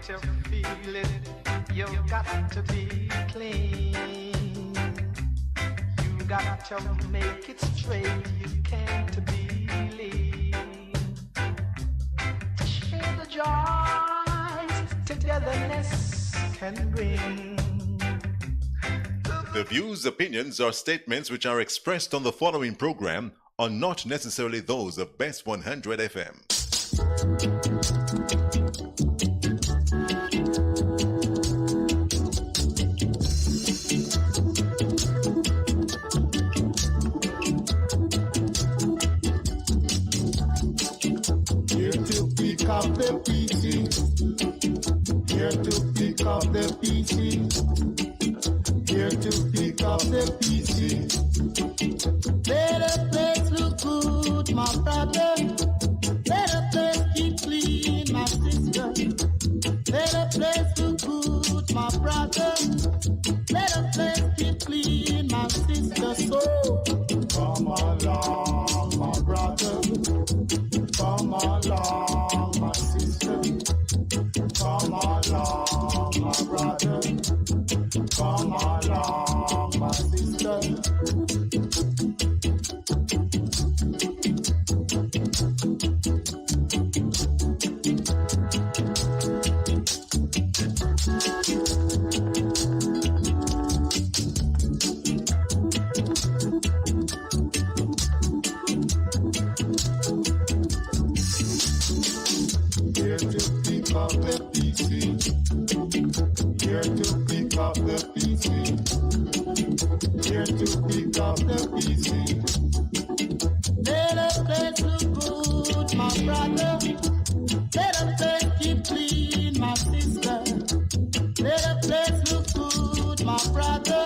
to feel it, you've got to be clean. You got to make it straight, you can't be lean. Share the joys togetherness can bring. The views, opinions, or statements which are expressed on the following program are not necessarily those of Bess 100 FM. Here to pick up the pieces. Here to pick up the pieces. Here to pick up the pieces. Let the place look good, my brother. Let the place keep clean, my sister. Let the place look good, my brother. Let the place keep clean, my sister. So come along, my brother. Come along, my sister. Come along, my brother. Come along, my sister. Here to pick up the pieces. Here to pick up the pieces. Here to pick up the pieces. Let the place look good, my brother. Let the place keep clean, my sister. Let the place look good, my brother.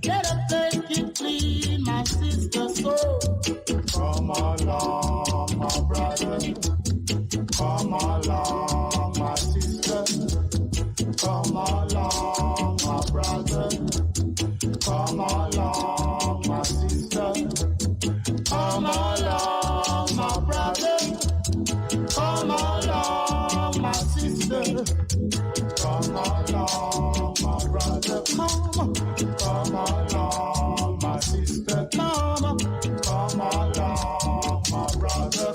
Let the place keep clean, my sister. So come along, my brother. Come along, my sister. Come along, my brother. Come along, my sister. Come along, my brother. Come along, my sister. Come along, my brother. Come along, my sister. Come along, my brother.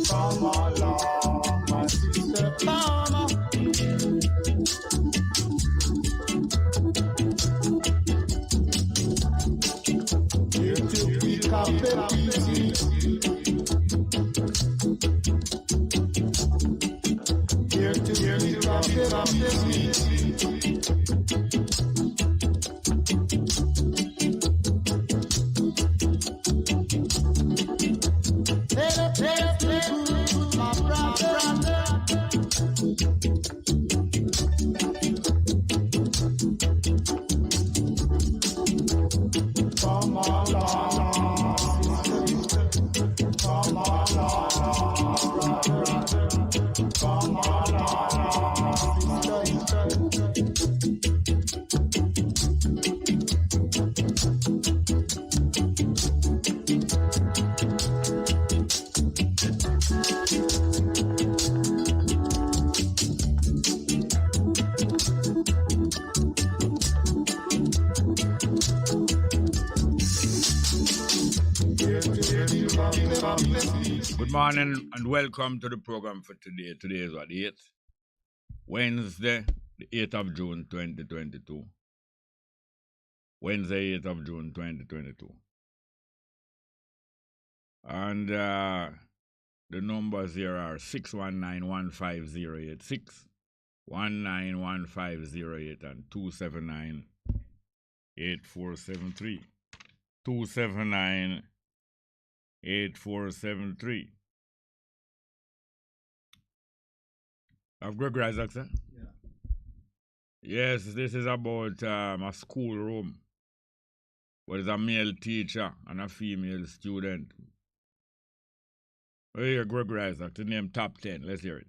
Come along, my sister. Here to pick up the pieces. Here to pick up the pieces. Let the place look good, my brother. Come along, come along, brother. Come along, Good morning and welcome to the program for today. Today is what, 8th? Wednesday, the 8th of June, 2022. Wednesday, 8th of June, 2022. And the numbers here are 619-15086, 191508, and 279-8473. 279-8473. Of Gregory Isaac, sir? Yeah. Yes, this is about a school room where there's a male teacher and a female student. Oh, here, Gregory Isaac, the name Top 10. Let's hear it.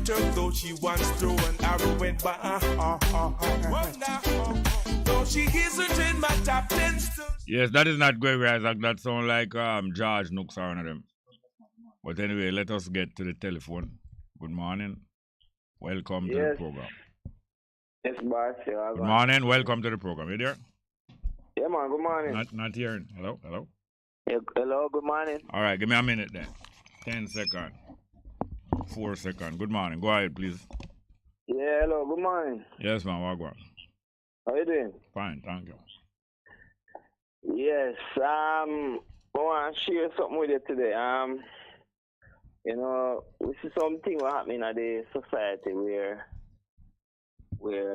shoot her, though she once threw an arrow went by. Though she isn't in my top 10 still. Yes, that is not Gregory Isaac. That sounds like George Nooks or one of them. But anyway, let us get to the telephone. Good morning. Welcome to the program. Yes, boss. Good morning. Welcome to the program. You there? Yeah, man. Good morning. Not hearing. Hello? Hello? Yeah, hello. Good morning. All right. Give me a minute then. 10 seconds. 4 seconds. Good morning. Go ahead, please. Yeah, hello. Good morning. Yes, man. Wagwan. How you doing? Fine. Thank you. Yes. I want to share something with you today. You know, we see something happening in the society where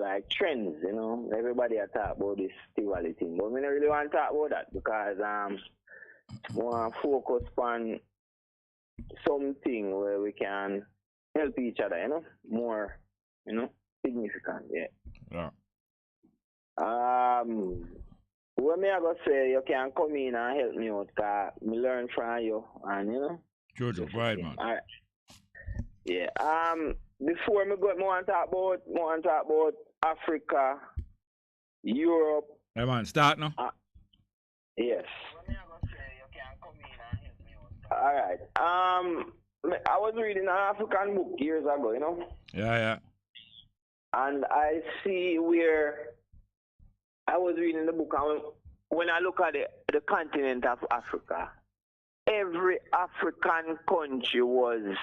like trends, you know, everybody are talk about this duality thing. But we don't really want to talk about that because we want to focus on something where we can help each other, you know, more, you know, significant, Yeah. What me I go say, you can come in and help me out because me learn from you and, you know. Jojo, go ahead, man. All right. Yeah. Before me go, more talk about Africa, Europe. Hey, man, start now. Yes. All right. I was reading an African book years ago, you know. Yeah. And I see where I was reading the book, and when I look at the continent of Africa, every African country was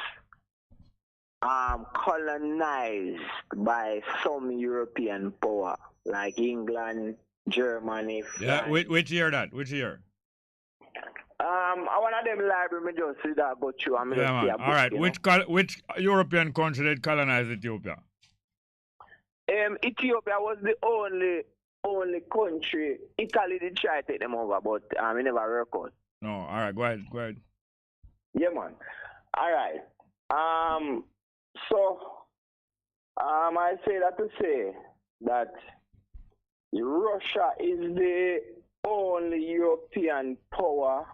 colonized by some European power, like England, Germany, France. Yeah, which year that? Which year? I want to them library, me just see that go through. Yeah, man. All right. Which European country did colonize Ethiopia? Ethiopia was the only country. Italy did try to take them over, but it never worked out. No, all right, go ahead. Yeah, man. All right. I say that to say that Russia is the only European power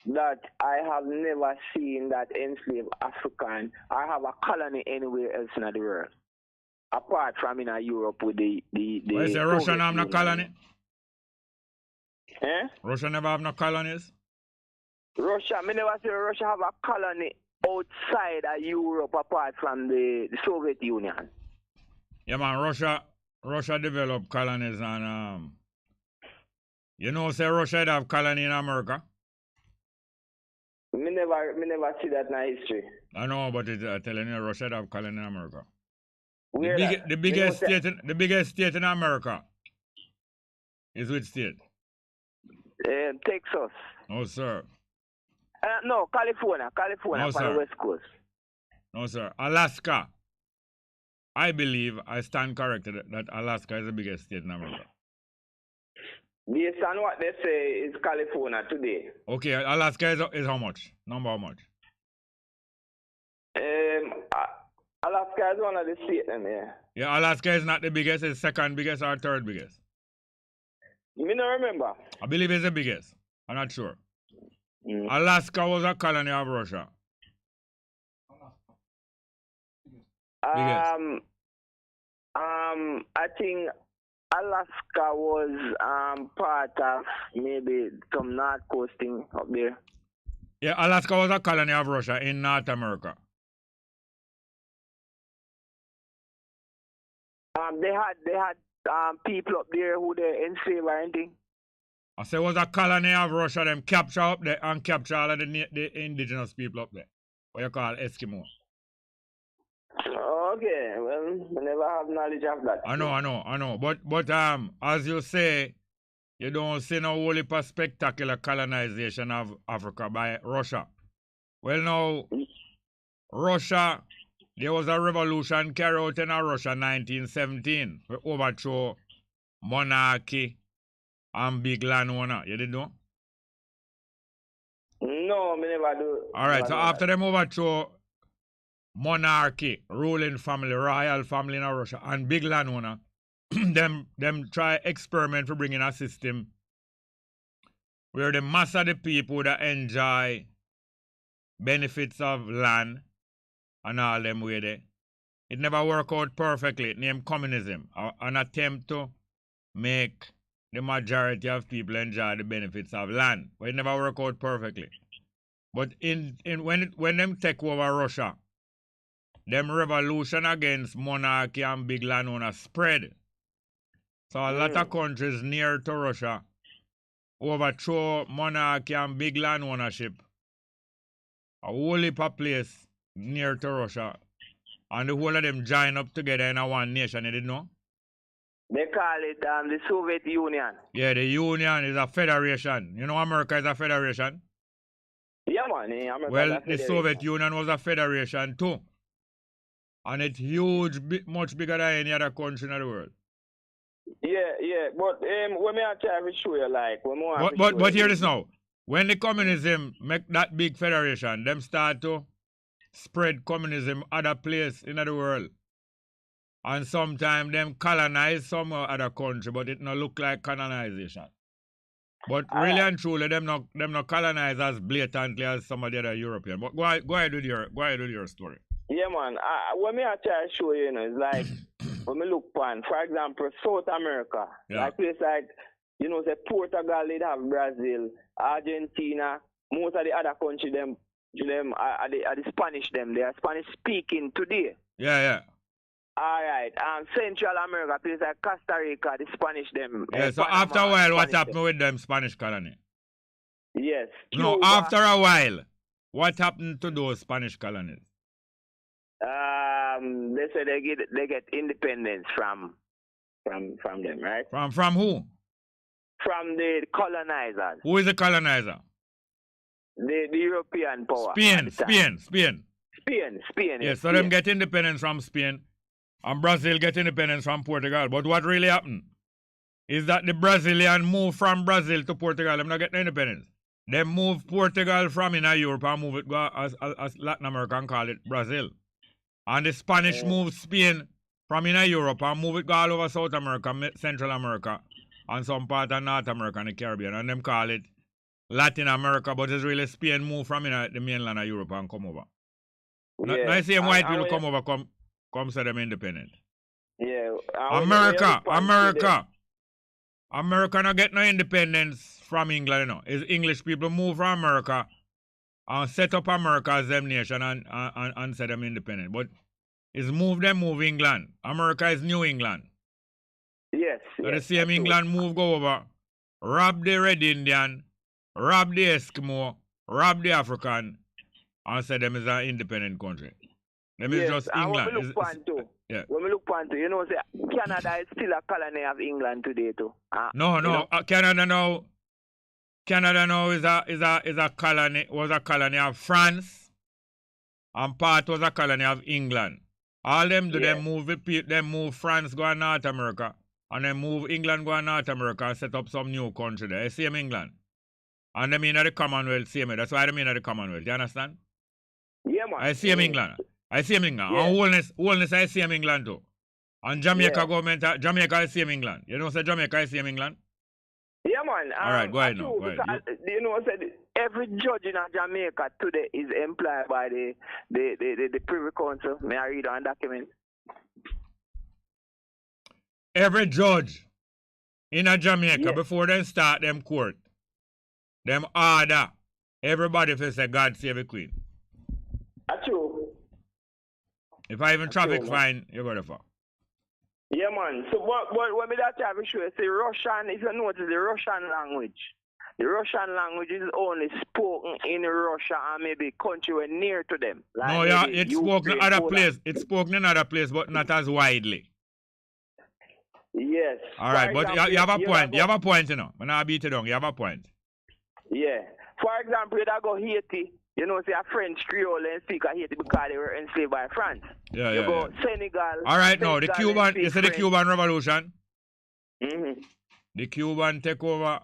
that I have never seen that enslave African or have a colony anywhere else in the world. Apart from in Europe with the Why is Russia have no colony? Eh? Russia never have no colonies? Russia, me never say Russia have a colony outside of Europe apart from the Soviet Union. Yeah, man, Russia developed colonies and you know, say Russia have colony in America? Me never see that in history. I know, but I'm telling you, Russia have colony in America. The biggest state in America is which state? Texas. No, sir. No, California No, on sir. the West Coast. No, sir. Alaska. I believe I stand corrected that Alaska is the biggest state in America. Based on what they say is California today. Okay, Alaska is how much? Number how much? Alaska is one of the states in there. Yeah, Alaska is not the biggest, it's second biggest or third biggest. Me don't remember. I believe it's the biggest. I'm not sure. Alaska was a colony of Russia. Biggest. I think Alaska was part of maybe some North Coast thing up there. Yeah, Alaska was a colony of Russia in North America. They had people up there who they enslaved or anything. I say it was a colony of Russia. Them capture up there and capture all of the indigenous people up there. What you call Eskimo. Okay, well, I never have knowledge of that. I know. But as you say, you don't see no wholly spectacular colonization of Africa by Russia. Well, now, Russia, there was a revolution carried out in Russia in 1917. We overthrow monarchy and big landowner. You didn't know? No, me never do. All right, so after them overthrow monarchy, ruling family, royal family in Russia, and big landowner, them try experiment for bringing a system where the mass of the people that enjoy benefits of land and all them way there. It never work out perfectly. It named communism, an attempt to make the majority of people enjoy the benefits of land, but it never work out perfectly. But when them take over Russia, them revolution against monarchy and big landowners spread. So a lot of countries near to Russia overthrow monarchy and big land ownership. A whole heap of place near to Russia. And the whole of them join up together in a one nation, you didn't know? They call it the Soviet Union. Yeah, the Union is a federation. You know America is a federation? Yeah, man. America Well, the Soviet Union was a federation too. And it's huge, much bigger than any other country in the world. Yeah. But when I try to show you, like, but hear this now. When the communism make that big federation, them start to spread communism other place in the world. And sometimes them colonize some other country, but it not look like colonization. But really and truly, them not colonize as blatantly as some of the other European. But go ahead with your story. Yeah, man. When I try to show you, it's like when we look upon, for example, South America, like place like, say Portugal, they have Brazil, Argentina, most of the other countries, them are the Spanish, they are Spanish speaking today. Yeah. All right. Central America, places like Costa Rica, the Spanish, them. Yeah, so Panama, after a while, Spanish what happened with them Spanish colony? Yes. No, Cuba, after a while, what happened to those Spanish colonies? They say they get independence from them, right? From who? From the colonizers. Who is the colonizer? The European power. Spain. Yes, So them get independence from Spain, and Brazil get independence from Portugal. But what really happened is that the Brazilian move from Brazil to Portugal. Them not get no independence. They move Portugal from in Europe and move it go as Latin America and call it Brazil. And the Spanish move Spain from in Europe and move it go all over South America, Central America, and some part of North America and the Caribbean. And them call it Latin America, but it's really Spain move from in the mainland of Europe and come over. Now you see white people come over, come say them independent. Yeah. America not get no independence from England, you know. It's English people move from America and set up America as them nation and set them independent. But it's move England. America is New England. Yes. So the same England move go over, rob the Red Indian, rob the Eskimo, rob the African, and say them is an independent country. Them is just England. When we look upon say Canada is still a colony of England today too. Canada now is a colony, was a colony of France, and part was a colony of England. All them do them move France go to North America, and then move England go to North America and set up some new country there. Same England. And they mean at the Commonwealth, same. That's why they mean at the Commonwealth. You understand? Yeah, man. I see him England. Yeah. And wholeness I see him England too. And Jamaica government, Jamaica I see him England. You know, say Jamaica I see him England? Yeah, man. All right, go ahead now. Go ahead. Said every judge in Jamaica today is employed by the Privy Council. May I read on document? Every judge in Jamaica, before they start them court, them order everybody to say God save the Queen. That's true. If I even traffic fine, you go there for. Yeah, man. So what me that have to show is the Russian, if you notice the Russian language. The Russian language is only spoken in Russia and maybe country were near to them. Like it's spoken in other place. It's spoken in other place, but not as widely. Yes. All right, but you have a point. You have a point, you know. When I beat it down, you have a point. Yeah. For example, you go Haiti. You know, say a French Creole and speak Haiti because they were enslaved by France. You go Senegal. All right, now the Cuban. You see the Cuban Revolution. Mm-hmm. The Cuban take over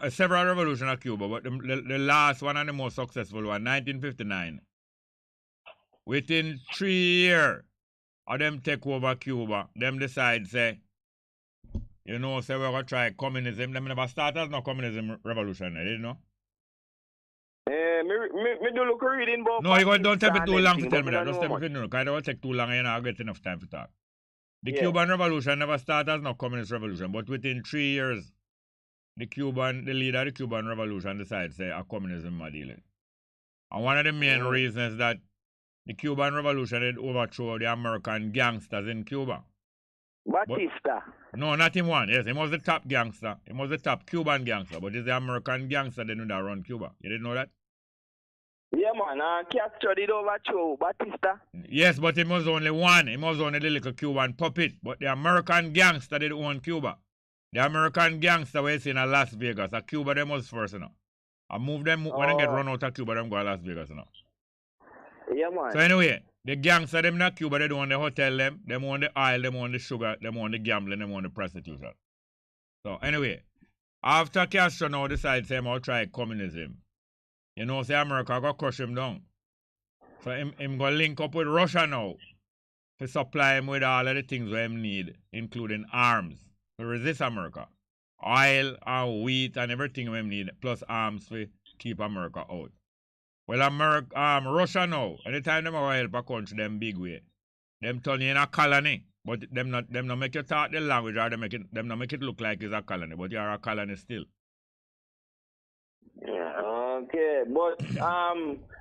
several revolutions of Cuba, but the last one and the most successful one, 1959. Within 3 years of them take over Cuba, them decide say, say we're gonna try communism. Them never start as no communism revolution, you know? Me Me do look reading about. No, you don't tell me too long to thing, tell but me me that. don't Just know tell me if much. you know, because I don't take too long and you know, I get enough time to talk. The Yeah. Cuban Revolution never started as no communist revolution, but within 3 years, the leader of the Cuban Revolution decided say a communism are dealing. And one of the main reasons that the Cuban Revolution had overthrow the American gangsters in Cuba. Batista. No, not him one. Yes, he was the top gangster. He was the top Cuban gangster, but he's the American gangster that run Cuba. You didn't know that? Yeah, man. Castro did overthrow Batista. Yes, but he was only one. He was only the little Cuban puppet. But the American gangster did own Cuba. The American gangster was in Las Vegas. Cuba them was first, you know. I move them when they get run out of Cuba, them go to Las Vegas, you know. Yeah, man. So anyway, the gangster them in Cuba, they don't own the hotel them own the oil, them own the sugar, them own the gambling, them own the prostitution. So anyway, after Castro now decides him to try communism, you know, say America go crush him down. So him go link up with Russia now to supply him with all of the things that him need, including arms to resist America. Oil and wheat and everything him need, plus arms to keep America out. Well, Russia now, anytime them help a country them big way, them turn you in a colony, but them not make you talk the language or them not make it look like it's a colony, but you are a colony still. Yeah, okay, but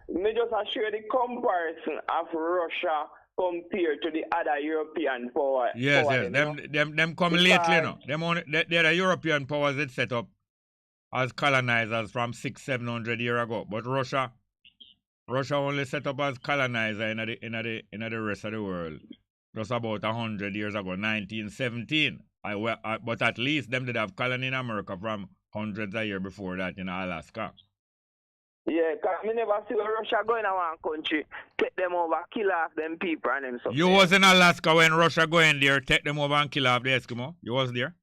me just assure the comparison of Russia compared to the other European power. Yes, power, yes. Them come lately, you know. They're the European powers that set up as colonizers from 600-700 years ago. But Russia only set up as colonizer in the rest of the world just about 100 years ago, 1917. But at least them did have colony in America from hundreds of years before that in Alaska. Yeah, because me never see Russia going to one country, take them over, kill off them people and them stuff. You was in Alaska when Russia go in there, take them over and kill off the Eskimo? You was there?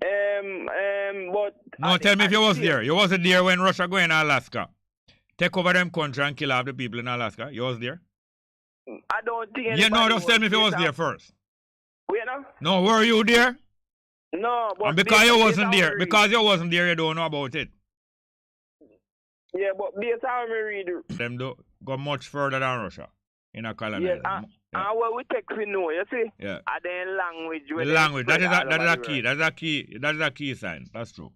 But... No, tell me if you was there. You wasn't there when Russia go in Alaska. Take over them country and kill off the people in Alaska. You was there? I don't think Yeah, no, just tell me if you was there first. Wait, no? No, were you there? No, but... And because you wasn't there, you don't know about it. Yeah, but based on me read... Them do go much further than Russia in a colonization. Yes, and what we take we know, you see? Yeah. And then language... The language, that is a key. That is a key sign. That's true.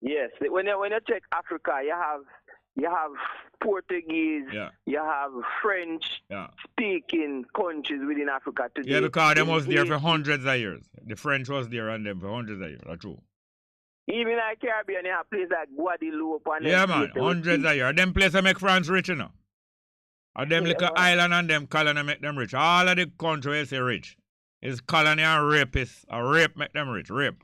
Yes, when you check Africa, you have Portuguese, you have French speaking countries within Africa today. Yeah, because them was there for hundreds of years. The French was there and them for hundreds of years. That's true. Even like Caribbean, you have places like Guadeloupe and yeah, man, hundreds of years. Them places make France rich, you know. And them little island and them colony make them rich. All of the countries say rich. It's colony and rapists. A rape make them rich. Rape.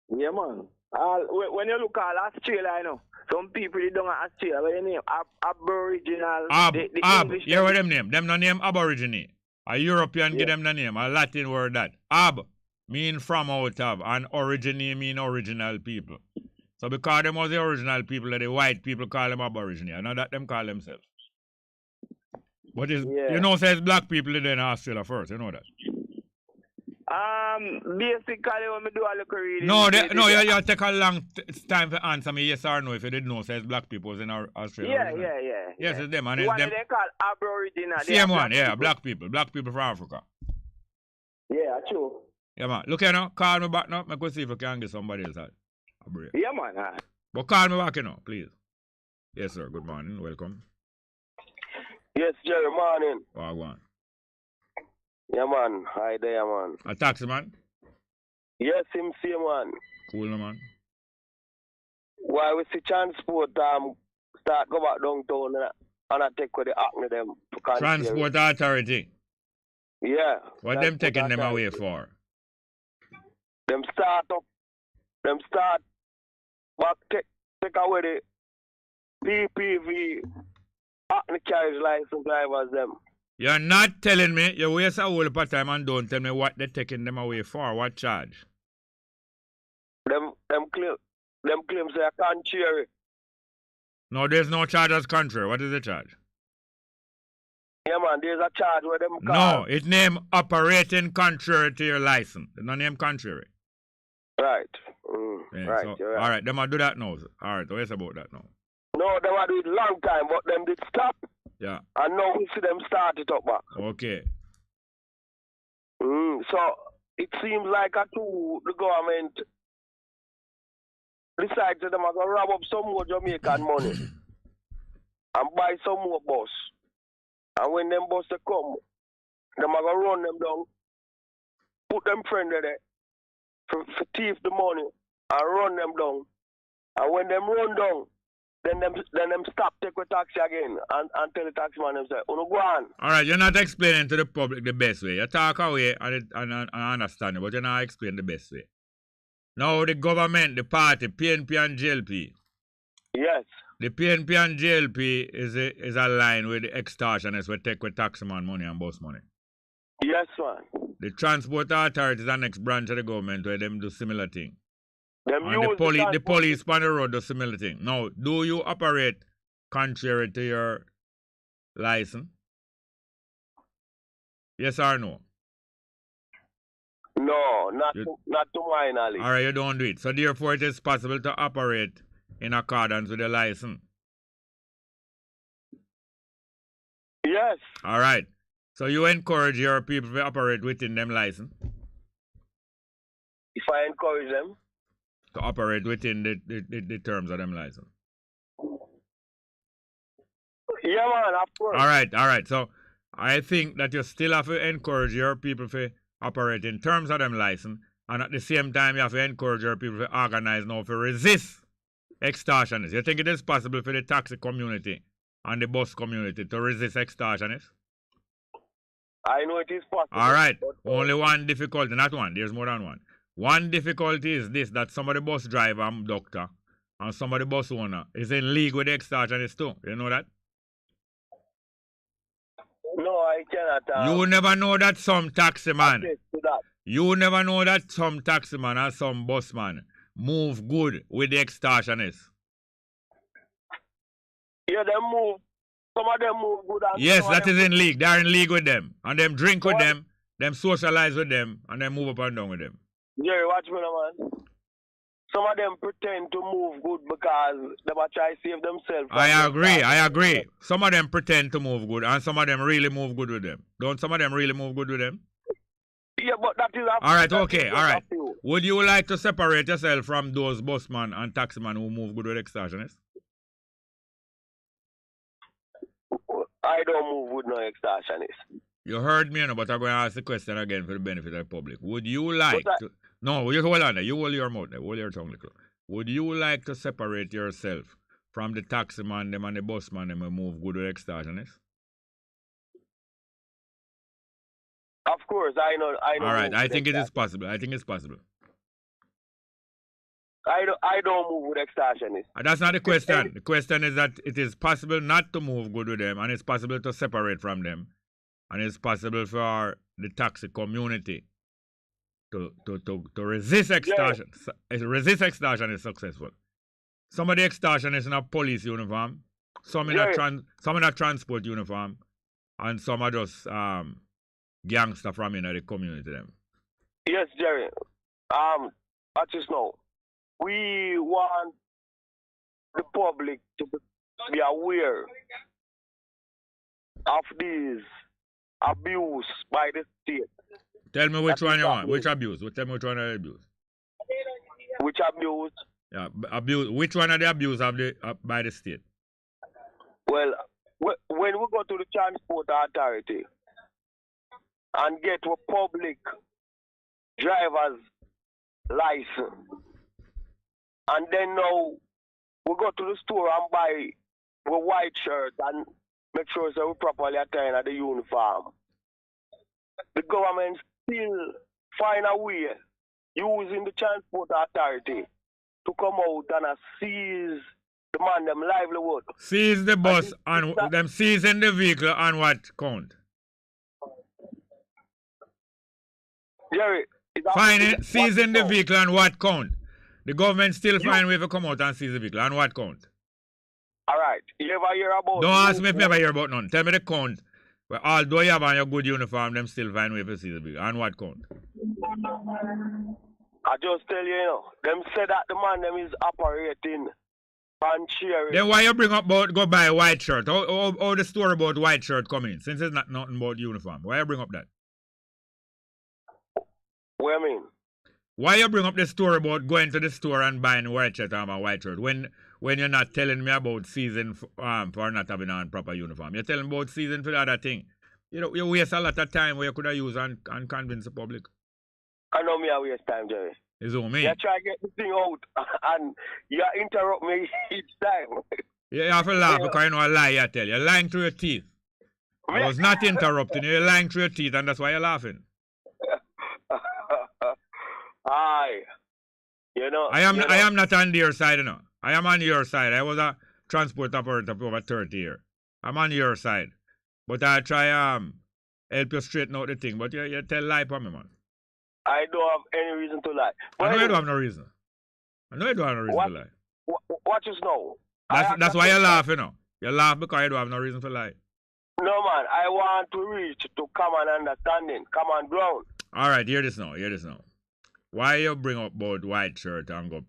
Yeah, man. When you look at Australia, you know, some people they don't have Australia, what they name Aboriginal. Ab. You hear what them name? Them no name Aborigine. A European give them the name. A Latin word that. Ab mean from out of, and origine mean original people. So because them was the original people, the white people call them Aborigine. And not that them call themselves. But you know, says black people in Australia first. You know that. Basically, when we do a look reading. You take a long time to answer me yes or no. If you didn't know, says black people was in Australia. Yeah. Yes, it's them. And what them. They call Aboriginal. Same one, black people. Black people from Africa. Yeah, true. Yeah, man. Look here now. Call me back now. I can see if I can get somebody else a break. Yeah, man. But call me back, you know, please. Yes, sir. Good morning. Welcome. Yes, Jerry, morning. Go on. Yeah, man. Hi there, man. A taxi, man? Yes, him same, man. Cool, no, man. Why we see transport start go back downtown and I take with the acne them. Transport authority? Yeah. What them taking them away for? Them start back take away the PPV acne carriage license drivers them. You're not telling me, you waste a whole lot of time and don't tell me what they're taking them away for, what charge? Them claim say I can't cheer it. No, there's no charge as contrary. What is the charge? Yeah, man, there's a charge where them call. No, it's named operating contrary to your license. It's not named contrary. Right. Yeah, right, so, you're right. All right, them will do that now. Sir. All right, what's about that now? No, they were doing it long time, but them did stop. Yeah. And now we see them start it up back. Okay. So it seems like the government decides that they're going to rob up some more Jamaican money and buy some more bus. And when them bus come, they're going to run them down, put them friends there for thief the money and run them down. And when them run down, then them stop take a taxi again and tell the taxi man them say, go on. All right, you're not explaining to the public the best way. You talk away and I understand it, but you're not explaining the best way. Now the government, the party, PNP and JLP. Yes. The PNP and JLP is aligned with the extortionists who take with taxman money and bus money. Yes, man. The transport authority is the next branch of the government where them do similar thing. Them And the police on the road do similar thing. Now, do you operate contrary to your license? Yes or no? No, not to my knowledge. All right, you don't do it. So therefore, it is possible to operate in accordance with the license. Yes. All right. So you encourage your people to operate within them license? If I encourage them? To operate within the terms of them license. Yeah, man, of course. All right. So I think that you still have to encourage your people to operate in terms of them license, and at the same time you have to encourage your people to organize now to resist extortionists. You think it is possible for the taxi community and the bus community to resist extortionists? I know it is possible. All right. Only one difficulty, not one. There's more than one. One difficulty is this, that some of the bus driver and doctor and some of the bus owner is in league with the extortionists too. You know that? No, I cannot. You never know that some taxi man. You never know that some taxi man and some bus man move good with the extortionists. Yeah, they move. Some of them move good. Yes, that is in league. They are in league with them. And them drink with them, them socialize with them, and them move up and down with them. Jerry, watch me now, man. Some of them pretend to move good because they might try to save themselves. I agree. Some of them pretend to move good, and some of them really move good with them. Don't some of them really move good with them? Yeah, but that is... All right, okay, all right. Would you like to separate yourself from those busman and taximan who move good with extortionists? I don't move with no extortionists. You heard me, but I'm going to ask the question again for the benefit of the public. Would you like to... No, you hold on there. You hold your mouth there. Hold your tongue. Would you like to separate yourself from the taximan them and the busman them who move good with extortionists? Of course, I know. All right, I think it is possible. I think it's possible. I don't move with extortionists. That's not the question. The question is that it is possible not to move good with them, and it's possible to separate from them, and it's possible for the taxi community to resist extortion. Yeah. Resist extortion is successful. Some of the extortion is in a police uniform, some in a transport uniform, and some are just gangster from in the community. Them. Yes, Jerry. I just know. We want the public to be aware of these abuse by the state. Tell me which one you want. Which abuse? Tell me which one of the abuse. Which abuse? Yeah, abuse. Which one of the abuse of by the state? Well, when we go to the transport authority and get a public driver's license, and then now we go to the store and buy a white shirt and make sure that we properly attend at the uniform. The government still find a way using the transport authority to come out and seize the man them livelihood. Seize the bus and them seizing the vehicle on what count? Jerry, seizing the vehicle on what count? The government still find a way to come out and seize the vehicle. On what count? All right. You ever hear about... Don't ask me if you ever hear about none. Tell me the count. Well, although you have on your good uniform, them still find a way to seize the vehicle. On what count? I just tell you, them say that the man them is operating and share it. Then why you bring up about go buy a white shirt? How the story about white shirt coming? Since it's not nothing about uniform. Why you bring up that? What do you mean? Why you bring up the story about going to the store and buying a white shirt and a white shirt when you're not telling me about season for not having on proper uniform? You're telling about season for the other thing. You know, you waste a lot of time where you could have used and convince the public. I know me I waste time, Jerry. It's all me. You try to get the thing out and you interrupt me each time. You have to laugh because you know a lie I tell you. You're lying through your teeth. I was not interrupting you. You're lying through your teeth and that's why you're laughing. Aye. You know. I am not on your side, you know. I am on your side. I was a transport operator for over 30 years. I'm on your side. But I try help you straighten out the thing. But you tell lie for me, man. I don't have any reason to lie. I know you don't have no reason. I know you don't have no reason to lie. Watch us now. That's why you laugh, you know. You laugh because you don't have no reason to lie. No, man. I want to reach to common understanding, common ground. All right, hear this now. Why you bring up about white shirt and go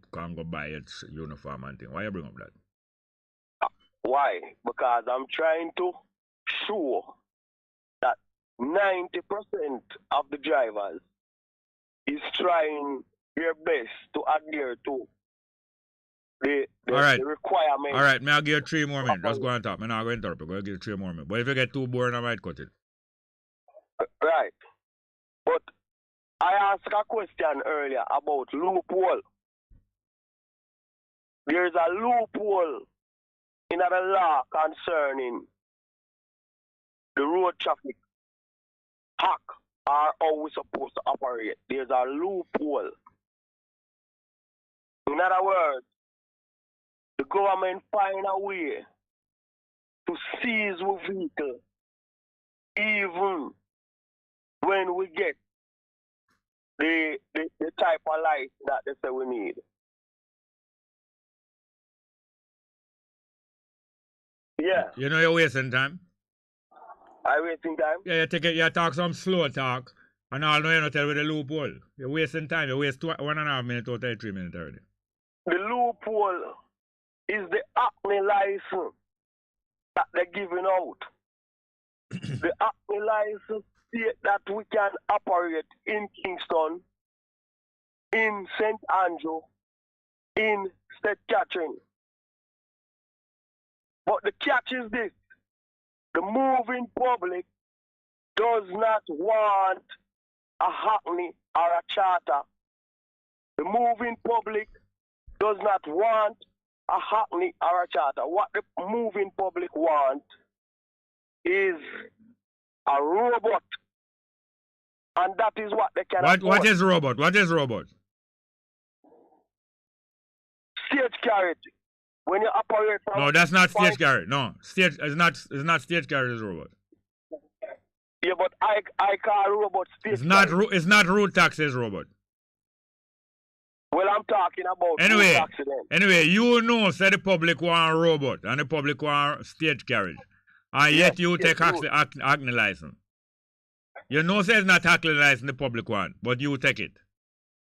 buy a uniform and thing? Why you bring up that? Why? Because I'm trying to show that 90% of the drivers is trying their best to adhere to the requirement. All right, may I give you 3 more minutes? Just go on top. I'm not going to interrupt you. I'll give you 3 more minutes. But if you get too boring, I might cut it. Right. But I asked a question earlier about loophole. There is a loophole in the law concerning the road traffic hack or how we're supposed to operate. There's a loophole. In other words, the government find a way to seize the vehicle even when we get the type of light that they say we need. Yeah. You know you're wasting time? I wasting time? Yeah, you talk some slow talk, and all know you not tell with the loophole. You're wasting time. You waste 1.5 minutes out of 3 minutes already. The loophole is the acne license that they're giving out. The acne license state that we can operate in Kingston, in St. Andrew, in St. Catherine. But the catch is this: the moving public does not want a hackney or a charter. The moving public does not want a hackney or a charter. What the moving public want is a robot. And that is what they can afford. What is robot? What is robot? Stage carriage. When you operate from... No, that's not stage carriage. No, it's not stage carriage is robot. Yeah, but I call robot stage carriage. It's not road taxis robot. Well, I'm talking about anyway, road taxi then. Anyway, you know say the public want a robot and the public want stage carriage. And yet you take acne license. You know say it's not acne license the public want, but you take it.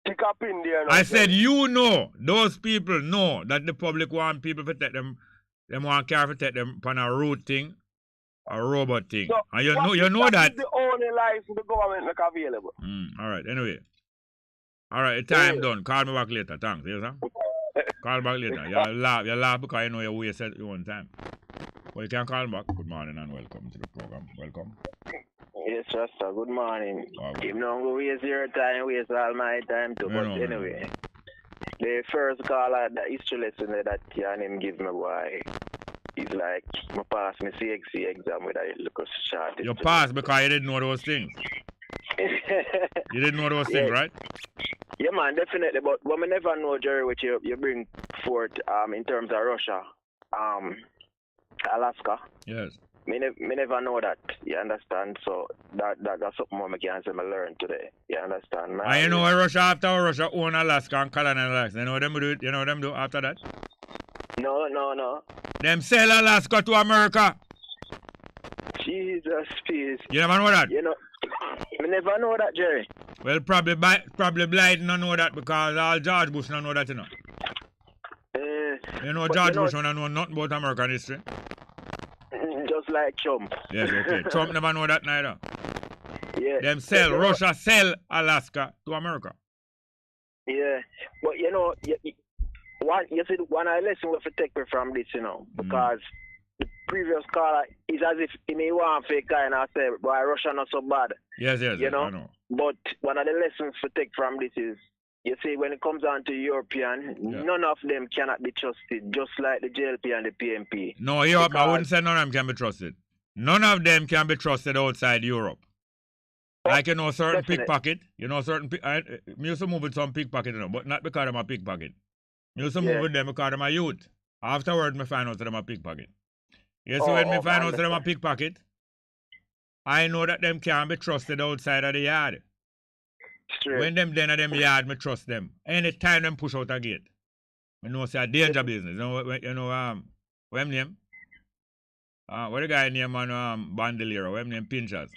Pick up in there. I said you know, those people know that the public want people to take them want car to take them on a road thing, a robot thing. So and you know that. Is the only license the government make available. All right, anyway. All right, the time done. Call me back later. Thanks. Yes, sir? Call back later. You laugh because you know you wasted your own time. Well, you can call back. Good morning and welcome to the program. Welcome. Yes, Rasta. Good morning. Right. If not go waste your time, waste all my time too. But anyway, the first caller, the history lesson that your name give me, boy, is like, I pass my CXC exam with a little short. You passed because you didn't know those things. You didn't know those things, right? Yeah, man, definitely. But we never know, Jerry, what you bring forth in terms of Russia, Alaska. Yes. Me never know that. You understand? So that's something more I can say I learned today. You understand? And you know Russia after Russia own Alaska and Colonial Alaska. You know what them do? You know what them do after that? No. Them sell Alaska to America. Jesus, please. You never know that? You know, I never know that, Jerry. Well, probably Biden don't know that because all George Bush don't know that, you know. You know, George Bush don't know nothing about American history. Just like Trump. Yes, okay. Trump never know that neither. Yeah. Them sell, Russia sell Alaska to America. Yeah. But you know, you see, one lesson we have to take from this, you know, because the previous caller is as if he may want to kind of say, boy, Russia not so bad. Yes, you know? I know. But one of the lessons to take from this is, you see, when it comes down to European, none of them cannot be trusted, just like the JLP and the PMP. No, Europe, I wouldn't say none of them can be trusted. None of them can be trusted outside Europe. Like, you know, certain pickpocket, you know, I used to move with some pickpocket, you know, but not because I'm a pickpocket. I used to move with them because I'm a youth. Afterward, I find out that I'm a pickpocket. You see, when I find out that I'm a pickpocket, I know that them can't be trusted outside of the yard. Straight. When them then at them yard, I trust them. Anytime them push out a gate, I know it's a danger business. You know, what name? What the guy name on Bandolero? What name? Pinchers.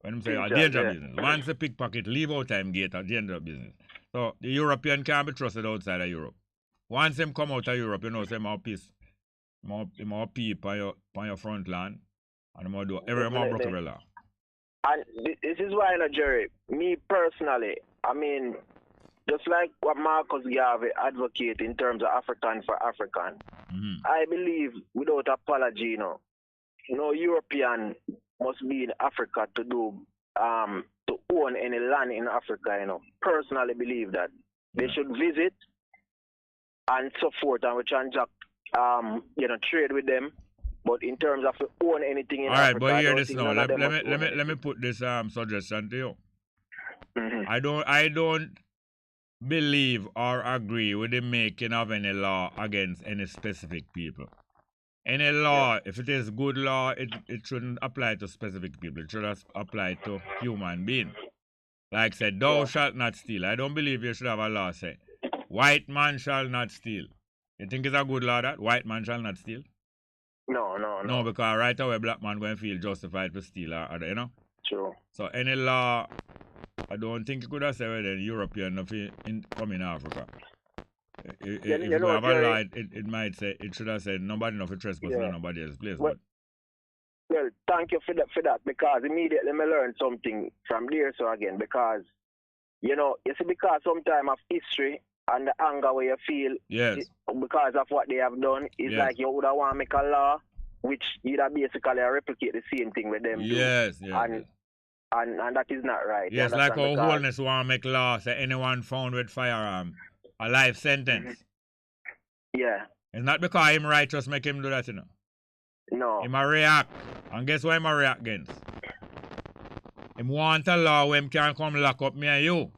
When them say a danger business. Once a pickpocket leave out time gate, a danger business. So the European can't be trusted outside of Europe. Once them come out of Europe, you know, say more peace. More pee on your front lawn. And more do every more broke every law. And this is why, Jerry, me personally, I mean, just like what Marcus Garvey advocate in terms of African for African, I believe without apology, no European must be in Africa to do to own any land in Africa, Personally believe that. They should visit and so forth, and we transact trade with them. But in terms of own anything in Africa, but hear this now. Let me put this suggestion to you. I don't believe or agree with the making of any law against any specific people. Any law, if it is good law, it shouldn't apply to specific people. It should apply to human beings. Like I said, thou shalt not steal. I don't believe you should have a law say, white man shall not steal. You think it's a good law that white man shall not steal? No, because right away black man going to feel justified to steal, you know? True. So any law, I don't think you could have said whether European come in Africa. If you have a law, it might say, it should have said nobody enough to trespass in nobody else's place. Well, thank you for that, because immediately I learned something from there, so again, because, you see, because sometimes of history and the anger where you feel because of what they have done, it's like you would have want to make a law which you'd basically replicate the same thing with them do. And that is not right. Yes, like our wholeness want to make law say anyone found with firearm, a life sentence. Yeah. It's not because him righteous make him do that, No. Him a react. And guess what him a react against? Him want a law where him can come lock up me and you.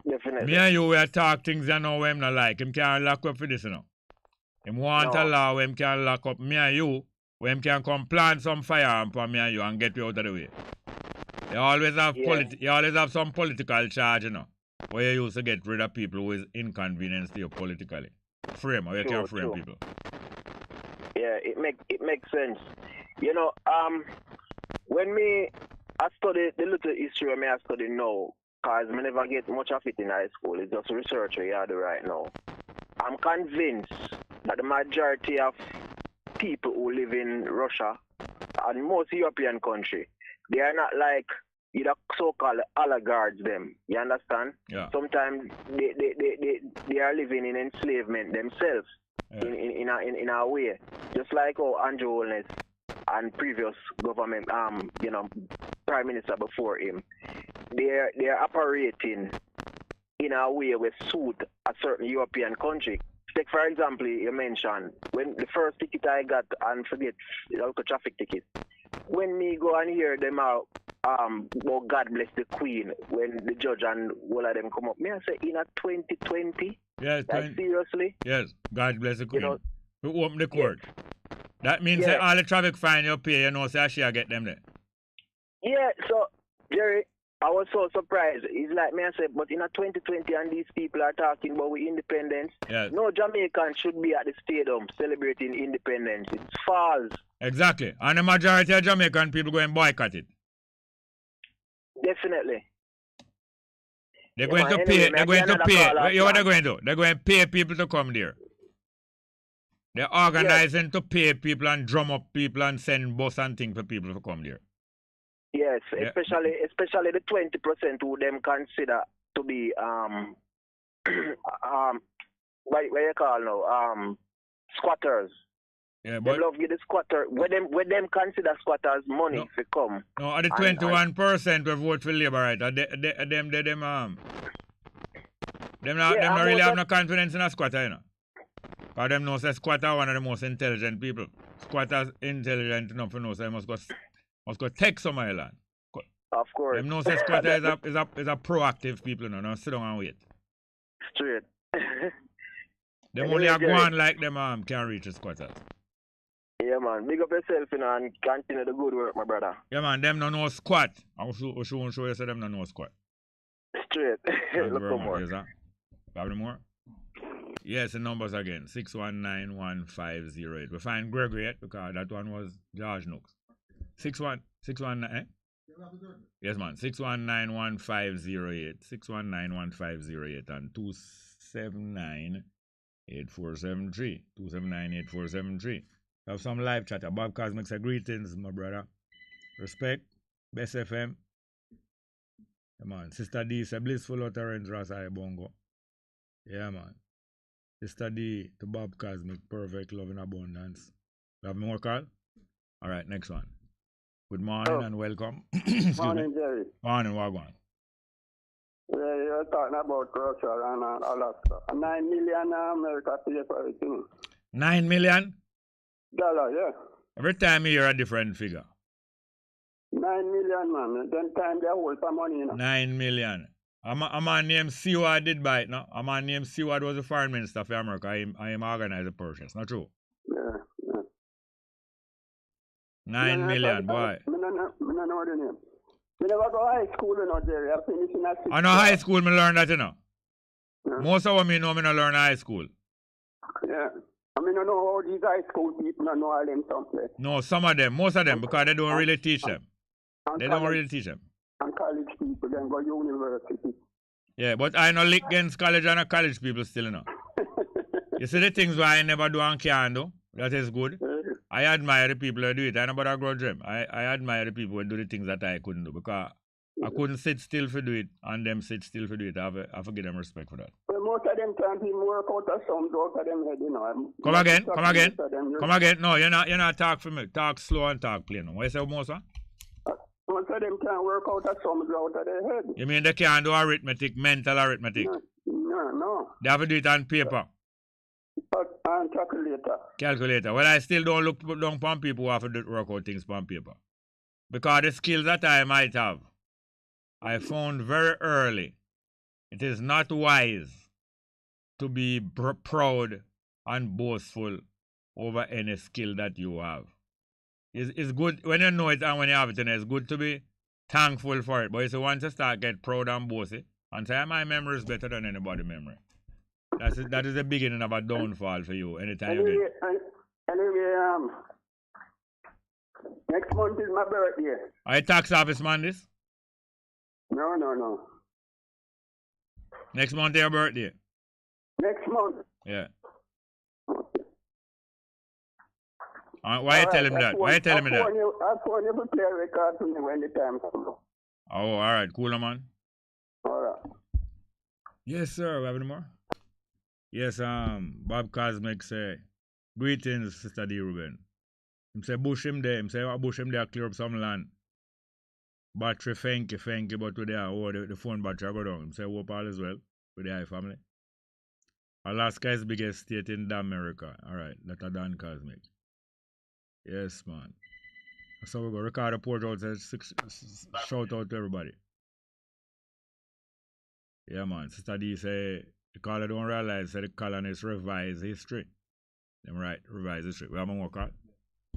Definitely. Me and you will talk things where him not like. Him can't lock up for this, Him want a law where him can lock up me and you, where him can come plant some firearm for me and you and get you out of the way. You always have some political charge, where you used to get rid of people who is inconvenienced to you politically. Frame, or you can frame people. Yeah, it makes sense. When I study the little history I study now, because I never get much of it in high school, it's just research I do right now. I'm convinced that the majority of people who live in Russia and most European countries, they are not like either so-called oligarchs them. You understand? Yeah. Sometimes they are living in enslavement themselves in a way. Just like how Andrew Holness and previous government prime minister before him, they're operating in a way with suit a certain European country. Take for example, you mentioned when the first ticket I got, and forget local traffic ticket. When me go and hear them out, oh God bless the Queen, when the judge and all of them come up, me I say in a 2020. Yes, like, seriously. Yes, God bless the Queen. We open the court. Yeah. That means that all the traffic fine you pay, say I should get them there. Yeah, so Jerry, I was so surprised. It's like me I said, but in a 2020 and these people are talking about independence. Yes. No Jamaican should be at the stadium celebrating independence. It's false. Exactly. And the majority of Jamaican people go and boycott it. Definitely. They're going to pay. They're going to pay. You what they're going to do? They're going to pay people to come there. They're organizing to pay people and drum up people and send bus and things for people to come there. Yes, especially the 20% who them consider to be what you call now squatters. Yeah, but they love you the squatter. When them consider squatters money no, to come. No, at the 21% we vote for Labour, right? Them not really have no confidence in a squatter, you know. Because them know say squatter one of the most intelligent people. Squatters intelligent enough to know say must go take some of your land. Of course. Them know say squatter is a proactive people, you know. Don't sit down and wait. Straight. Them only a go on like them can reach the squatters. Yeah, man. Big up yourself, you know, and continue the good work, my brother. Yeah, man. Them no know squat. I show you say them no know squat. Straight. Look for more. Yes, sir. Have any more? Yes, the numbers again. 6191508. We find Gregory yet because that one was George Nooks. 619, eh? Yes, man. 6191508. 6191508 and 2798473. 2798473. We have some live chatter. Bob Cosmic say greetings, my brother. Respect. Bess FM. Come on. Sister D say blissful utterance, Rasa Bongo. Yeah, man. Sister D to Bob Cosmic. Perfect love and abundance. You have more call? All right, next one. Good morning and welcome. Morning, Jerry. Morning, Wagwan. Yeah, you're talking about Russia and Alaska. 9 million America pay for everything. $9 million? Yeah. Every time you hear a different figure. 9 million, man. Then time they hold some money, you know. 9 million. A man named Seward did buy it, no? A man named Seward was the foreign minister for America. I am organized the purchase. Not true? Yeah. 9 million, boy. I don't know the name. I never go high school, you know, Jerry. I finished in a I know high school, me learn that, you know. Yeah. Most of them me know me not learn high school. Yeah. I mean, I know how these high school people don't know all them something. No, some of them, most of them, because they don't really teach them. They don't really teach them. And college people then go university. Yeah, but I know lick against college and college people still, you know. You see the things why I never do and can do? That is good. I admire the people who do it. I know about a grudge them. I admire the people who do the things that I couldn't do because I couldn't sit still for do it and them sit still for do it. I have to give them respect for that. Well, most of them can't even work out of some out of them head, you know. Come again. No, you're not talk for me. Talk slow and talk plain. What you say, most of? Most of them can't work out of some out of their head. You mean they can't do arithmetic, mental arithmetic? No. They have to do it on paper. And Calculator. Well, I still don't look down upon people who have to work out things on paper. Because the skills that I might have, I found very early, it is not wise to be proud and boastful over any skill that you have. It's good when you know it and when you have it, it's good to be thankful for it. But if you want to start get proud and boasty and say my memory is better than anybody's memory, that is the beginning of a downfall for you anytime you get. Anyway, next month is my birthday. Are you tax office man this? No. Next month your birthday? Next month? Yeah. Why you tell him that? Why you tell him that? I'll phone you to play a record to me when the time comes. Oh, all right. Cool, man. All right. Yes, sir. We have any more? Yes, Bob Cosmic say, greetings, Sister D. Ruben. He say, bush him there. He say, bush him there, clear up some land. Battery, thank you, but today, the phone battery I go down. He say, hope all is well with the high family. Alaska is the biggest state in America. All right, that's a Dan Cosmic. Yes, man. So we go record a port out, shout out to everybody. Yeah, man. Sister D say, the caller don't realize that the colonists revise history. Them right, revise history. We have one more call.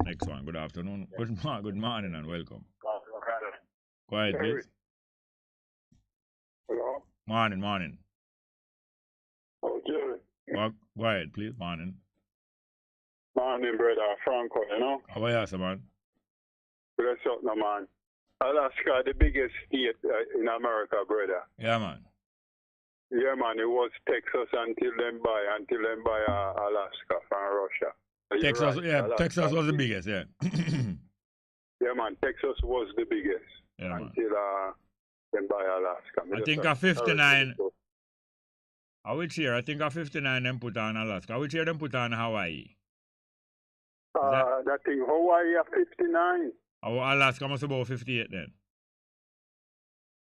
Next one. Good afternoon. Good morning and welcome. Quiet, please. Hello? Morning. Oh, Jerry. Quiet, please. Morning. Morning, brother. Franco, you know? How are you, man? Bless up, no, man. Alaska, the biggest state in America, brother. Yeah, man. Yeah, man, it was Texas until them buy Alaska from Russia. So Texas, right, yeah, Alaska Texas was the biggest, yeah. Yeah, man, Texas was the biggest Yeah, man. until them buy Alaska. I think a 59. Which year? I think a 59 them put on Alaska. Which year them put on Hawaii? That thing, Hawaii at 59. Oh, Alaska must be about 58 then.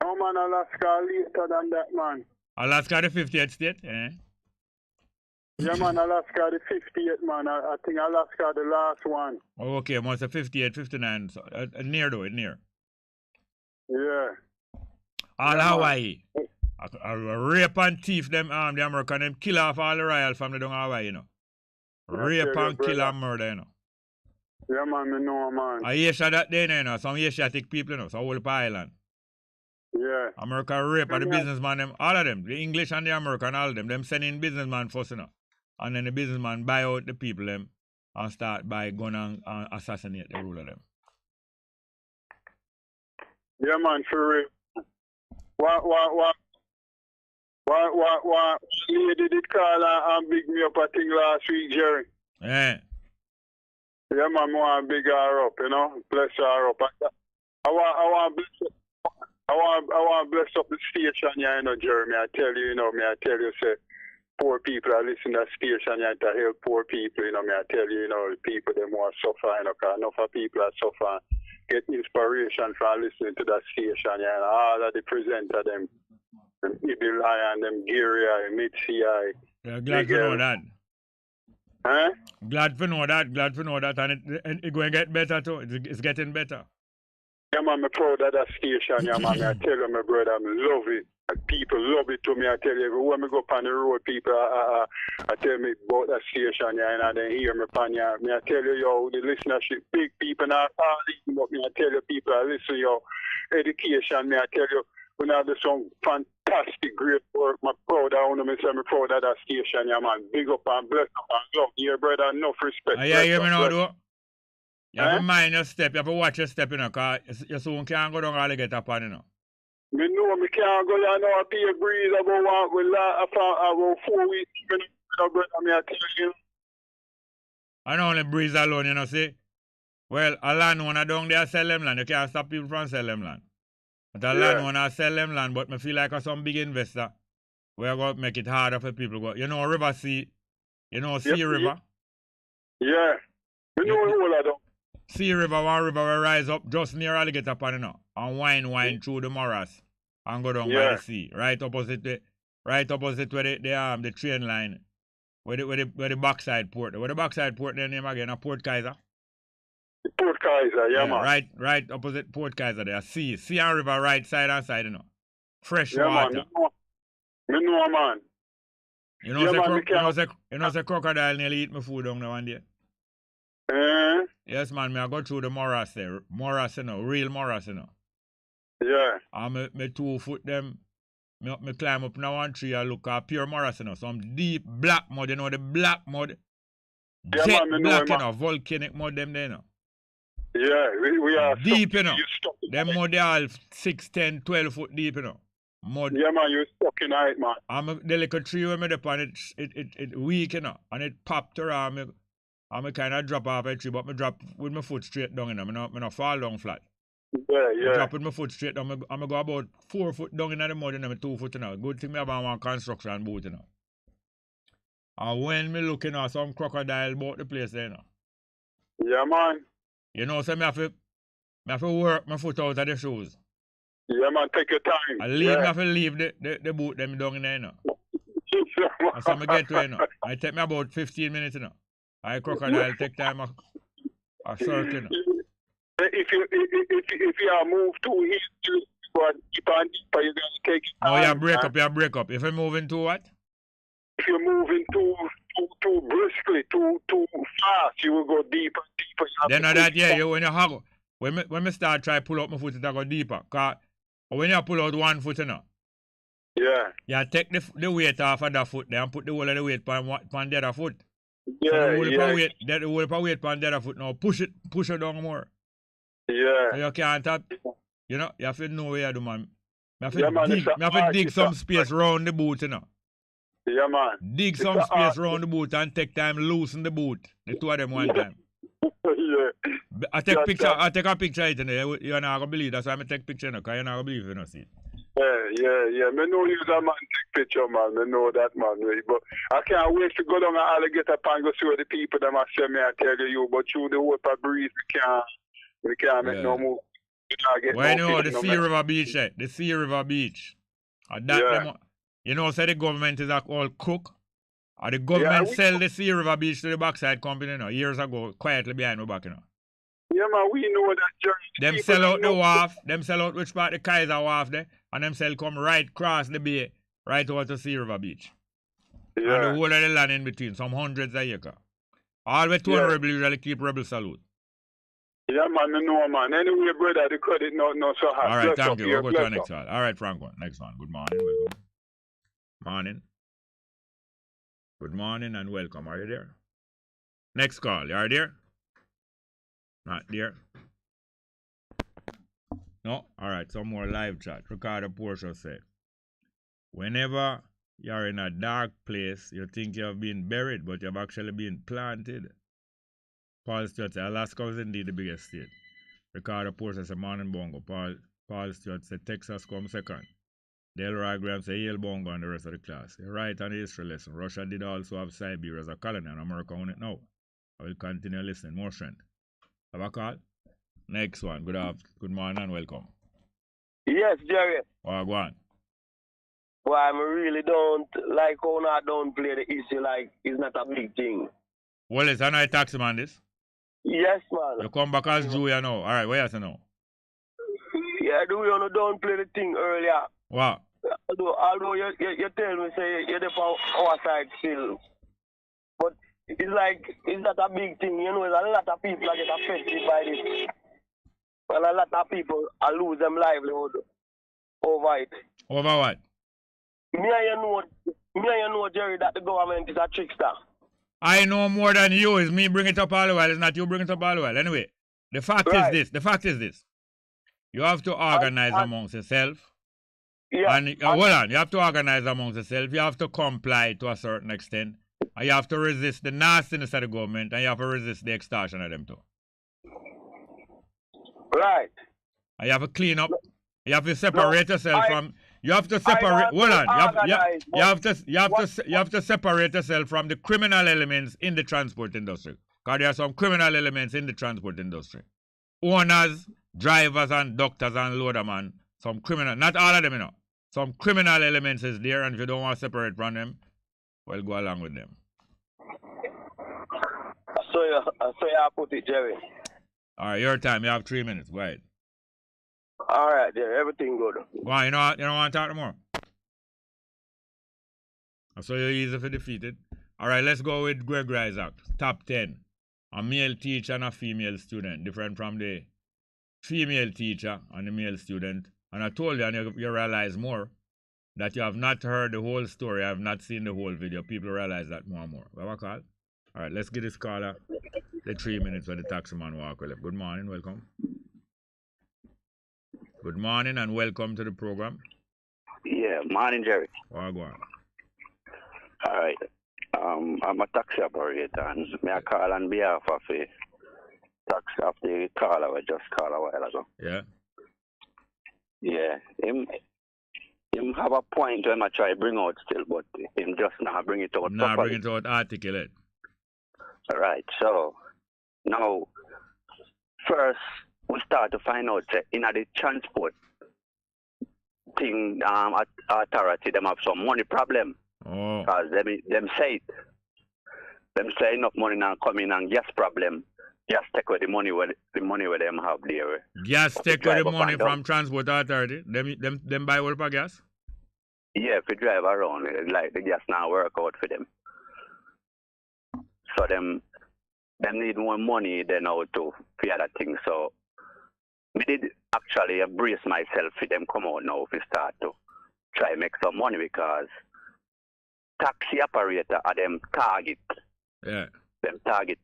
No, man, Alaska later than that, man. Alaska the 58th state, eh? Yeah, man, Alaska the 58th, man. I think Alaska the last one. Oh, okay, must be 58, 59. So, near though, near. Yeah. All Hawaii. I rape and thief them the American them kill off all the royal family down Hawaii, you know. Rape and kill and murder, you know. Yeah, man, me know, man. I Asia that day, you know. Some Asiatic people, you know. So whole island. Yeah. America rape and the businessman them, all of them, the English and the American, all of them sending businessman first, you know. And then the businessman buy out the people them and start by gun and assassinate the ruler them. Yeah, man, for real. What lady did call and big me up, I think, last week, Jerry? Yeah. Yeah, man, I want to big her up, you know, bless her up. I want to bless up the station, you know, Jeremy. I tell you, say, poor people are listening to the station, you to help poor people, you know, I tell you, the people, them who are suffering, because enough of people are suffering, get inspiration from listening to that station, you know, all of the presenter, them Ibil Lion, them Gary, Mitzi, yeah, glad to know that. Huh? Glad to know that, and it's going to get better too. It's getting better. Yeah, man, I'm proud of that station, yeah, man. I tell you, my brother, I love it. People love it to me. I tell you, when I go up on the road, people I tell me about that station, yeah, and they hear me pan, yeah. I tell you, yo, the listenership, big people now calling, but I tell you, people are listening, yo, education, I tell you, we have some fantastic, great work. I'm proud of them. I'm proud of that station, yeah, man. Big up and bless up and love you, brother. Enough respect. Yeah, you hear me now, though? You have to mind your step. You have to watch your step, you know, because you soon can't go down all the get up on, you know. Me know me can't go down now. I be a breeze about 4 weeks. Brother, me I tell you. I don't only breeze alone, you know, see? Well, a landowner down there sell them land. You can't stop people from sell them land. But a landowner sell them land, but me feel like some big investor. We're going to make it harder for people to go. You know River Sea? You know Sea River? Yeah. Me know all of them. Sea River, one river will rise up just near Alligator Pond, you know, and wind through the morass and go down by the sea. Right opposite where the train line. Where the backside port. Where the backside port their name again, Port Kaiser. Port Kaiser, yeah, man. Right opposite Port Kaiser there. Sea and river right side and side, you know. Fresh water. Man, me know, man. You know, the crocodile nearly eat my food down there one day. Yes, man, I go through the morass there. Morass, you know, real morass, you know. Yeah. And me 2 foot them, me climb up now one tree and look at pure morass, you know. Some deep black mud, you know, the black mud. Yeah, jet man, black, you know, volcanic mud them there, you know. Yeah, we are deep, you know. Them mud they all 6, 10, 12 foot deep, you know. Mud. Yeah, man, you're stuck in it, man. And the little tree where me up and it weak, you know. And it popped around me. And I kind of drop off a tree, but I drop with my foot straight down, you know. I not fall down flat. Yeah. I drop with my foot straight down. I go about 4 foot down in the mud, you know, 2 foot, you know. Good thing I have one construction boot, you know. And when me looking at some crocodile about the place there, you know. Yeah, man. You know, so I have to work my foot out of the shoes. Yeah, man, take your time. I have to leave the boot them down in there, you know. And so I get to, you know. It take me about 15 minutes, you know. I crocodile take time a circle, you know. If you are moved too easy, you go deeper and deeper, you're going to take it. No, you break up. If you're moving too what? If you're moving too briskly, too fast, you will go deeper and deeper. Then that, yeah, when you hug, when me start try pull out my foot, it go deeper. Cause when you pull out one foot, you know. Yeah. You take the weight off of that foot there and put the whole of the weight on the other foot. Yeah, so the whole of weight on the other foot now. Push it down more. Yeah. So you can't tap. You know, you have to know where you do, man. Me have to dig some space round the boot, you know. Yeah, man. Dig some space round the boot and take time loosen the boot. The two of them one time. Yeah. I take a picture, you know. You're not gonna believe. That's why I take picture, you know, because you're not gonna believe if you don't see it. Yeah. Me know you that man take picture, man. Me know that, man. But I can't wait to go down and Alligator and go see what the people them are saying me I tell you. But through the water breeze, we can't make no move. Why no? The Sea River Beach, eh? The Sea River Beach. You know, say the government is all crook. Or the government sell the Sea River Beach to the backside company, you know, years ago, quietly behind my back, you know. Yeah, man, we know that journey. Them sell out the wharf, them sell out which part the Kaiser wharf there, and them sell come right across the bay, right over to Sea River Beach. Yeah. And the whole of the land in between, some hundreds of acres. All the 200 rebel usually keep rebel salute. Yeah, man, I know, man. Anyway, brother, the credit not so hard. All right, thank you. We'll go to the next one. All right, Franco, next one. Good morning, welcome. Morning. Good morning and welcome. Are you there? Next call. You are there? Not there? No? All right, some more live chat. Ricardo Porsche said, whenever you're in a dark place, you think you have been buried, but you have actually been planted. Paul Stewart said, Alaska was indeed the biggest state. Ricardo Porsche said, morning Bongo. Paul Stewart said, Texas come second. Delroy Graham said, Yale Bongo and the rest of the class. You're right on the history lesson. Russia did also have Siberia as a colony, and America own it now. I will continue listening. More strength. Have a call? Next one. Good morning and welcome. Yes, Jerry. Oh, go on. Well, I really don't like how I don't play the issue like it's not a big thing. Well, it's another taxi man, this? Yes, man. You come back as Julia now. All right, what you say now? Yeah, don't play the thing earlier. What? Although you tell me, say, you're the our side still. But it's like, it's not a big thing. You know, there's a lot of people that get affected by this. And a lot of people lose them livelihood over it. Over what? Me and you know, Jerry, that the government is a trickster. I know more than you. It's me bring it up all the while. It's not you bring it up all the while. Anyway, the fact is this. You have to organize amongst yourself. Yeah. And hold on, you have to organize amongst yourself. You have to comply to a certain extent. And you have to resist the nastiness of the government, and you have to resist the extortion of them too. Right. And you have to clean up. You have to separate yourself from. You have to separate. Hold on. You have to separate yourself from the criminal elements in the transport industry. Because there are some criminal elements in the transport industry. Owners, drivers, and doctors and loadermen. Some criminal, not all of them, you know. Some criminal elements is there, and if you don't want to separate from them, well, go along with them. So you put it, Jerry. All right, your time. You have 3 minutes. Go ahead. All right, Jerry. Everything good. Go on, you don't want to talk more? So you're easy for defeated. All right, let's go with Greg Isaac. Top 10. A male teacher and a female student. Different from the female teacher and the male student. And I told you, and you realize more, that you have not heard the whole story. I have not seen the whole video. People realize that more and more. Have a call? All right, let's give this caller the 3 minutes where the taximan walk left. Good morning, welcome. Good morning and welcome to the program. Yeah, morning, Jerry. Oh, go on. All right. I'm a taxi operator, and I call on behalf of the taxi of the caller I just called a while ago. Yeah. Yeah, him have a point when I try to bring out still, but him just not bring it out. Nah, bring it out articulate. All right, so now first we start to find out that in the transport thing, authority them have some money problem. Oh. Because them say enough money now coming and gas problem. Just take away the money where them have there. Gas take away the money from transport authority. Them buy all for gas? Yeah, if you drive around, like the gas now work out for them. So them need more money than how to pay other things. So we did actually brace myself for them come out now if we start to try make some money because taxi operator are them target. Yeah. Them target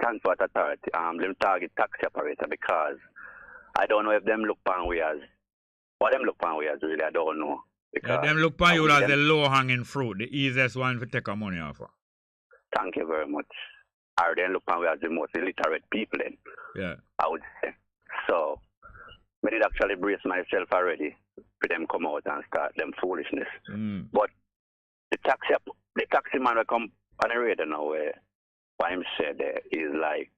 transport authority, them target taxi operator because I don't know if them look upon we as What them look upon we as really, I don't know. Yeah, them look upon you as the low-hanging fruit, the easiest one to take a money off of. Thank you very much. Or then look upon we as the most illiterate people then. Yeah. I would say. So, I did actually brace myself already for them come out and start them foolishness. But the taxi man will come on the radio now where what I'm saying there is like,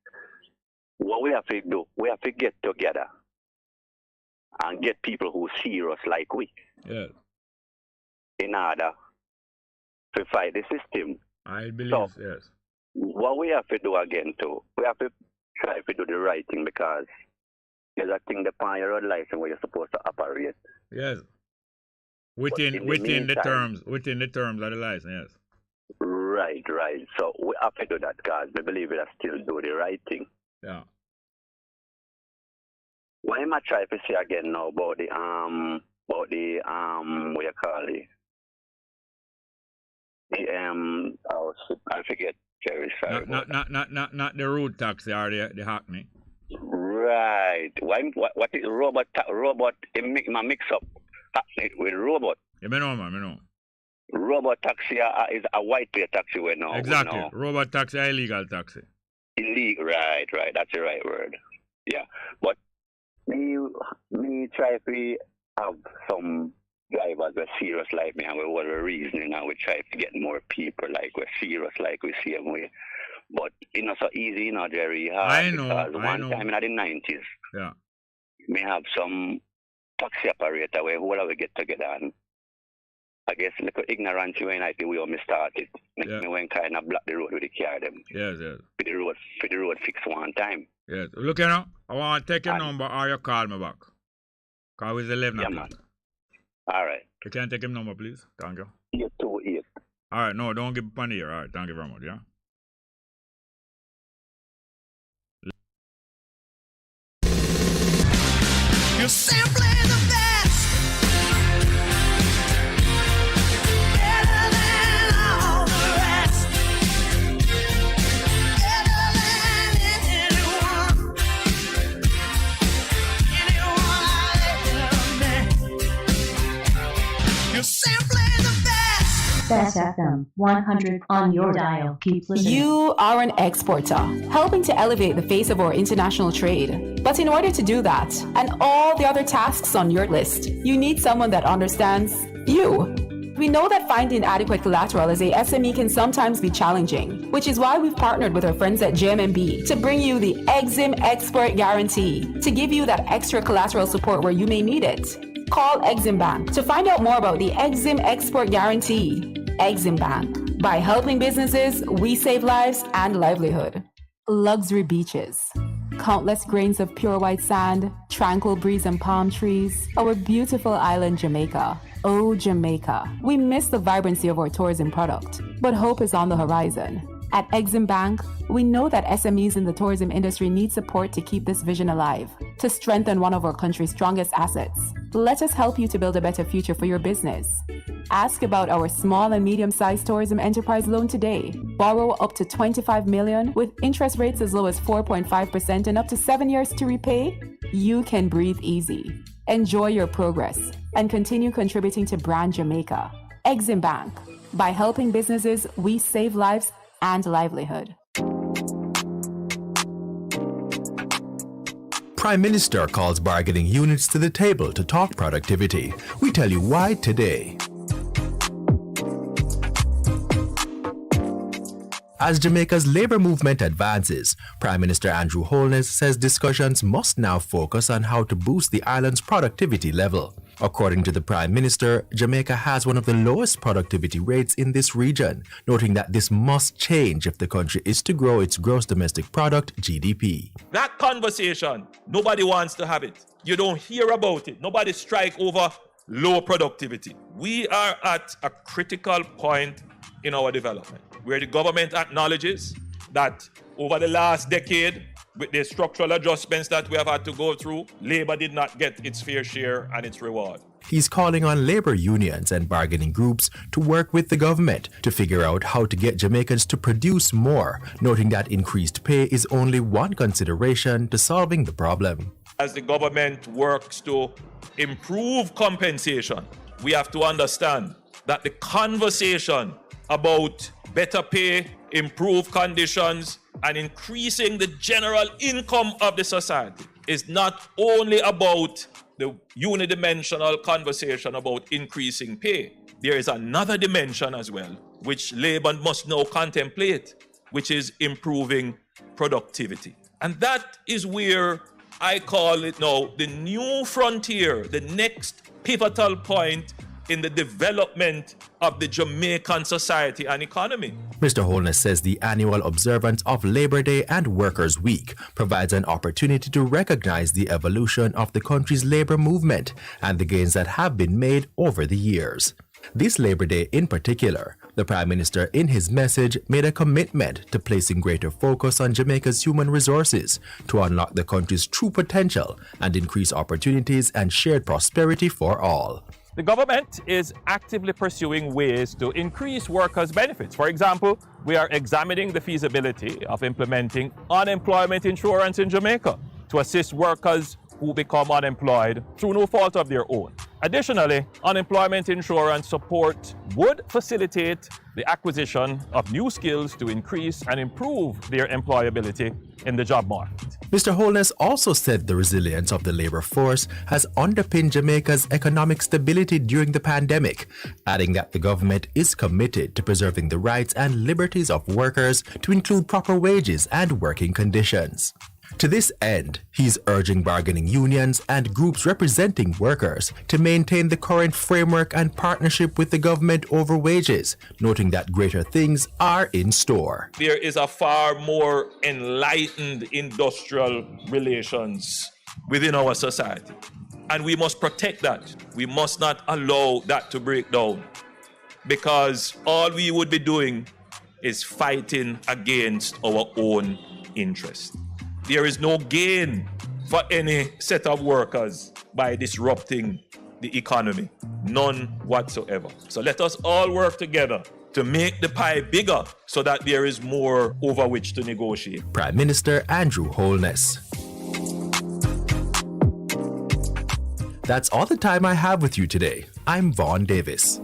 what we have to do, we have to get together and get people who serious like we. Yeah. In order to fight the system. I believe, so, yes. What we have to do again too, we have to try to do the right thing because there's a thing upon your road license where you're supposed to operate. Yes. Within the terms of the license, yes. Right. So we have to do that because we believe we have still do the right thing. Yeah. What am I trying to say again now about the what you call it? I forget, Jerry. Sorry. Not the road taxi or the hackney. Right. What is robot? My mix up with robot. Yeah, me know. Robot taxi is a white plate taxi we know. Exactly. We know. Robot taxi, illegal taxi. Illegal, right. That's the right word. Yeah. But me try to have some drivers were serious like me and we were reasoning and we try to get more people like we're serious like we see them way. But it's not so easy, Jerry. I know. One time in the 90s, yeah, we have some taxi operator where whoever we get together and I guess a little ignorance when I think we only started. Me went kind of block the road with the car them. Yes. For the road fix one time. Yes. Look, I want to take your number or you call me back. Because it's 11 o'clock. Man. All right. You can take his number, please. Thank you. 828. All right. No, don't give up on the ear. All right. Thank you very much, yeah? You're simply the best. Better than all the rest. Better than anyone. Anyone I ever met. You're simply the best. Best FM 100 on your dial. Keep listening. You are an exporter, helping to elevate the face of our international trade. But in order to do that, and all the other tasks on your list, you need someone that understands you. We know that finding adequate collateral as a SME can sometimes be challenging, which is why we've partnered with our friends at JMB to bring you the EXIM Export Guarantee to give you that extra collateral support where you may need it. Call Exim Bank to find out more about the Exim Export Guarantee. Exim Bank. By helping businesses, we save lives and livelihood. Luxury beaches, countless grains of pure white sand, tranquil breeze and palm trees, our beautiful island Jamaica. Oh, Jamaica. We miss the vibrancy of our tourism product, but hope is on the horizon. At Exim Bank, we know that SMEs in the tourism industry need support to keep this vision alive, to strengthen one of our country's strongest assets. Let us help you to build a better future for your business. Ask about our small and medium-sized tourism enterprise loan today. Borrow up to $25 million with interest rates as low as 4.5% and up to 7 years to repay. You can breathe easy. Enjoy your progress and continue contributing to Brand Jamaica. Exim Bank. By helping businesses, we save lives and livelihood. Prime Minister calls bargaining units to the table to talk productivity. We tell you why today. As Jamaica's labour movement advances, Prime Minister Andrew Holness says discussions must now focus on how to boost the island's productivity level. According to the Prime Minister, Jamaica has one of the lowest productivity rates in this region, noting that this must change if the country is to grow its gross domestic product, GDP. That conversation, nobody wants to have it. You don't hear about it. Nobody strike over low productivity. We are at a critical point in our development, where the government acknowledges that over the last decade, with the structural adjustments that we have had to go through, labor did not get its fair share and its reward. He's calling on labor unions and bargaining groups to work with the government to figure out how to get Jamaicans to produce more, noting that increased pay is only one consideration to solving the problem. As the government works to improve compensation, we have to understand that the conversation about better pay, improved conditions, and increasing the general income of the society is not only about the unidimensional conversation about increasing pay. There is another dimension as well, which Labour must now contemplate, which is improving productivity. And that is where I call it now the new frontier, the next pivotal point in the development of the Jamaican society and economy. Mr. Holness says the annual observance of Labor Day and Workers' Week provides an opportunity to recognize the evolution of the country's labor movement and the gains that have been made over the years. This Labor Day in particular, the Prime Minister in his message made a commitment to placing greater focus on Jamaica's human resources to unlock the country's true potential and increase opportunities and shared prosperity for all. The government is actively pursuing ways to increase workers' benefits. For example, we are examining the feasibility of implementing unemployment insurance in Jamaica to assist workers who become unemployed through no fault of their own. Additionally, unemployment insurance support would facilitate the acquisition of new skills to increase and improve their employability in the job market. Mr. Holness also said the resilience of the labor force has underpinned Jamaica's economic stability during the pandemic, adding that the government is committed to preserving the rights and liberties of workers to include proper wages and working conditions. To this end, he's urging bargaining unions and groups representing workers to maintain the current framework and partnership with the government over wages, noting that greater things are in store. There is a far more enlightened industrial relations within our society, and we must protect that. We must not allow that to break down, because all we would be doing is fighting against our own interests. There is no gain for any set of workers by disrupting the economy. None whatsoever. So let us all work together to make the pie bigger so that there is more over which to negotiate. Prime Minister Andrew Holness. That's all the time I have with you today. I'm Vaughn Davis.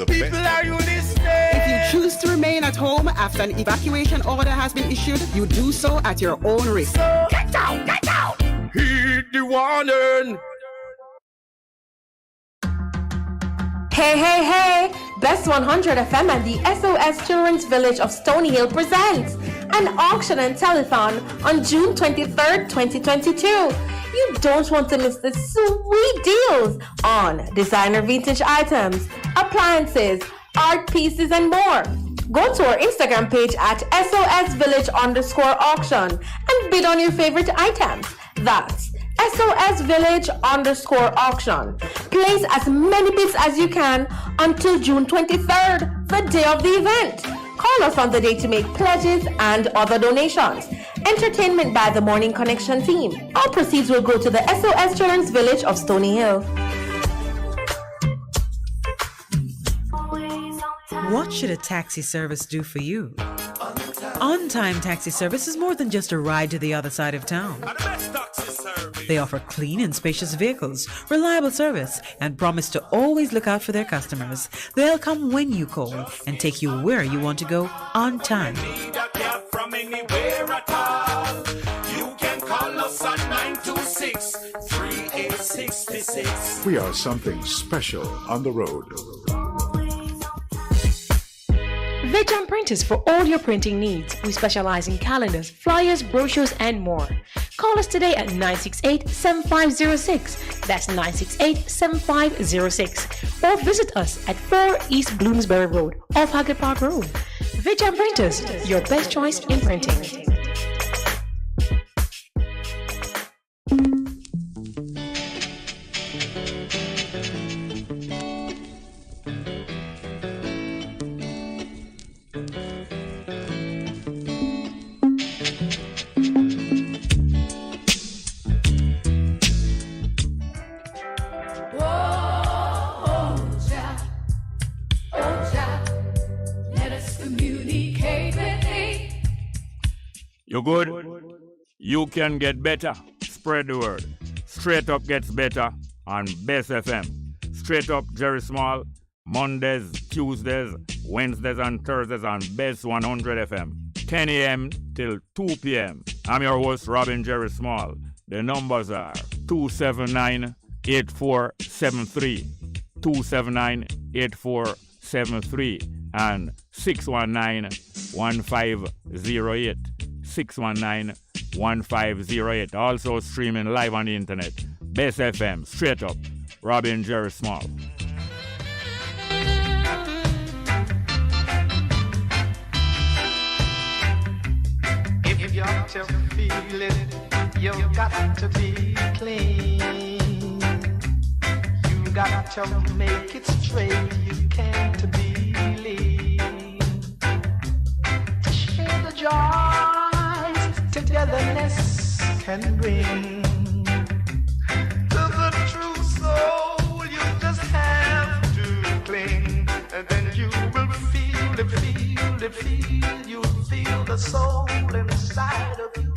People, are you listening? If you choose to remain at home after an evacuation order has been issued, you do so at your own risk. So get out, get out! Heed the warning! Hey, hey, hey! Best 100 FM and the SOS Children's Village of Stony Hill presents an auction and telethon on June 23rd, 2022. You don't want to miss the sweet deals on designer vintage items, appliances, art pieces, and more. Go to our Instagram page at SOSVillage_auction and bid on your favorite items. That's SOSVillage_auction. Place as many bids as you can until June 23rd, the day of the event. Call us on the day to make pledges and other donations. Entertainment by the Morning Connection team. All proceeds will go to the SOS Children's Village of Stony Hill. What should a taxi service do for you? On-Time Taxi Service is more than just a ride to the other side of town. They offer clean and spacious vehicles, reliable service, and promise to always look out for their customers. They'll come when you call and take you where you want to go on time. From anywhere at all. You can call us on 926-3866. We are something special on the road. Veg Printers for all your printing needs. We specialize in calendars, flyers, brochures, and more. Call us today at 968-7506. That's 968-7506. Or visit us at 4 East Bloomsbury Road, off Haggard Park Road. Veg Printers, your best choice in printing. good, you can get better. Spread the word. Straight Up gets better on Bess FM. Straight Up Jerry Small, Mondays, Tuesdays, Wednesdays and Thursdays on Bess 100 FM. 10 a.m. till 2 p.m. I'm your host, Robin Jerry Small. The numbers are 279-8473, 279-8473, and 619-1508, 619-1508. Also streaming live on the internet. Bess FM, Straight Up, Robin Jerry Small. If you're to feel it, you've got to be clean. You got to make it straight. You can't be lean. Share the joys togetherness can bring. To the true soul, you just have to cling, and then you will feel it, feel it, feel. You'll feel the soul inside of you.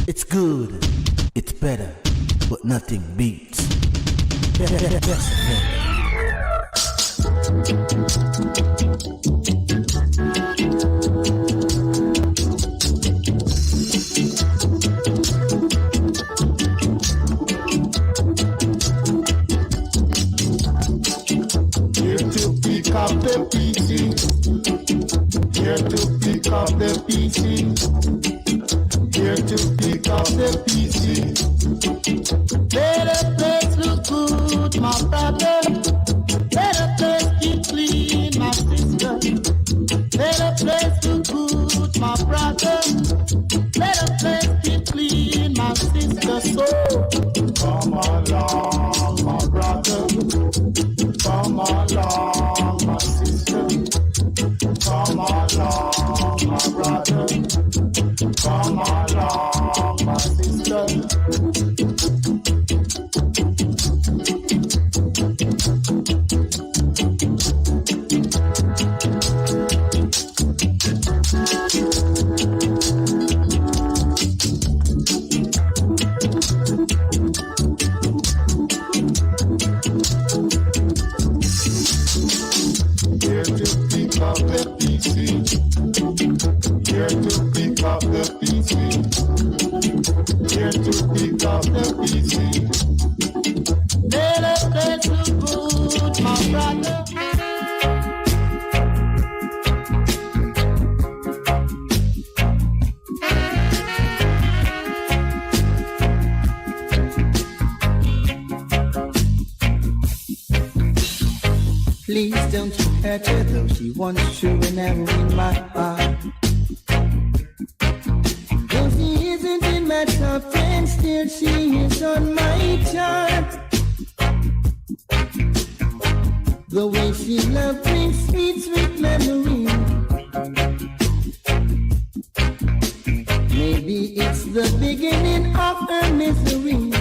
It's good, it's better, but nothing beats. Here to pick up the pieces. Here to pick up the pieces. Here to pick up the pieces. Let the place look good, my brother. Let the place keep clean, my sister. Let the place look good, my brother. Let the place keep clean, my sister. So come along, my brother. Come along, my sister. Come along, my brother. Come along, my sister. Here to pick up the pieces. Here to pick up the pieces. Here to pick up the pieces. Let the place look good, my brother. Please don't you hurt her, though she wants to and never in my heart. Though she isn't in my top 10, still she is on my chart. The way she loves brings sweet, sweet memories. Maybe it's the beginning of her misery.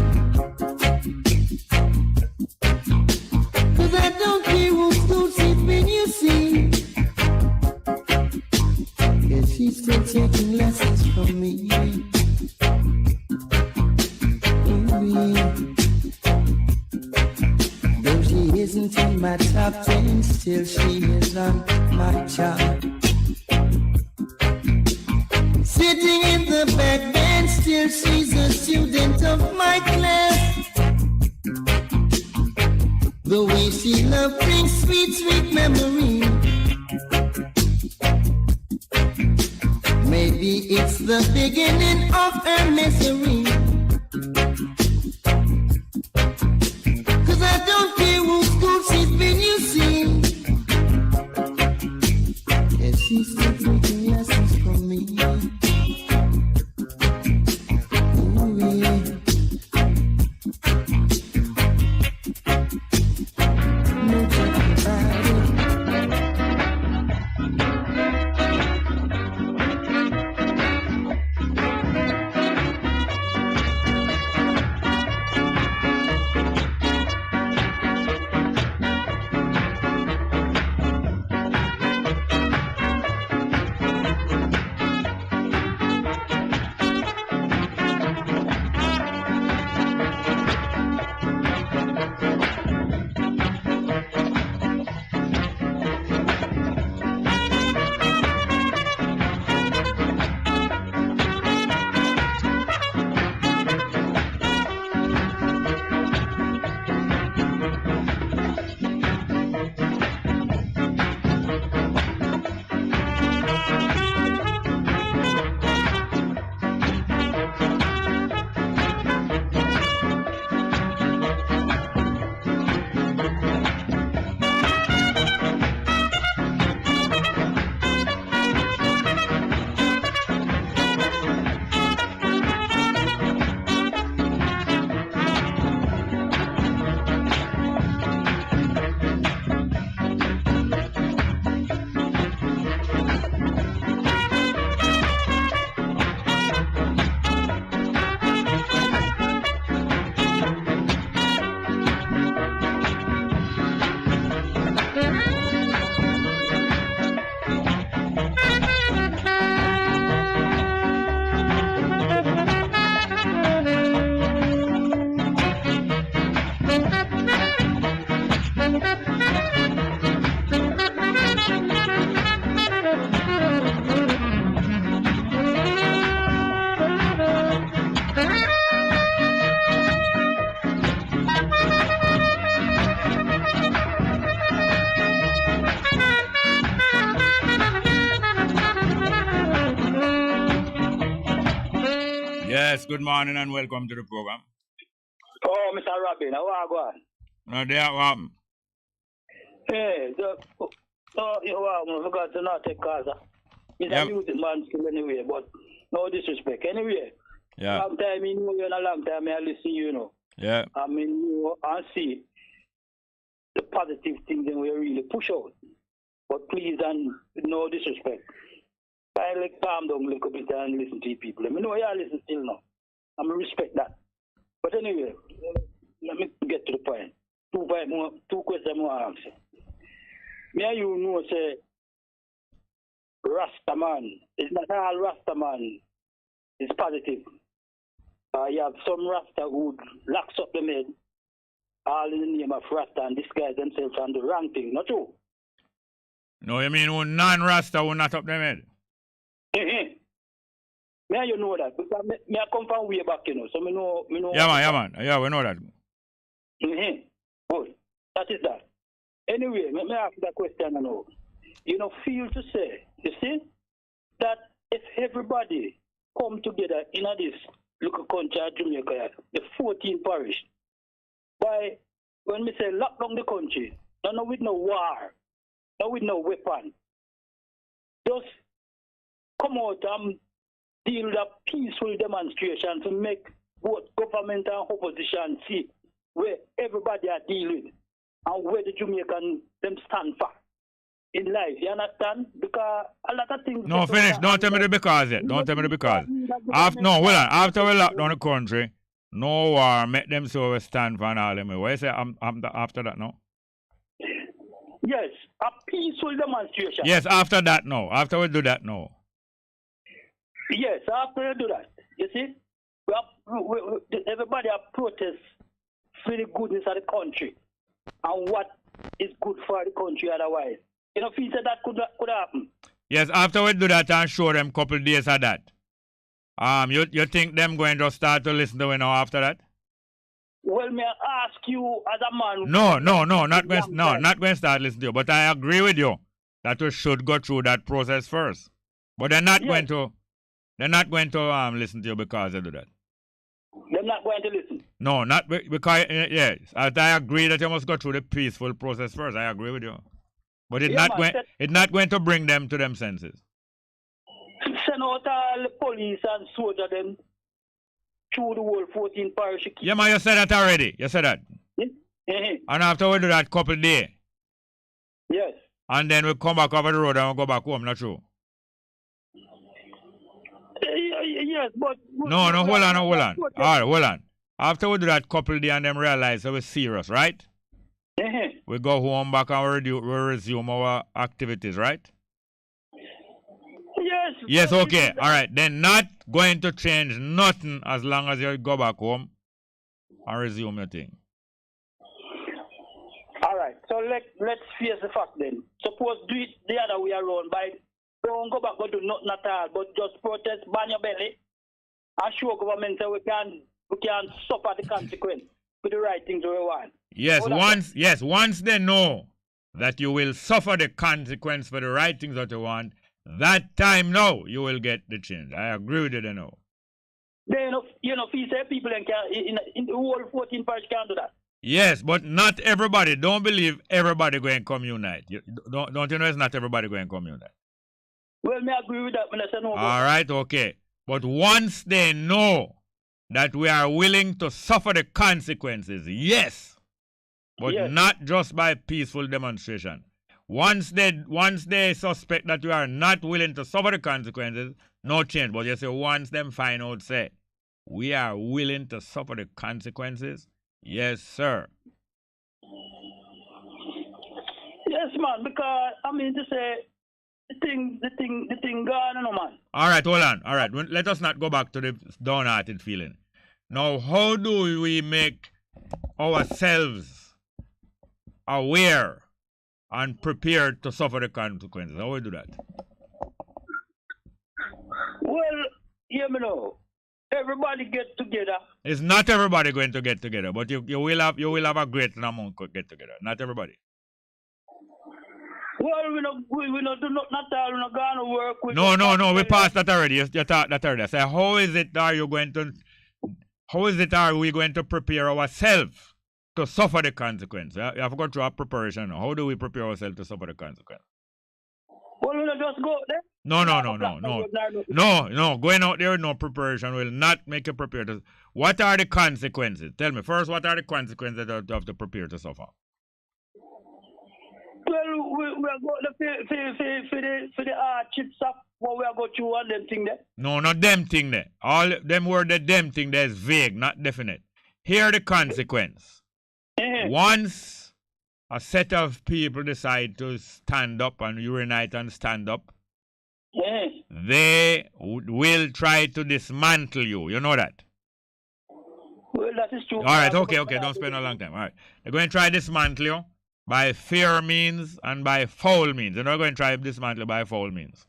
'Cause I don't care who's good she's been, you see. Yeah, she's still taking lessons from me. Though she isn't in my top 10, still she is on my chart. Sitting in the back bench, still she's a student of my class. The way she loves brings sweet, sweet memories. Maybe it's the beginning of her misery. 'Cause I don't care whose school she's been, you see. Yeah, she's still taking lessons from me. Ooh, yeah. No talking about it. Yes, good morning and welcome to the program. Oh, Mr. Robin, how are you going? No, there, what happened? Hey, I forgot to not take cause. It's a music man still anyway, but no disrespect. Anyway, long time you know you and a long time I listen you know. Yeah. I mean, you know, and see the positive things that we really push out. But please, and no disrespect, kindly calm down a little bit and listen to the people. I mean, no, you listen still now. I mean, respect that. But anyway, let me get to the point. Two questions more I answer. Me and you know, say, Rasta man, it's not all Rasta man is positive. You have some Rasta who locks up the head, all in the name of Rasta, and disguise themselves on the wrong thing, not true? No, you mean who non-Rasta who not up them head? Me and you know that, because me I come from way back, you know, so me know. Yeah, man, yeah, we know that. Good, that is that. Anyway, let me ask that question now. You know, feel to say, you see, that if everybody come together in this little country of Jamaica, the 14 parish, by when we say lock down the country, no with no war, no with no weapon, just come out and deal with a peaceful demonstration to make both government and opposition see where everybody are dealing and where the Jamaican them stand for in life. You understand? Because a lot of things. No, finish. Don't tell me the because yet. Don't tell me the because. After we lock down the country, no war, make them so we stand for and all them. What you say after that, no? Yes, a peaceful demonstration. Yes, after that, no. After we do that, no. Yes, after we do that. You see? Everybody have protest for the goodness of the country and what is good for the country otherwise. You know, if you said that could happen. Yes, after we do that and show them couple days of that. You think them going to start to listen to me now after that? Well, may I ask you as a man? No, not going to start listening to you. But I agree with you that we should go through that process first. But they're not going to listen to you because they do that. They're not going to listen. No, not because yes. I agree that you must go through the peaceful process first. I agree with you. But it's not going to bring them to them senses. Send out all the police and soldier them through the whole 14 parish. Yeah, man, you said that already. You said that. And after we do that couple days. Yes. And then we come back over the road and we go back home, not true? Yes, but... No, hold on. All right, hold on. After we do that couple days and them realize that we're serious, right? We go home back and we resume our activities, right? Yes. Yes, okay. All right. Then not going to change nothing as long as you go back home and resume your thing. All right. So let's face the fact then. Suppose do it the other way around by don't go back and do nothing at all, but just protest, ban your belly, and show government that we can suffer the consequence for the right things we want. Once they know that you will suffer the consequence for the right things that you want, that time now you will get the change. I agree with you, they know. Then, if you say people in the whole 14 parish can't do that. Yes, but not everybody. Don't believe everybody going to come unite. Don't you know it's not everybody going to come unite? Well, I agree with that. When I say no. All right, okay. But once they know that we are willing to suffer the consequences, yes, but not just by peaceful demonstration. Once they suspect that you are not willing to suffer the consequences, no change. But you say once them find out, say, we are willing to suffer the consequences, yes, sir. Yes, man, because, I mean, to say, the thing gone, no, man. All right, hold on. All right, let us not go back to the downhearted feeling. Now, how do we make ourselves aware and prepared to suffer the consequences? How do we do that? Well, you know, everybody get together. It's not everybody going to get together, but you will have a great amount to get together. Not everybody. Well, we not do not all, we not gonna work with. No, we passed that already. You thought that already. I say, how is it are we going to prepare ourselves to suffer the consequence? You have to go through a preparation. How do we prepare ourselves to suffer the consequence? Well, we not just go there. No. Going out there with no preparation will not make you prepare to. What are the consequences? Tell me first. What are the consequences that you have to prepare to suffer? Well, we are going for the chips up. What we are going to and them thing there. No, not them thing there. All them word the them thing there is vague, not definite. Here the consequence. Once a set of people decide to stand up and urinate and stand up, they will try to dismantle you. You know that? Well, that is true. All right, okay. Don't spend a long time. All right. They're going to try to dismantle you by fair means and by foul means. They're not going to try to dismantle you by foul means.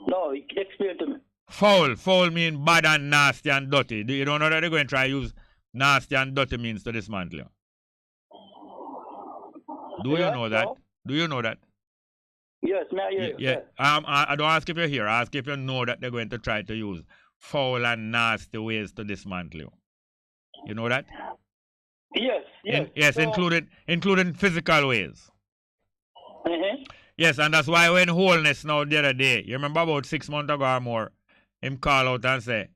No, explain to me. Foul means bad and nasty and dirty. You don't know that they're going to try to use nasty and dirty means to dismantle you? Do you know that? No. Do you know that? Yes, may I hear you? Yeah. I don't ask if you're here. I ask if you know that they're going to try to use foul and nasty ways to dismantle you. You know that? Yes. Yes, so, including physical ways. Yes, and that's why when Wholeness now the other day, you remember about 6 months ago or more, him call out and say,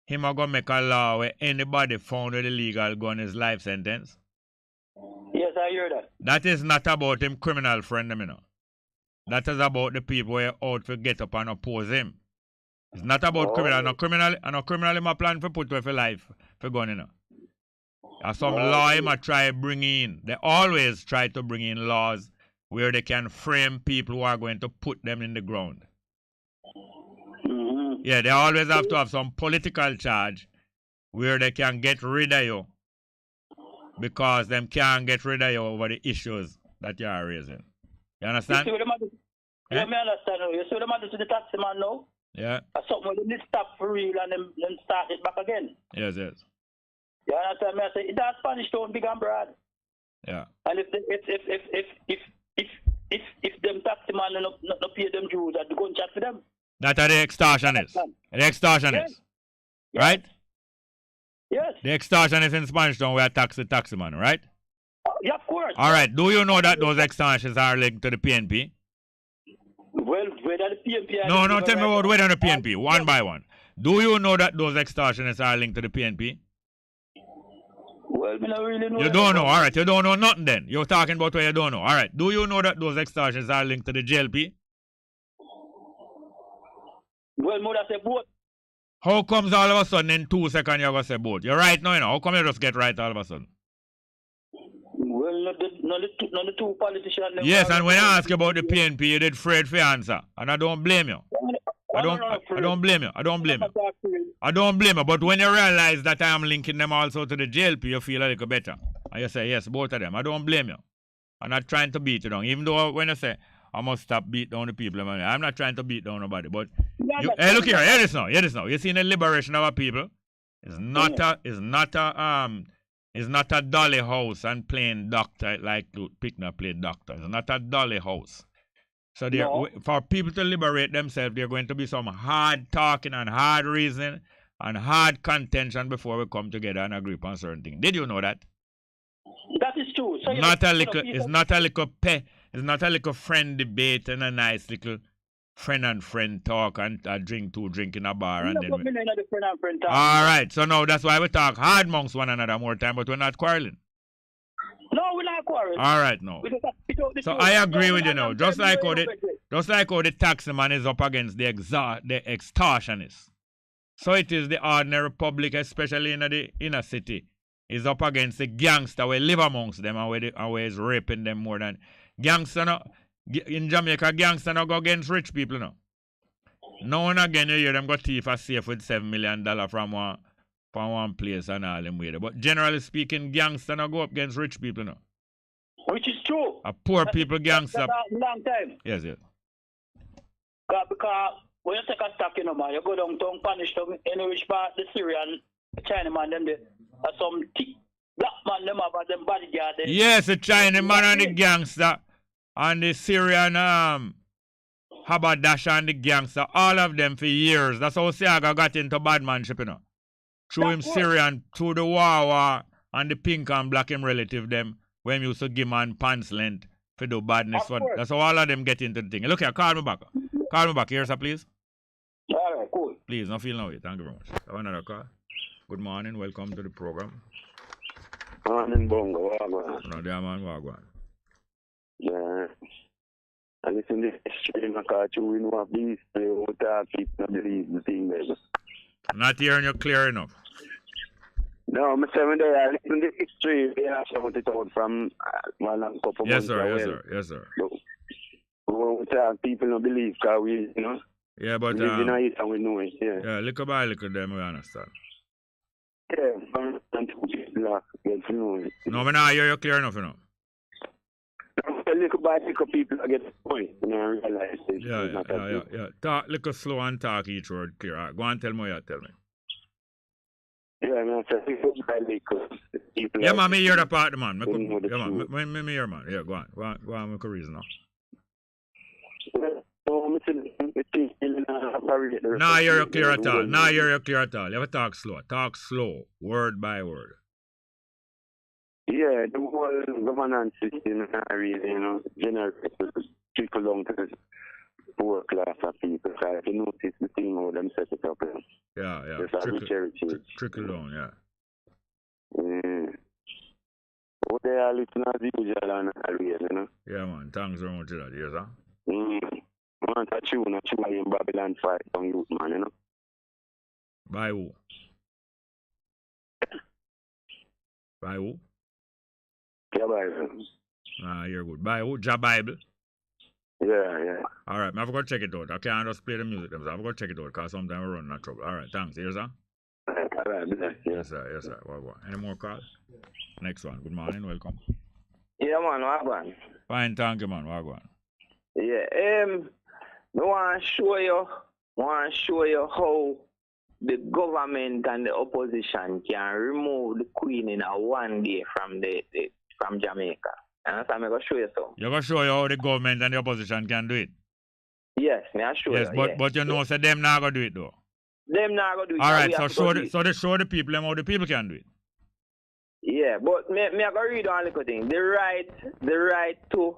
him are going to make a law where anybody found with illegal gun is life sentence. Yes, I hear that. That is not about him criminal friend, you know. That is about the people who are out to get up and oppose him. It's not about criminal. No criminal him a plan for put away for life for gun, you know. There's some law him a try bring in. They always try to bring in laws where they can frame people who are going to put them in the ground. Yeah, they always have to have some political charge where they can get rid of you because them can't get rid of you over the issues that you are raising. You understand? You see what I understand. You see what the matter to the taxi man now? Yeah. That's something they need stop for real and then start it back again. Yes. You understand me? I say, that's Spanish town, big and broad. Yeah. And if them taxi man not pay them dues, that go and chat for them. That are the extortionists. The extortionists. Yes. Right? Yes. The extortionists in Spanish town were taxi man, right? Yeah, of course. All right. Do you know that those extortionists are linked to the PNP? Well, whether the PNP... No, tell me about whether the PNP, one by one. Do you know that those extortionists are linked to the PNP? Well, I don't really know. You don't know. All right. You don't know nothing then. You're talking about what you don't know. All right. Do you know that those extortionists are linked to the JLP? Well, more say both. How comes all of a sudden in 2 seconds you're going to say both? You're right now, you know. How come you just get right all of a sudden? Well, not the two politicians. Yes, and when I ask you about the PNP, you did afraid for answer. And I don't blame you. I don't blame you. But when you realize that I am linking them also to the JLP, you feel a little better. And you say, yes, both of them. I don't blame you. I'm not trying to beat you down. Even though when you say, I must stop beat down the people, I'm not trying to beat down nobody. But hey, look here, hear this now. You see the liberation of our people? It's not a dolly house and playing doctor like Pinnacle played doctor. It's not a dolly house. So for people to liberate themselves, there's going to be some hard talking and hard reasoning and hard contention before we come together and agree on certain things. Did you know that? That is true. So it's not a little friend debate and a nice little friend and friend talk and a drink in a bar. And then all right, so now that's why we talk hard amongst one another more time, but we're not quarreling. No, we're not quarreling. All right, no. So I agree with you now. Just like how the taxi man is up against the extortionists. So it is the ordinary public, especially in the inner city, is up against the gangster who live amongst them and where is raping them more than gangster. No, in Jamaica, gangster no go against rich people now. Now and again you hear them go thief a safe with $7 million from one place and all them way. But generally speaking, gangster no go up against rich people now. Which is true. A poor people gangster. That's a long time. Yes. Because when you take a stock, you know, man, you go down to punish them in which part the Syrian, the Chinaman, them there. Some black man them have them bodyguard. Yes, the Chinaman and the gangster and the Syrian Habadash and the gangster, all of them for years. That's how Siaga got into badmanship, you know. Through him Syrian, through the war, and the pink and black him relative them, when used to give man pants length for do badness. That's how all of them get into the thing. Look here, call me back. Call me back here, sir, please. All right, cool. Please, no feel no way. Thank you very much. Have another call. Good morning, welcome to the program. Morning, Bongo. No, dear man, Wagwan. Yeah. I listen to the stream, I catch you in one piece, people believe the thing there. Not hearing you clear enough. No, I'm saying there, I listen to the stream, yeah, I found it out from one couple yes, months sir, yes, sir, yes, sir. We talk, people don't believe, because we, you know, yeah, but we live in it and we know it, yeah. Yeah, little by little, them we understand. Yeah, people get to know it. No, I not hear you clear enough, you know. Little by little, people get the point, you know, realize it. Yeah. Talk little slow and talk each word clear. Right, go and tell me what you tell me. Yeah, man, so little by little, people. Yeah, man, me hear the part, man. Me hear, man. Yeah, go on, make a reason now. Nah, you're clear at all. Nah, you're clear at all. You have to talk slow. Talk slow, word by word. Yeah, the whole governance system, really, you know, generally trickle down to the poor class of people. So if you notice the thing how them set it up, yeah. Trickle down, yeah. What they are listening as usual and real, you know. Yeah, man. Thanks very much for that, yes, sir. I want a tune in Babylon 5 on youth, man, you know. By who? By who? Yeah, Bible. Ah, you're good. By who? Ja Bible? Yeah. All right, I'm going to check it out. I can't just play the music. I'm going to check it out because sometimes we run out of trouble. All right, thanks. Yes, sir? All right, yes, sir. What? Any more calls? Next one. Good morning. Welcome. Yeah, man. Wagwan. Fine, thank you, man. Wagwan. Yeah. I want to show you how the government and the opposition can remove the Queen in a one day from Jamaica. And so I'm going to show you some. You're going to show you how the government and the opposition can do it? Yes, I show you. Yes, but you know, so them not going to do it, though. Them not going to do it. All right, so show the people how the people can do it. Yeah, but me I going to read on a little thing. The right to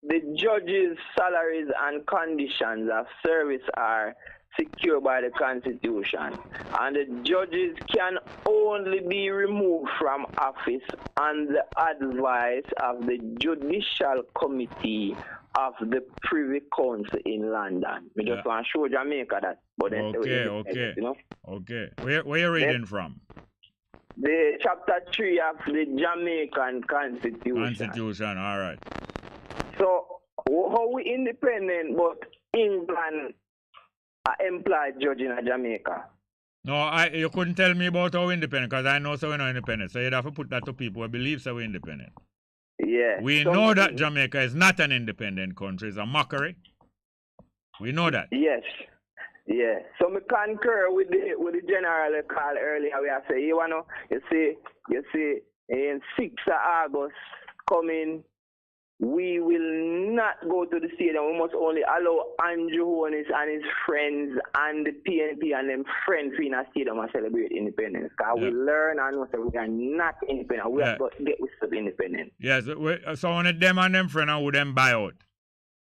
the judges' salaries and conditions of service are secured by the Constitution, and the judges can only be removed from office on the advice of the Judicial Committee of the Privy Council in London. We just want to show Jamaica that. But then okay. You know? Okay. Where you reading from? The chapter 3 of the Jamaican Constitution. All right. So, how we independent, but England employed judge in Jamaica? No, you couldn't tell me about how independent, because I know so we're not independent. So you'd have to put that to people who believe so we're independent. Yeah. We know that Jamaica is not an independent country. It's a mockery. We know that. Yes. Yeah. So me concur with the general call earlier where I say, you see, in 6th of August coming, we will not go to the stadium. We must only allow Andrew Holness and his friends and the PNP and them friends in a stadium and celebrate independence. Because we learn and know that we are not independent. We have got to get with independent. Yes, so only them and them friends would them buy out.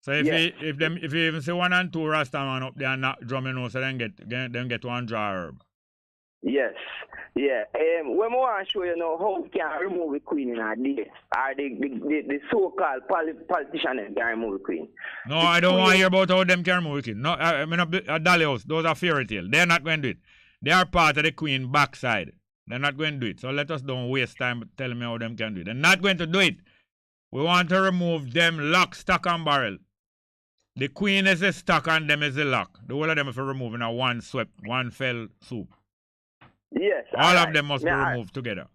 So if you even see 1 and 2 Rastaman up there and not drumming out, so then get one draw herb. Yes. Yeah. When we want to show you now how we can remove the Queen in our day, or the so-called politicians can remove the Queen. No, I don't want to hear about how them can remove the Queen. No, I mean, Dalios, those are fairy tales. They're not going to do it. They are part of the Queen backside. They're not going to do it. So let us don't waste time telling me how them can do it. They're not going to do it. We want to remove them lock, stock, and barrel. The Queen is a stock and them is a lock. The whole of them is removing a one fell swoop. Yes. All of them must be removed together.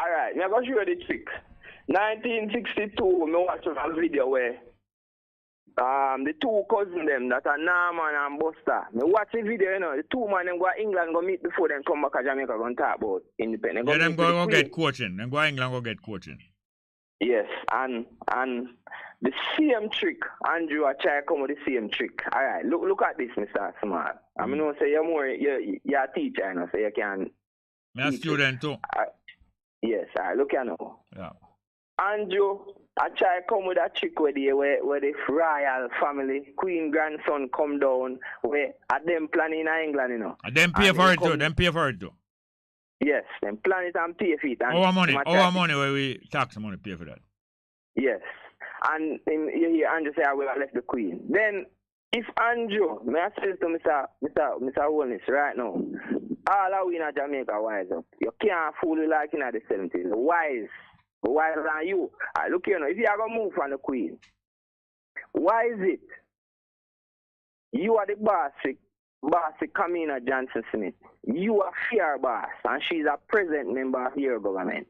All right. I'm going to show you the trick. 1962, we watched a video where the two cousins them that are Norman and Buster. Me watch the video, you know, the two men them go to England go meet before them come back to Jamaica and talk about independence. Yeah, them go get coaching. Them go to England go get coaching. Yes, and the same trick, Andrew, I try to come with the same trick. All right, look at this, Mr. Smart. I mean, say you're a teacher, you know, so you can. I'm a student too. Yes, all right, look here now. Yeah. Andrew, I try to come with a trick where the royal family, Queen grandson come down, where at them planning in England, you know. And them pay for it too. Them pay for it too. Yes, them plan it and pay for it. Our money where we tax money pay for that. Yes. And you hear Andrew say I will have left the Queen. Then if Andrew, may I say to Mr. Holness right now, all are we in Jamaica wise up. You can't fool you like in the 70s. Wise than you. Look here now, if you are gonna move from the Queen, why is it you are the boss Kamina Johnson Smith? You are fear boss, and she's a present member of your government.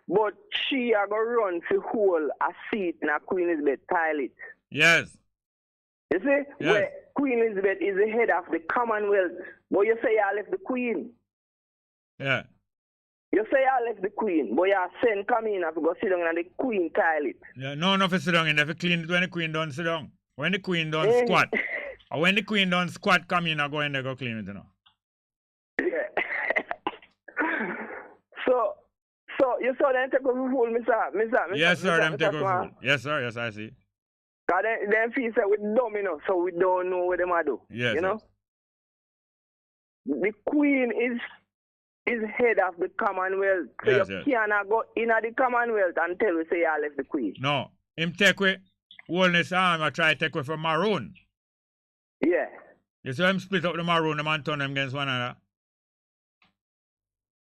But she are going to run to hold a seat in a Queen Elizabeth toilet. Yes. You see? Yes. Where Queen Elizabeth is the head of the Commonwealth. But you say you left the Queen. Yeah. You say you left the Queen, but you send Kamina to go sit down in the Queen toilet. Yeah, no, for sit down in there. For clean it when the Queen don't sit down. When the Queen don't squat. Or when the Queen don't squat, Kamina go in there go clean it, you know. Yeah. So you saw them take a fool, Mr. Yes, sir, them take a fool. Yes, sir, yes, I see. Because them feel say we dumb, you know, so we don't know what they might do. Yes, you know? The Queen is head of the Commonwealth. So yes, you cannot go in the Commonwealth and tell we say you left the Queen. No. Him take away Holness arm I try to take away from Maroon. Yeah. You see him split up the Maroon, the man turn them against one another.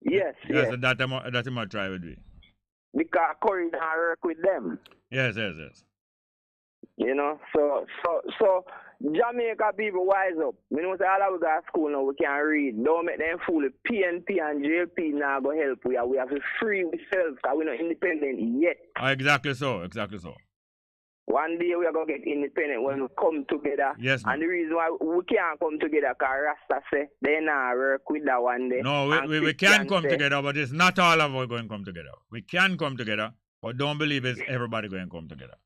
Yes, yes. So that he might try with me. Because Corey don't work with them. Yes. You know, so Jamaica people wise up. You know, say all of us go to school now, we can read. Don't make them fool. PNP and JLP now go help. We have to free ourselves because we're not independent yet. Exactly so. One day we are going to get independent when we come together. Yes, and the reason why we can't come together because Rasta say they not work with that one day. No, we can come together, but it's not all of us going to come together. We can come together, but don't believe it's everybody going to come together.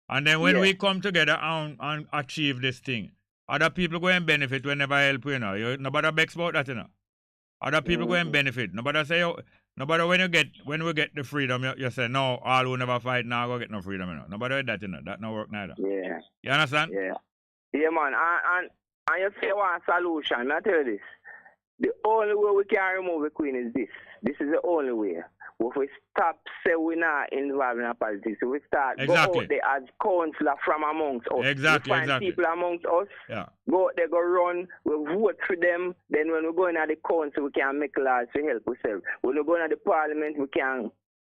And then when we come together and achieve this thing, other people go and benefit whenever I help you, know. Nobody begs about that, you know. Other people go and benefit. Nobody say, nobody when we get the freedom, you say, no, all who never fight now go get no freedom, you know. Nobody do that, you know. That no work neither. Yeah. You understand? Yeah. Yeah, man. And you say one solution. I tell you this. The only way we can remove the Queen is this. This is the only way. If we stop say we're not involved in politics, if we start go out there as councillor from amongst us. Exactly. We find people amongst us. Yeah. Go out there, go run, we vote for them. Then when we go into the council, we can make laws to help ourselves. When we go into the parliament, we can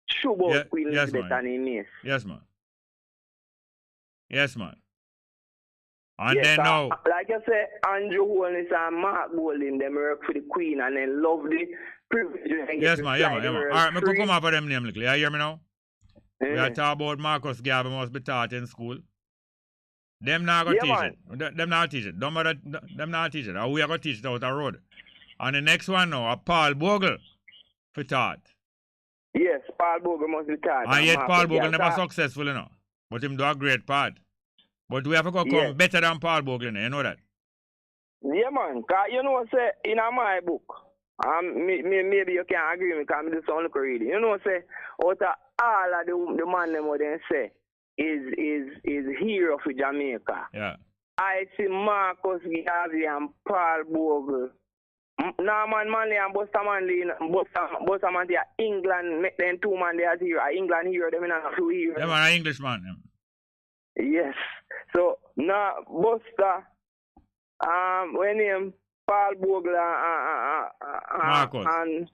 shoot out Queen Elizabeth and her niece. Yes, man. And then now, like you say, Andrew Holness and Mark Golding, them work for the Queen and then love the privilege. Yes, man. All right, I come up with them name quickly. You hear me now? We are talking about Marcus Garvey must be taught in school. Them not going to teach it. Them not teach it. Them not teach it. And we are going to teach it out the road. And the next one now, Paul Bogle for taught. Yes, Paul Bogle must be taught. And yet Paul Bogle never successful, you know. But him do a great part. But we have to come better than Paul Bogle, you know that? Yeah, man. Because you know, say, in my book, maybe you can agree with me because I do some local reading. You know, say, out of all of the man them what they say is hero for Jamaica. Yeah. I see Marcus Garvey and Paul Bogle. Norman Manley and Buster Manley, Buster Manley are England, make them two man they are hero. England hero, them in a few heroes. Yeah, man, an Englishman. Yes. So now Buster, when him Paul Bogle and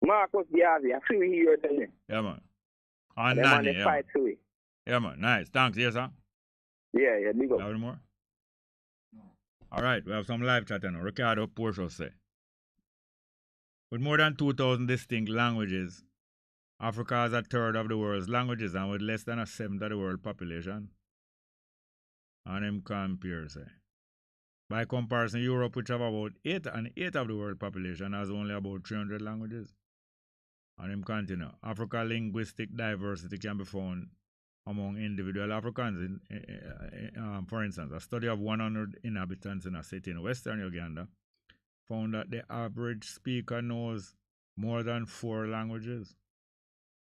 Marcus Garvey, a few heroes them. Yeah, man. And Nanny, yeah. Fight man. Yeah, man. Nice. Thanks, yes, sir. Yeah, big up. Have more? All right, we have some live chat now. Ricardo Porsche say, with more than 2,000 distinct languages, Africa is a third of the world's languages and with less than a seventh of the world population. And him compare say, by comparison, Europe, which have about 8 of the world population, has only about 300 languages. And him continue. Africa linguistic diversity can be found among individual Africans. For instance, a study of 100 inhabitants in a city in Western Uganda found that the average speaker knows more than 4 languages.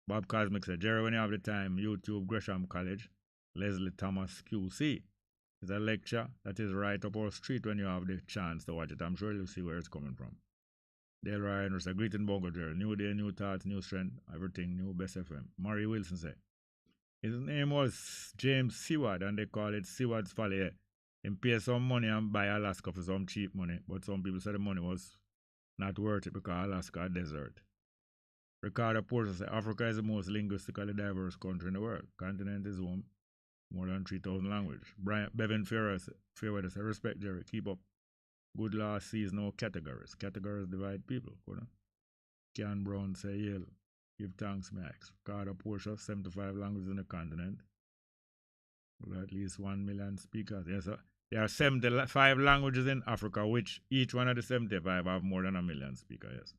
Bob Cosmic said, Jerry, when you have the time, YouTube Gresham College, Leslie Thomas QC. It's a lecture that is right up our street when you have the chance to watch it. I'm sure you'll see where it's coming from. Dale Ryan was a greeting Bongo Jerry. New day, new thoughts, new strength, everything new, Bess FM. Murray Wilson said, his name was James Seward and they call it Seward's Folly. He paid some money and buy Alaska for some cheap money, but some people said the money was not worth it because Alaska a desert. Ricardo Porter said, Africa is the most linguistically diverse country in the world. Continent is home, more than 3,000 languages. Bevan Fairweather said, respect Jerry, keep up. Good law sees no categories. Categories divide people. Ken Brown say Yale. Give thanks, Max. Ricardo Porter, 75 languages in the continent. With at least 1 million speakers. Yes, sir. There are 75 languages in Africa, which each one of the 75 have more than 1 million speakers. Yes.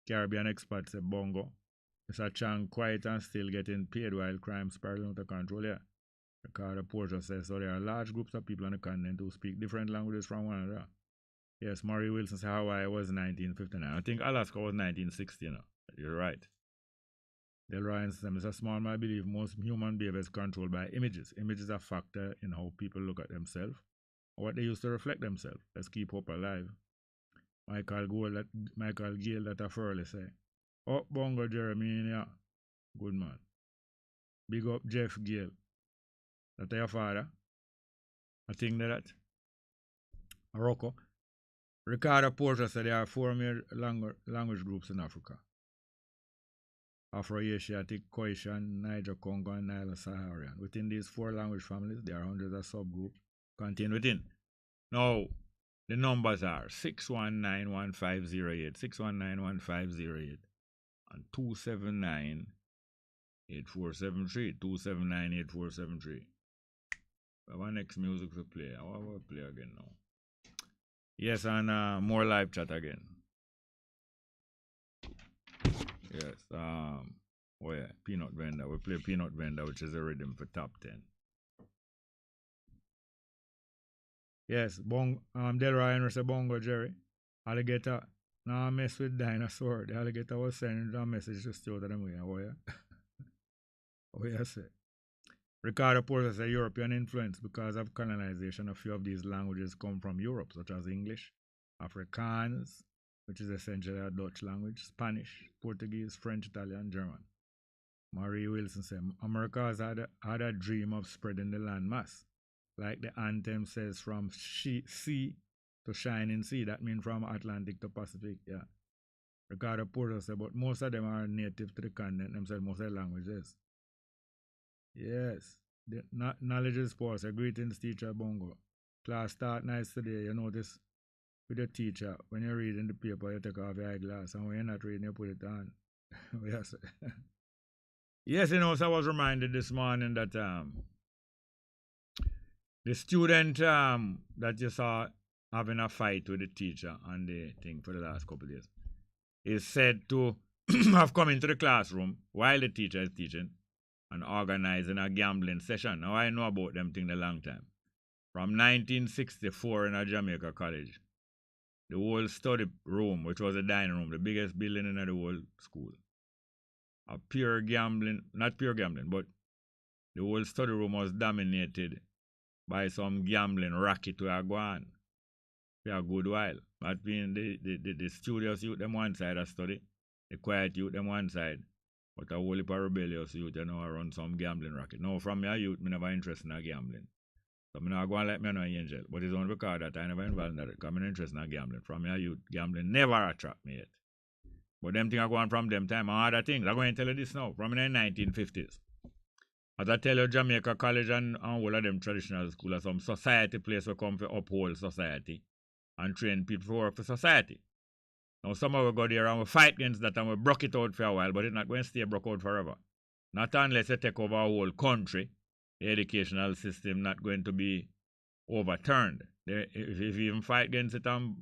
Caribbean experts say Bongo. Mr. Chang quiet and still getting paid while crime spiraling out of control. Yeah. Ricardo Porter says so there are large groups of people on the continent who speak different languages from one another. Yes, Murray Wilson said Hawaii was 1959. I think Alaska was 1960. You know. You're right. Del Ryan says, Mr. Smallman, I believe most human behavior is controlled by images. Images are a factor in how people look at themselves or what they use to reflect themselves. Let's keep hope alive. Michael Gale, that a furley say. Oh, Bongo Jeremy, yeah. Good man. Big up Jeff Gale. That your father? I think that. Rocco. Ricardo Porter said there are 4 major language groups in Africa. Afro-Asiatic, Khoisan, Niger-Congo, and Nilo-Saharan. Within these 4 language families, there are hundreds of subgroups contained within. Now, the numbers are 6191508, 6191508, and 2798473, 2798473. Our next music to play. I want to play again now. Yes, and more live chat again. Yes, oh yeah, Peanut Vendor. We play Peanut Vendor, which is a rhythm for top 10. Yes, Del Ryan was a Bongo Jerry. Alligator, now I mess with dinosaur. The alligator was sending a message to steal them away. Oh yeah. Oh yeah, say. Ricardo Porter says European influence because of colonization. A few of these languages come from Europe, such as English, Afrikaans, which is essentially a Dutch language, Spanish, Portuguese, French, Italian, German. Marie Wilson said, America has had a dream of spreading the landmass. Like the anthem says, from sea to shining sea. That means from Atlantic to Pacific, yeah. Ricardo Porter said, but most of them are native to the continent themselves, most of the languages. Yes. The knowledge is power. So greetings, teacher Bongo. Class start nice today. You notice with the teacher, when you're reading the paper, you take off your eyeglass, and when you're not reading, you put it on. Yes. Yes, you know, so I was reminded this morning that the student that you saw having a fight with the teacher on the thing for the last couple of days is said to have come into the classroom while the teacher is teaching and organizing a gambling session. Now, I know about them thing a long time. From 1964 in a Jamaica college, the whole study room, which was a dining room, the biggest building in the whole school, a pure gambling, not pure gambling, but the whole study room was dominated by some gambling racket we are going for a good while. That being the studious youth them one side of study, the quiet youth them one side, but a whole heap of rebellious youth, you know, run some gambling racket. Now, from your youth, me never interested in gambling. So I'm not going to let me know angel, but it's only because that I never involved in that, because I'm not interested in gambling. From your youth, gambling never attract me yet. But them things are going from them time and other things. I'm going to tell you this now, from the 1950s. As I tell you, Jamaica College and all of them traditional schools are some society place where come to uphold society and train people to work for society. Now some of us go there and we fight against that and we broke it out for a while, but it's not going to stay broke out forever. Not unless you take over a whole country, the educational system not going to be overturned. If you even fight against it and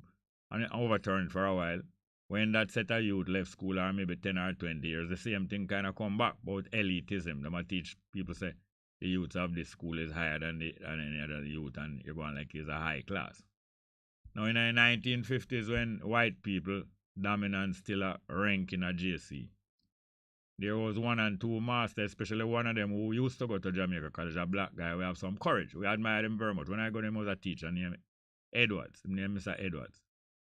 overturn it for a while, when that set of youth left school or maybe 10 or 20 years, the same thing kind of come back about elitism. They might teach people say the youth of this school is higher than any other youth and you're going like it's a high class. Now in the 1950s when white people dominant still a rank in a JC, there was 1 and 2 masters, especially one of them who used to go to Jamaica College, a black guy. We have some courage. We admire him very much. When I got him, was a teacher named Edwards. His name is Mr. Edwards.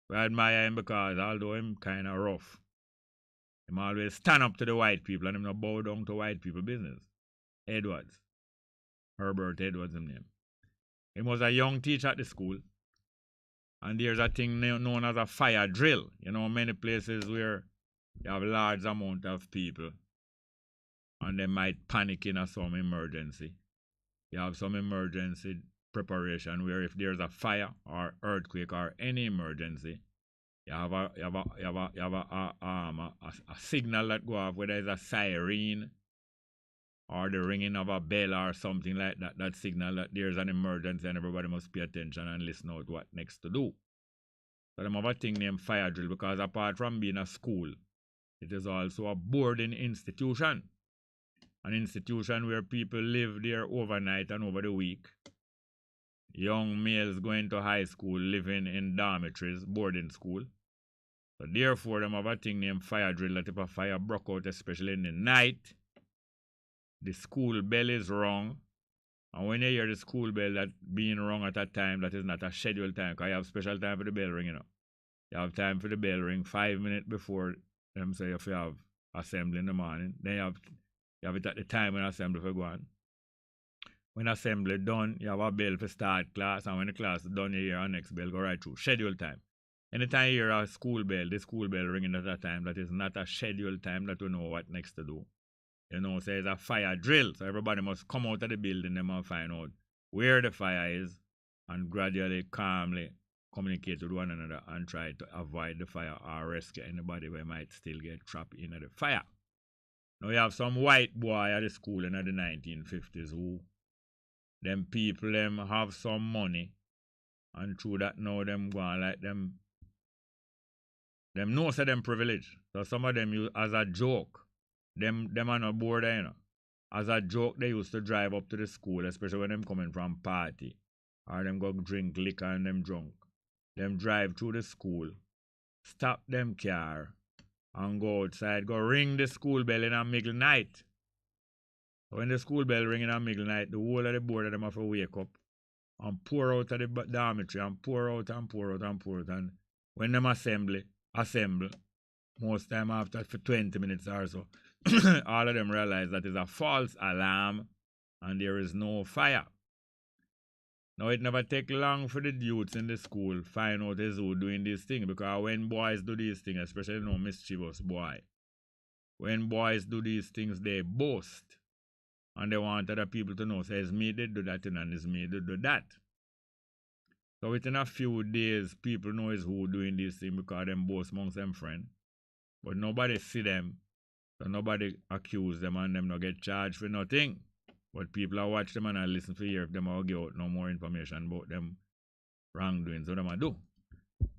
We admire him because although him kind of rough, him always stand up to the white people and him not bow down to white people business. Edwards. Herbert Edwards his name. He was a young teacher at the school. And there's a thing known as a fire drill. You know, many places where you have large amount of people and they might panic in some emergency. You have some emergency preparation where if there's a fire or earthquake or any emergency, you have a signal that go off, whether it's a siren or the ringing of a bell or something like that. That signal that there's an emergency and everybody must pay attention and listen out what next to do. So they have a thing named fire drill because apart from being a school, it is also a boarding institution. An institution where people live there overnight and over the week. Young males going to high school, living in dormitories, boarding school. So therefore, they have a thing named fire drill that if a fire broke out, especially in the night, the school bell is rung. And when you hear the school bell that being rung at a time that is not a scheduled time, because you have special time for the bell ring, you know. You have time for the bell ring 5 minutes before them say if you have assembly in the morning. Then you have it at the time when assembly for go on. When assembly done, you have a bell for start class, and when the class is done, you hear our next bell go right through. Scheduled time. Anytime you hear a school bell, the school bell ringing at a time that is not a scheduled time that you know what next to do. You know, so it's a fire drill. So everybody must come out of the building and find out where the fire is and gradually, calmly communicate with one another and try to avoid the fire or rescue anybody who might still get trapped in the fire. Now you have some white boy at the school in the 1950s who them people them have some money and through that now them go on like them know say them privilege. So some of them use as a joke. Them are not bored, you know. As a joke, they used to drive up to the school, especially when them coming from party. Or them go drink liquor and them drunk. Them drive through the school, stop them car, and go outside, go ring the school bell in the middle night. When the school bell ring in the middle night, the whole of the board of them have to wake up and pour out of the dormitory and pour out. And when them assemble, most time after for 20 minutes or so, all of them realize that is a false alarm and there is no fire. Now it never take long for the youths in the school find out is who doing this thing, because when boys do these things, especially no mischievous boy, when boys do these things they boast and they want other people to know, says me they do that and it's me they do that. So within a few days people know is who doing this thing because them boast amongst them friends. But nobody see them, so nobody accuse them and them not get charged for nothing. But people are watch them and I listen for hear if them will give out no more information about them wrongdoings, what them do.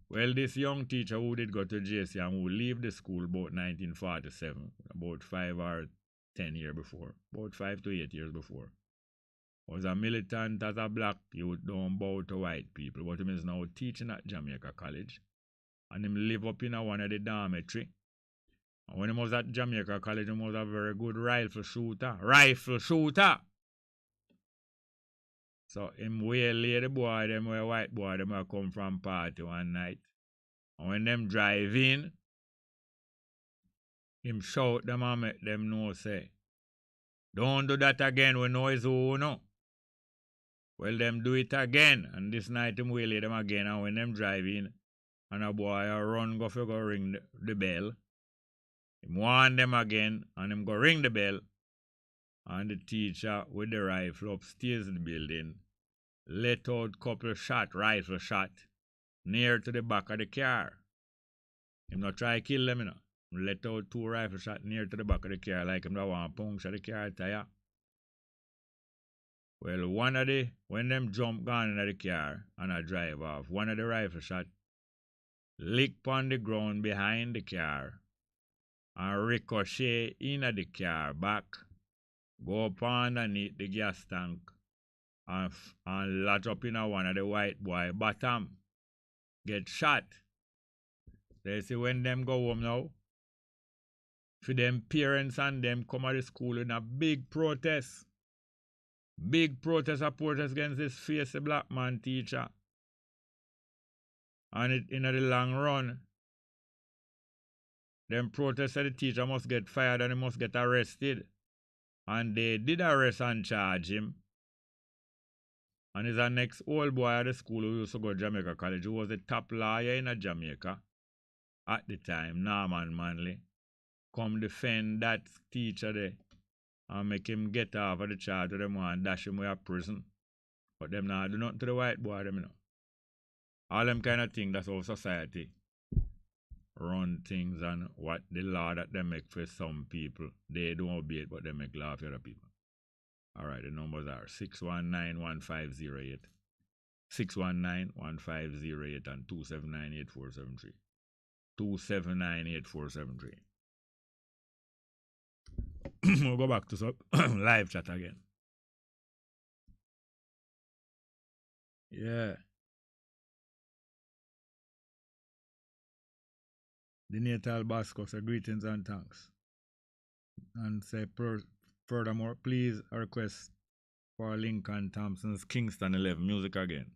Well, this young teacher who did go to JC and who leave the school about 1947, about 5 or 10 years before, about 5 to 8 years before, was a militant as a black youth, don't bow to white people, but him is now teaching at Jamaica College. And him live up in one of the dormitory. And when he was at Jamaica College, he was a very good rifle shooter. So him waylay the boy, them were white boy, them were come from party one night. And when them drive in, him shout them and make them know, say, don't do that again, we know it's who know. Well, them do it again. And this night him waylay them again. And when them drive in, and a boy a run go ring the bell. Him warn them again, and him go ring the bell. And the teacher with the rifle upstairs in the building let out couple shot, rifle shot, near to the back of the car. Him not try to kill them, you know. Him let out 2 rifle shot near to the back of the car, like him don't want to puncture the car tire. Well, when them jump gone in the car and I drive off, one of the rifle shot lick on the ground behind the car, and ricochet in the car back, go up underneath the gas tank, and latch up in one of the white boy bottom, get shot. They say when them go home now, for them parents and them come out of school in a big protest. Big protest against this face black man teacher. And in the long run, them protest said the teacher must get fired and he must get arrested. And they did arrest and charge him. And he's a next old boy at the school who used to go to Jamaica College, who was the top lawyer in Jamaica at the time, Norman Manley. Come defend that teacher there and make him get off of the charge of them and dash him away to prison. But them now do nothing to the white boy, them, you know. All them kind of things, that's how society run things, and what the law that they make for some people, they don't obey it, but they make law for other people. All right, the numbers are 619-1508, 619-1508, and 279-8473. 279-8473. We'll go back to some live chat again. Yeah. The natal Basco say greetings and thanks. And say furthermore, please request for Lincoln Thompson's Kingston 11 music again.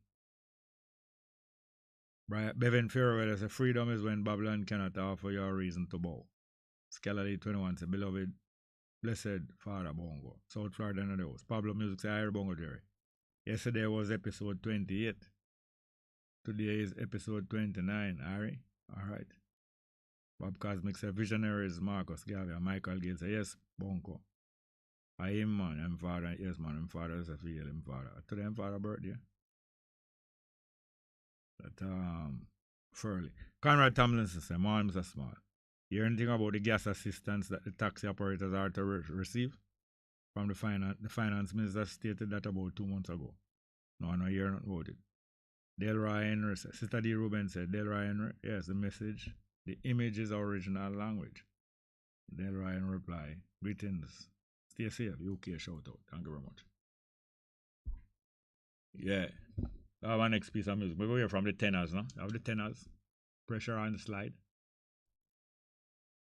Bevan Farewell says freedom is when Babylon cannot offer you a reason to bow. Scholarly 21 says beloved, blessed Father Bongo. South Florida and the house. Pablo Music says I hear Bongo Jerry. Yesterday was episode 28. Today is episode 29, Harry. Alright. Bob Cosmic says visionaries Marcus Gavia. Michael Gates says yes, Bongo. I am man, I'm father, yes man, I'm father, is a feel him father. Today I'm father birthday. That Furley. Conrad Tomlinson says, man, Mr. Small. You hear anything about the gas assistance that the taxi operators are to receive? From the finance minister stated that about 2 months ago. No, I hear nothing about it. Delroy Henry said, Sister D. Ruben said, Delroy Henry, yes, the message. The image is original language. Delroy Henry reply, greetings. Stay safe, UK shout out. Thank you very much. Yeah. I have our next piece of music. We go here from the tenors now. I have the tenors. Pressure on the slide.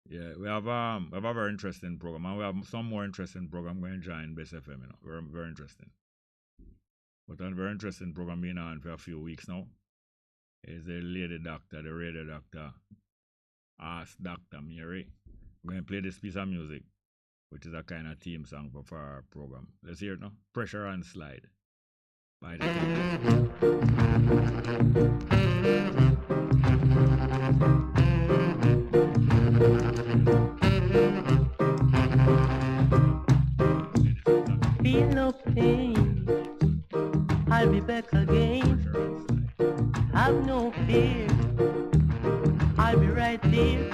Yeah, we have a very interesting program, and we have some more interesting program going to join Bess FM, you know. Very, very interesting. But a very interesting program being on for a few weeks now is the lady doctor, the radio doctor, Ask Dr. Mary. We're going to play this piece of music, which is a kind of theme song for our program. Let's hear it now. Pressure and Slide by the Feel no pain, I'll be back again. Have no fear, I'll be right there.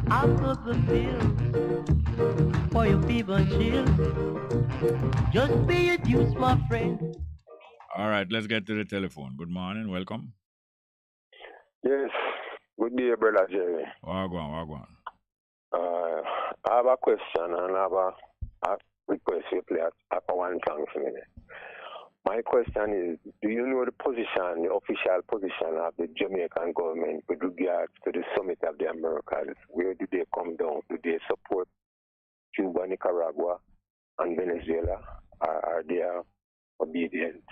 I'll put the pills for your fever and chills. Just be your juice, my friend. All right, let's get to the telephone. Good morning, welcome. Yes, good day, brother Jerry. Wagwan. I have a question and I have a request you play at one song for me. My question is, do you know the position, the official position of the Jamaican government with regards to the summit of the Americas? Where do they come down? Do they support Cuba, Nicaragua, and Venezuela? Are they obedient?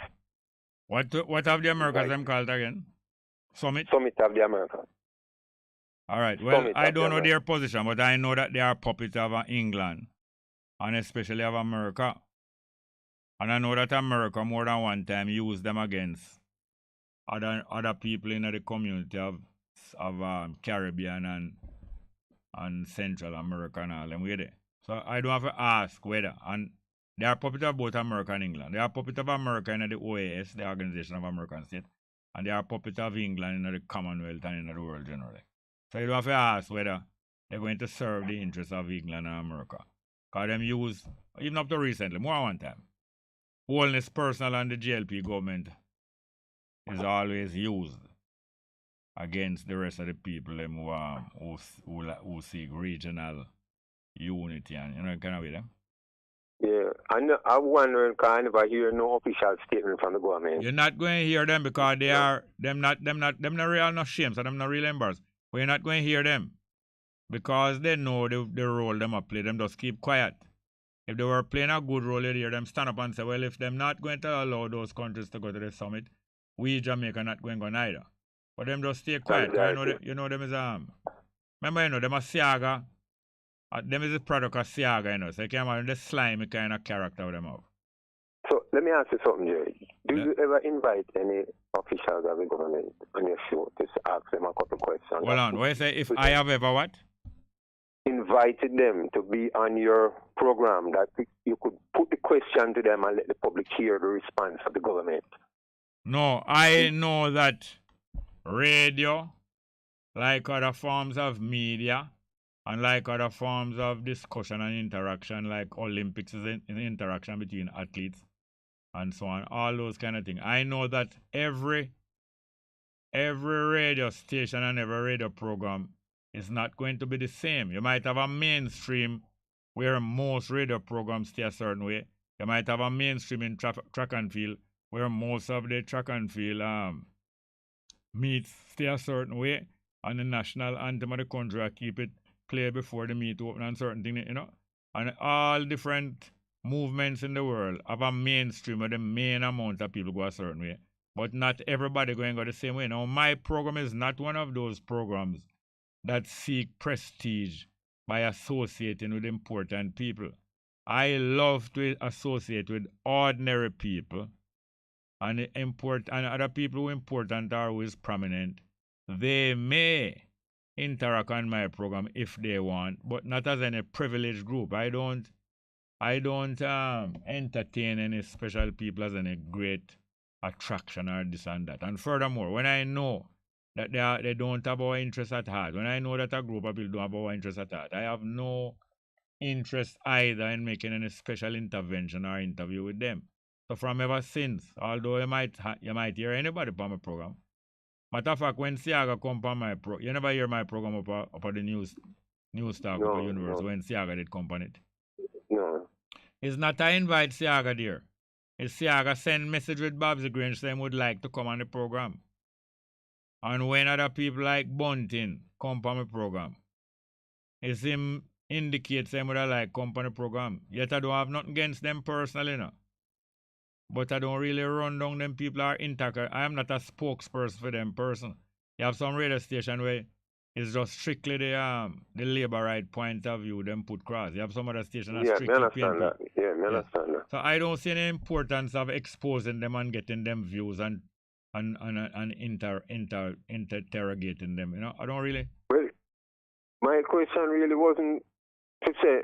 What have the Americas them called again? Summit? Summit of the Americas. All right. Well, I don't know their position, but I know that they are puppets of England, and especially of America. And I know that America more than one time used them against other people in the community of Caribbean and Central America and all them way there. So I don't have to ask whether, and they are puppets of both America and England. They are puppets of America in the OAS, the Organization of American States, and they are puppets of England in the Commonwealth and in the world generally. So you don't have to ask whether they're going to serve the interests of England and America. Because them use, even up to recently, more than one time, Wellness Personal and the GLP government is always used against the rest of the people them who seek regional unity and kind of way them. Yeah, and I'm wondering because I never hear no official statement from the government. You're not going to hear them because they are them not real no shame, so them not real embers. But you're not going to hear them because they know the role them a play. Them just keep quiet. If they were playing a good role, you'd hear them stand up and say, well, if them not going to allow those countries to go to the summit, we Jamaica not going to go neither. But them just stay quiet. Exactly. You know them is remember them a Siaga. Them is a product of Siaga, so you can imagine the slimy kind of character them have. So let me ask you something, Jerry. Do you ever invite any officials of the government on your show to ask them a couple of questions? Hold on, what you say? If I have ever what? Invited them to be on your program, that you could put the question to them and let the public hear the response of the government. No, I know that radio, like other forms of media, and like other forms of discussion and interaction, like Olympics is an interaction between athletes and so on, all those kind of things. I know that every radio station and every radio program is not going to be the same. You might have a mainstream where most radio programs stay a certain way. You might have a mainstream in track and field where most of the track and field meets stay a certain way, and the national anthem of the country keep it play before the meet open and certain things, and all different movements in the world have a mainstream where the main amount of people go a certain way, but not everybody going to go the same way. Now, my program is not one of those programs that seek prestige by associating with important people. I love to associate with ordinary people, and other people who are important are who is prominent. They may interact on my program if they want, but not as any privileged group. I don't entertain any special people as any great attraction or this and that. And furthermore, when I know that they don't have our interest at heart, when I know that a group of people don't have our interest at heart, I have no interest either in making any special intervention or interview with them. So from ever since, although you might hear anybody on my program, matter of fact, when Siaga come on my program, you never hear my program up on the news talk of the universe when Siaga did come on it. No. It's not I invite Siaga there. It's Siaga send message with Babsy Grange saying would like to come on the program. And when other people like Bunting come on the program, it's him indicate saying would like come on the program. Yet I don't have nothing against them personally, but I don't really run down them people are intact. I am not a spokesperson for them person. You have some radio station where it's just strictly the labor right point of view them put cross. You have some other station that strictly understand that. Understand that. So I don't see any importance of exposing them and getting them views and interrogating them. I don't really. Well, my question really wasn't to say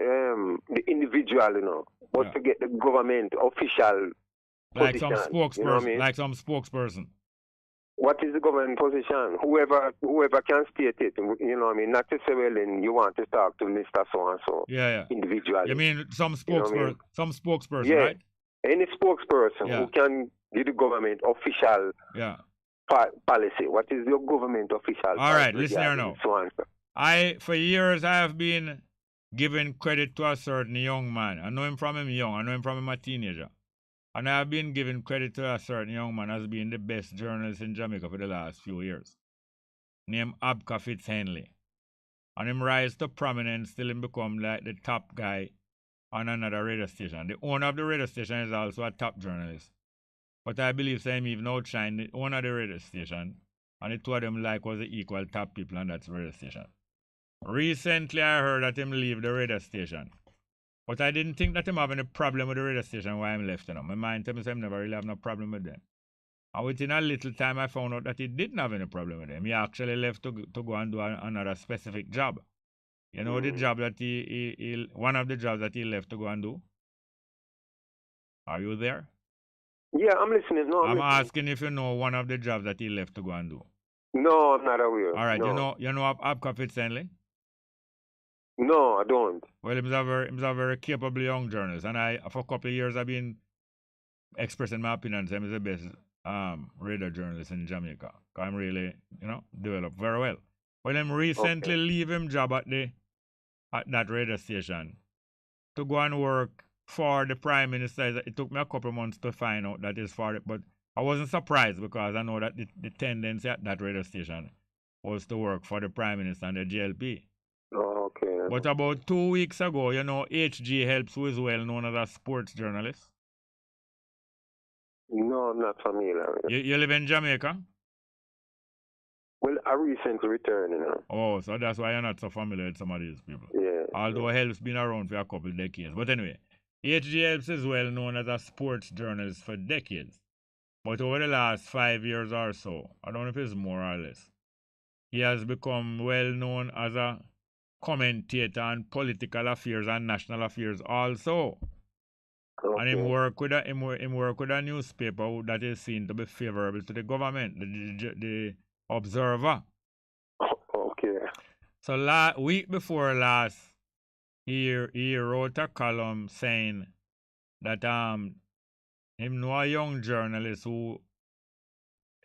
the individual, but to get the government official. Like some position, spokesperson, like some spokesperson. What is the government position? Whoever can state it, not to say, well, then you want to talk to Mr. So-and-so individually. You mean some spokesperson, some spokesperson, yeah. right? Any spokesperson who can give the government official policy. What is your government official All right, listen here now. So for years, I have been giving credit to a certain young man. I know him from him young. I know him from him a teenager. And I have been giving credit to a certain young man as being the best journalist in Jamaica for the last few years, named Abka Fitzhenley. And him rise to prominence till him become like the top guy on another radio station. The owner of the radio station is also a top journalist. But I believe him even outshine the owner of the radio station, and the two of them was the equal top people on that radio station. Recently I heard that him leave the radio station. But I didn't think that him having a problem with the radio station why I'm left. My mind tells me him never really have no problem with them. And within a little time, I found out that he didn't have any problem with them. He actually left to go and do another specific job. You know the job that one of the jobs that he left to go and do? Are you there? Yeah, I'm listening. No, I'm asking if you know one of the jobs that he left to go and do. No, I'm not aware. All right, no. you know Abka Fitzhenley? No, I don't. Well, he's a very capable young journalist, and for a couple of years I've been expressing my opinion. He's the best radio journalist in Jamaica. I'm really, developed very well. Well, I'm recently leave him job at that radio station to go and work for the Prime Minister. It took me a couple months to find out that it's for it, but I wasn't surprised because I know that the tendency at that radio station was to work for the Prime Minister and the GLP. Oh, okay. But about 2 weeks ago, HG Helps, who is well known as a sports journalist. No, I'm not familiar. You live in Jamaica? Well, I recently returned, Oh, so that's why you're not so familiar with some of these people. Yeah. Although Helps been around for a couple of decades. But anyway, HG Helps is well known as a sports journalist for decades. But over the last 5 years or so, I don't know if it's more or less, he has become well known as a commentator on political affairs and national affairs also. Okay. And him work with a newspaper that is seen to be favorable to the government, the Observer. Okay. So week before last, he wrote a column saying that him know a young journalist who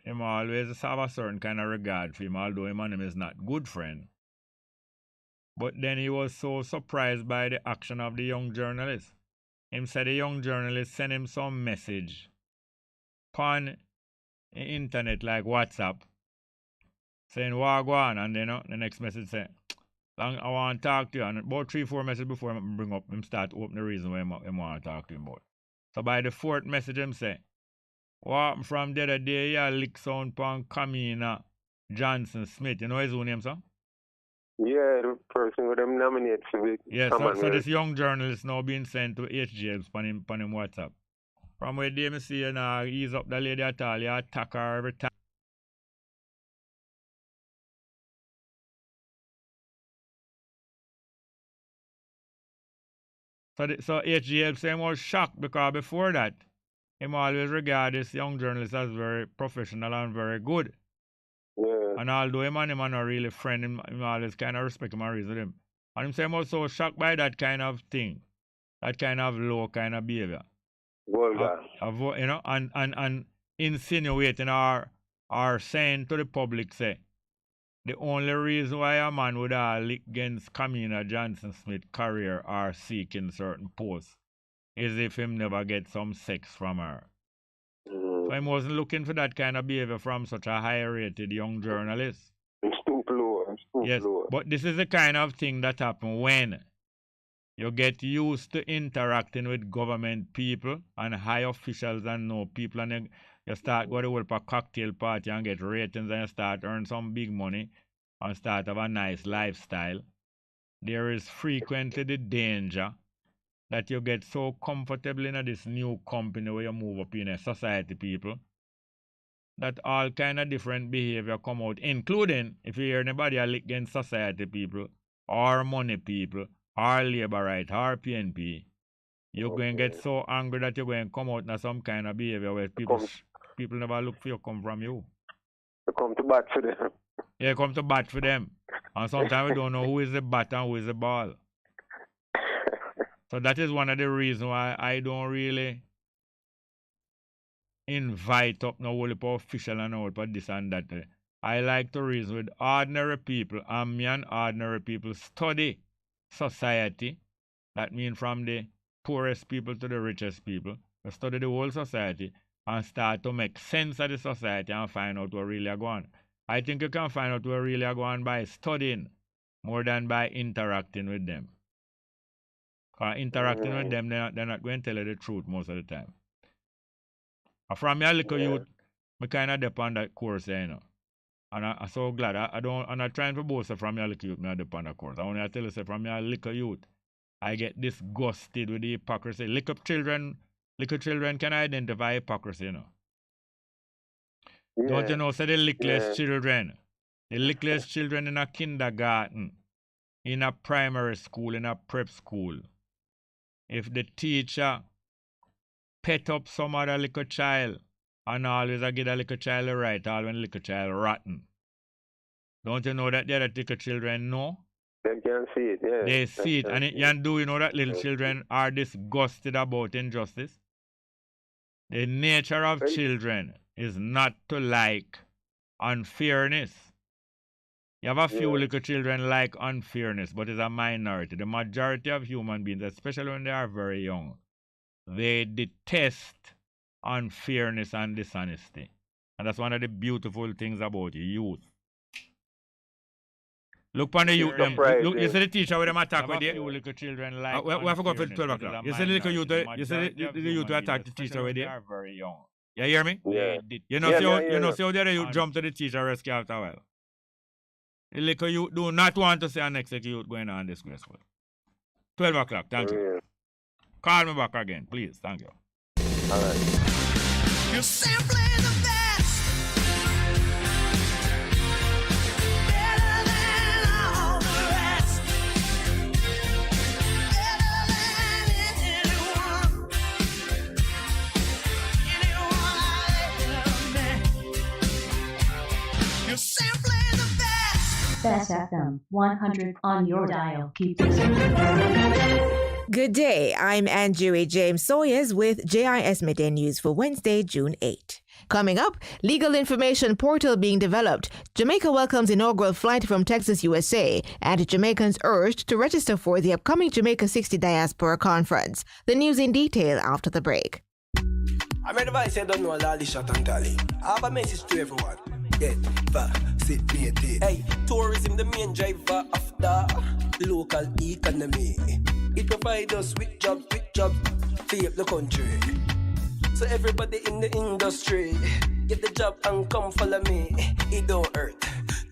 him always have a certain kind of regard for him, although him and him is not good friend. But then he was so surprised by the action of the young journalist. Him said the young journalist sent him some message on the internet like WhatsApp saying, "Wagwan," and then the next message say, "I want to talk to you." And about 3-4 messages before him bring up, him start open the reason why him want to talk to him about. So by the 4th message him say, "What happened from the other day, you lick sound pan Camina Johnson Smith." You know his own name, sir? Yeah, the person with them nominated to be. Yeah, so this young journalist now being sent to HGLs on him WhatsApp. From where they see ease up the lady at all, you attack her every time. So HGL say was shocked because before that, him always regard this young journalist as very professional and very good. Yeah. And although him and him are not really friend, him always kind of respect him and reason him. And him say him was so shocked by that kind of thing, that kind of low kind of behavior. Vulgar. And insinuating or saying to the public, say, the only reason why a man would lick against Camina Johnson Smith's career or seeking certain posts is if him never get some sex from her. So he wasn't looking for that kind of behavior from such a high-rated young journalist. It's too low. Yes, but this is the kind of thing that happens when you get used to interacting with government people and high officials and know people, and you start go to a cocktail party and get ratings and you start earn some big money and start have a nice lifestyle. There is frequently the danger that you get so comfortable in this new company where you move up in a society people that all kind of different behavior come out, including if you hear anybody against society people or money people or labor right or PNP, you're going to get so angry that you're going to come out in some kind of behavior where people never look for you come from you. You come to bat for them. Yeah, come to bat for them. And sometimes we don't know who is the bat and who is the ball. So that is one of the reasons why I don't really invite up no whole official and all for this and that. I like to reason with ordinary people, and me and ordinary people study society. That means from the poorest people to the richest people. We study the whole society and start to make sense of the society and find out what really are going on. I think you can find out what really are going on by studying more than by interacting with them. Interacting with them, they're not going to tell you the truth most of the time. From your little youth, I kind of depend on that course, And I'm so glad. I'm not trying to boast from your little youth, I depend on that course. I want to tell you, from your little youth, I get disgusted with the hypocrisy. Little children can identify hypocrisy, Yeah. Don't you know, the lickless children in a kindergarten, in a primary school, in a prep school, if the teacher pet up some other little child and always give a little child a right, all when the little child rotten. Don't you know that the other little children know? They can see it, yeah. They see it. And do you know that little children are disgusted about injustice? The nature of children is not to like unfairness. You have a few little children like unfairness, but it's a minority. The majority of human beings, especially when they are very young, they detest unfairness and dishonesty. And that's one of the beautiful things about youth. Look on the youth, them. Look, you see the teacher with them attack with the little children like we have to go for 12 o'clock. You see the little youth, you see the youth who attack the teacher with they are very young. You hear me? Yeah. You know, see how the other youth jump to the teacher rescue after a while. The little youth do not want to see our next youth going on disgraceful. 12 o'clock, thank you. Call me back again, please, thank you. All right. You're simply the best. Better than all the rest. Better than anyone. Anyone I ever met. You're simply the best. Bess FM 100 on your dial. Keep listening. Good day, I'm Andrew James Sawyers with JIS Midday News for Wednesday, June 8. Coming up, legal information portal being developed. Jamaica welcomes inaugural flight from Texas, USA, and Jamaicans urged to register for the upcoming Jamaica 60 Diaspora Conference. The news in detail after the break. I'm advice I don't know all the shot and tally. I have a message to everyone. Get vaccinated. Hey, tourism the main driver of the local economy. It provides us with jobs to help the country. So everybody in the industry, get the job and come follow me. It don't hurt,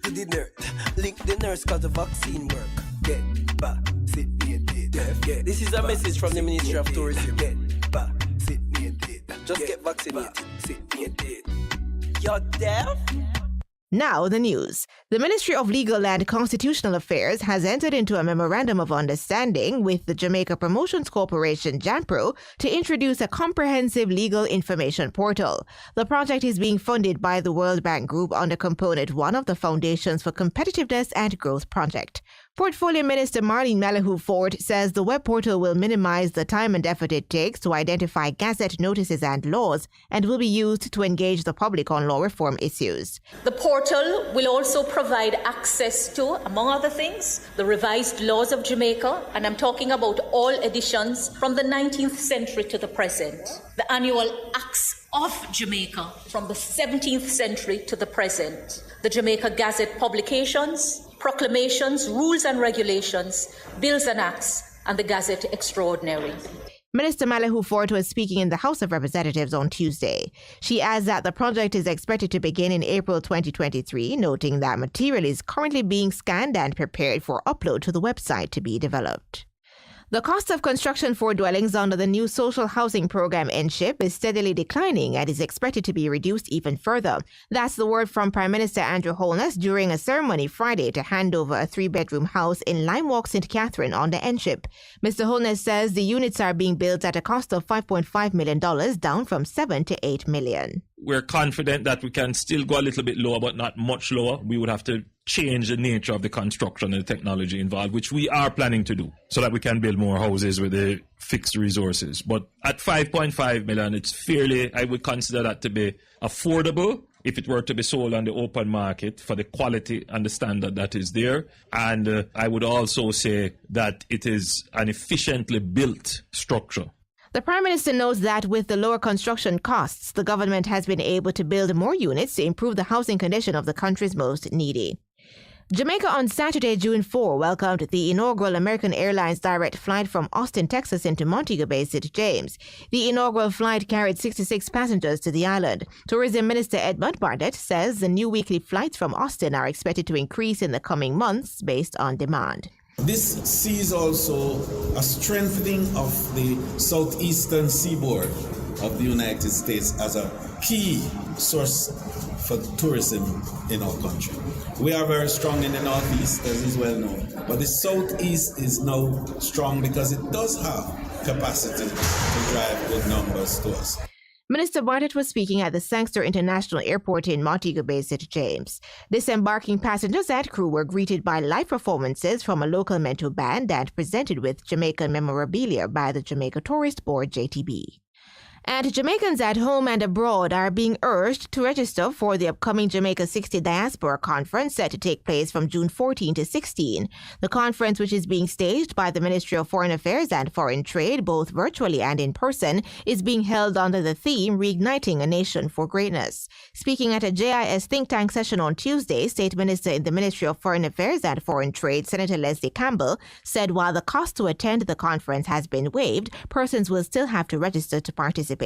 do the nerd. Link the nurse cause the vaccine work. Get vaccinated. Yeah. This is a message from the Ministry of Tourism. Get vaccinated. Just get vaccinated. You're deaf? Now the news. The Ministry of Legal and Constitutional Affairs has entered into a memorandum of understanding with the Jamaica Promotions Corporation, JAMPRO, to introduce a comprehensive legal information portal. The project is being funded by the World Bank Group under Component 1 of the Foundations for Competitiveness and Growth project. Portfolio Minister Marlene Malahoo Ford says the web portal will minimize the time and effort it takes to identify gazette notices and laws and will be used to engage the public on law reform issues. The portal will also provide access to, among other things, the revised laws of Jamaica, and I'm talking about all editions from the 19th century to the present, the annual Acts of Jamaica from the 17th century to the present, the Jamaica Gazette publications, proclamations, rules and regulations, bills and acts, and the Gazette Extraordinary. Minister Malahoo Ford was speaking in the House of Representatives on Tuesday. She adds that the project is expected to begin in April 2023, noting that material is currently being scanned and prepared for upload to the website to be developed. The cost of construction for dwellings under the new social housing program NSHIP is steadily declining and is expected to be reduced even further. That's the word from Prime Minister Andrew Holness during a ceremony Friday to hand over a 3-bedroom house in Limewalk, St. Catherine under NSHIP. Mr. Holness says the units are being built at a cost of $5.5 million, down from $7 to $8 million. We're confident that we can still go a little bit lower, but not much lower. We would have to change the nature of the construction and the technology involved, which we are planning to do, so that we can build more houses with the fixed resources. But at $5.5 million, it's fairly, I would consider that to be affordable if it were to be sold on the open market for the quality and the standard that is there. And I would also say that it is an efficiently built structure. The Prime Minister notes that with the lower construction costs, the government has been able to build more units to improve the housing condition of the country's most needy. Jamaica on Saturday, June 4, welcomed the inaugural American Airlines direct flight from Austin, Texas into Montego Bay, St. James. The inaugural flight carried 66 passengers to the island. Tourism Minister Edmund Barnett says the new weekly flights from Austin are expected to increase in the coming months based on demand. This sees also a strengthening of the southeastern seaboard of the United States as a key source for tourism in our country. We are very strong in the northeast, as is well known, but the southeast is now strong because it does have capacity to drive good numbers to us. Minister Barnett was speaking at the Sangster International Airport in Montego Bay, St. James. Disembarking passengers and crew were greeted by live performances from a local mento band and presented with Jamaican memorabilia by the Jamaica Tourist Board, JTB. And Jamaicans at home and abroad are being urged to register for the upcoming Jamaica 60 Diaspora Conference set to take place from June 14 to 16. The conference, which is being staged by the Ministry of Foreign Affairs and Foreign Trade, both virtually and in person, is being held under the theme Reigniting a Nation for Greatness. Speaking at a JIS think tank session on Tuesday, State Minister in the Ministry of Foreign Affairs and Foreign Trade, Senator Leslie Campbell, said while the cost to attend the conference has been waived, persons will still have to register to participate.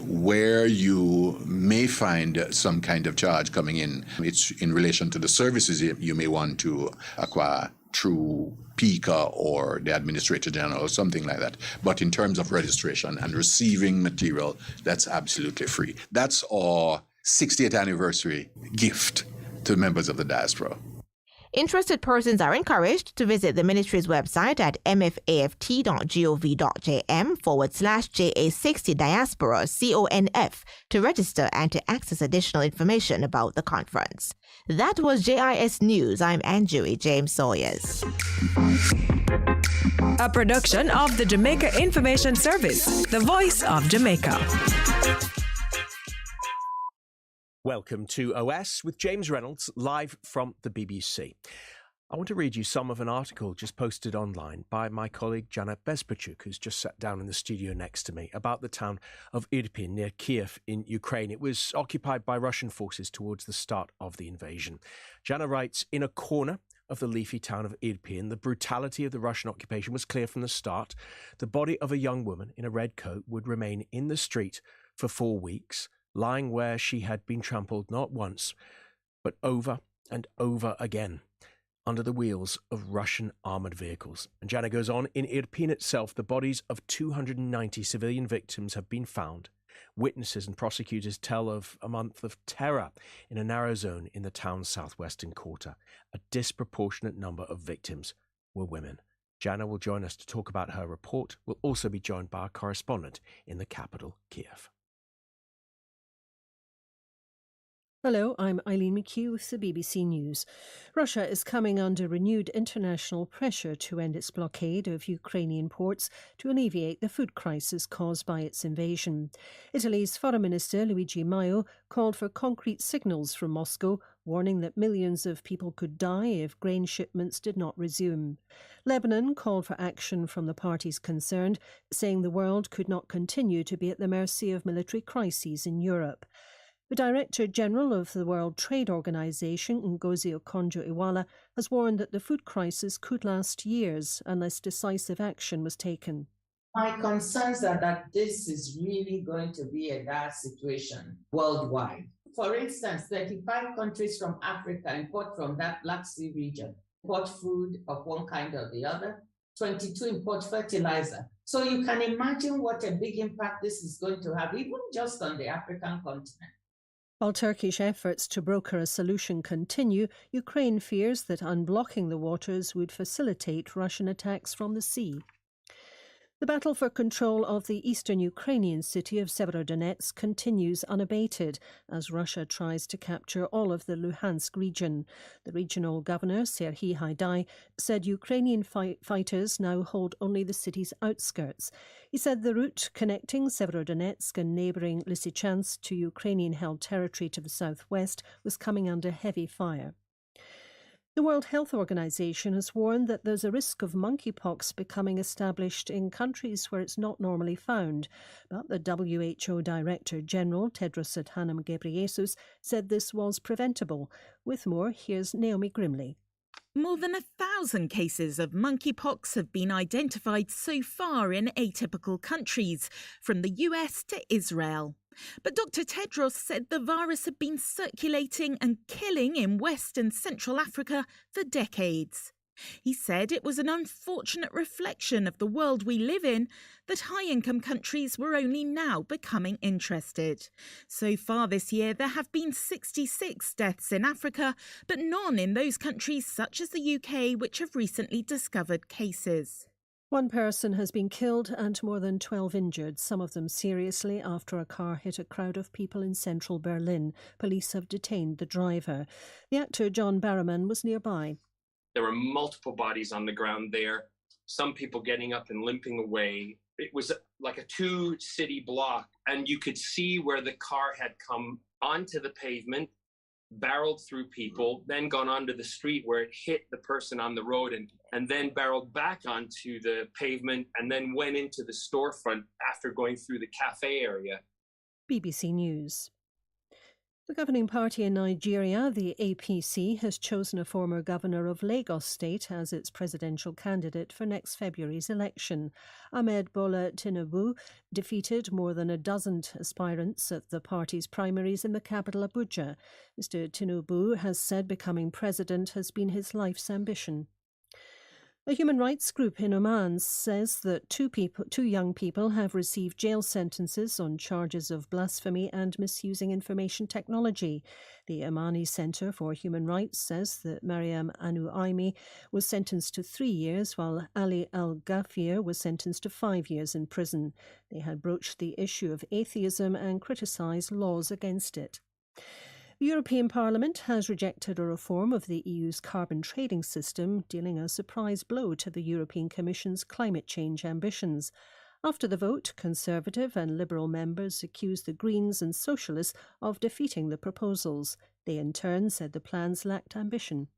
Where you may find some kind of charge coming in, it's in relation to the services you may want to acquire through PICA or the Administrator General or something like that. But in terms of registration and receiving material, that's absolutely free. That's our 60th anniversary gift to members of the diaspora. Interested persons are encouraged to visit the ministry's website at mfaft.gov.jm/JA60 Diaspora CONF to register and to access additional information about the conference. That was JIS News. I'm Anjui James Sawyers. A production of the Jamaica Information Service, the voice of Jamaica. Welcome to OS with James Reynolds, live from the BBC. I want to read you some of an article just posted online by my colleague Jana Bezpachuk, who's just sat down in the studio next to me, about the town of Irpin near Kiev in Ukraine. It was occupied by Russian forces towards the start of the invasion. Jana writes, in a corner of the leafy town of Irpin, the brutality of the Russian occupation was clear from the start. The body of a young woman in a red coat would remain in the street for 4 weeks, lying where she had been trampled not once, but over and over again, under the wheels of Russian armoured vehicles. And Jana goes on, in Irpin itself, the bodies of 290 civilian victims have been found. Witnesses and prosecutors tell of a month of terror in a narrow zone in the town's southwestern quarter. A disproportionate number of victims were women. Jana will join us to talk about her report. We'll also be joined by our correspondent in the capital, Kiev. Hello, I'm Eileen McHugh with the BBC News. Russia is coming under renewed international pressure to end its blockade of Ukrainian ports to alleviate the food crisis caused by its invasion. Italy's Foreign Minister Luigi Maio called for concrete signals from Moscow, warning that millions of people could die if grain shipments did not resume. Lebanon called for action from the parties concerned, saying the world could not continue to be at the mercy of military crises in Europe. The Director General of the World Trade Organization, Ngozi Okonjo-Iweala, has warned that the food crisis could last years unless decisive action was taken. My concerns are that this is really going to be a dire situation worldwide. For instance, 35 countries from Africa import from that Black Sea region, import food of one kind or the other, 22 import fertilizer. So you can imagine what a big impact this is going to have, even just on the African continent. While Turkish efforts to broker a solution continue, Ukraine fears that unblocking the waters would facilitate Russian attacks from the sea. The battle for control of the eastern Ukrainian city of Severodonetsk continues unabated as Russia tries to capture all of the Luhansk region. The regional governor, Serhiy Haidai, said Ukrainian fighters now hold only the city's outskirts. He said the route connecting Severodonetsk and neighbouring Lysychansk to Ukrainian-held territory to the southwest was coming under heavy fire. The World Health Organization has warned that there's a risk of monkeypox becoming established in countries where it's not normally found. But the WHO Director General, Tedros Adhanom Ghebreyesus, said this was preventable. With more, here's Naomi Grimley. More than 1,000 cases of monkeypox have been identified so far in atypical countries, from the US to Israel. But Dr. Tedros said the virus had been circulating and killing in West and Central Africa for decades. He said it was an unfortunate reflection of the world we live in that high-income countries were only now becoming interested. So far this year, there have been 66 deaths in Africa, but none in those countries such as the UK, which have recently discovered cases. One person has been killed and more than 12 injured, some of them seriously, after a car hit a crowd of people in central Berlin. Police have detained the driver. The actor John Barrowman was nearby. There were multiple bodies on the ground there, some people getting up and limping away. It was like a 2-city block and you could see where the car had come onto the pavement, barreled through people, then gone onto the street where it hit the person on the road and then barreled back onto the pavement and then went into the storefront after going through the cafe area. BBC News. The governing party in Nigeria, the APC, has chosen a former governor of Lagos State as its presidential candidate for next February's election. Ahmed Bola Tinubu defeated more than a dozen aspirants at the party's primaries in the capital Abuja. Mr. Tinubu has said becoming president has been his life's ambition. A human rights group in Oman says that two young people have received jail sentences on charges of blasphemy and misusing information technology. The Omani Centre for Human Rights says that Mariam Anu Aimi was sentenced to 3 years, while Ali Al-Ghafir was sentenced to 5 years in prison. They had broached the issue of atheism and criticised laws against it. The European Parliament has rejected a reform of the EU's carbon trading system, dealing a surprise blow to the European Commission's climate change ambitions. After the vote, Conservative and Liberal members accused the Greens and Socialists of defeating the proposals. They in turn said the plans lacked ambition.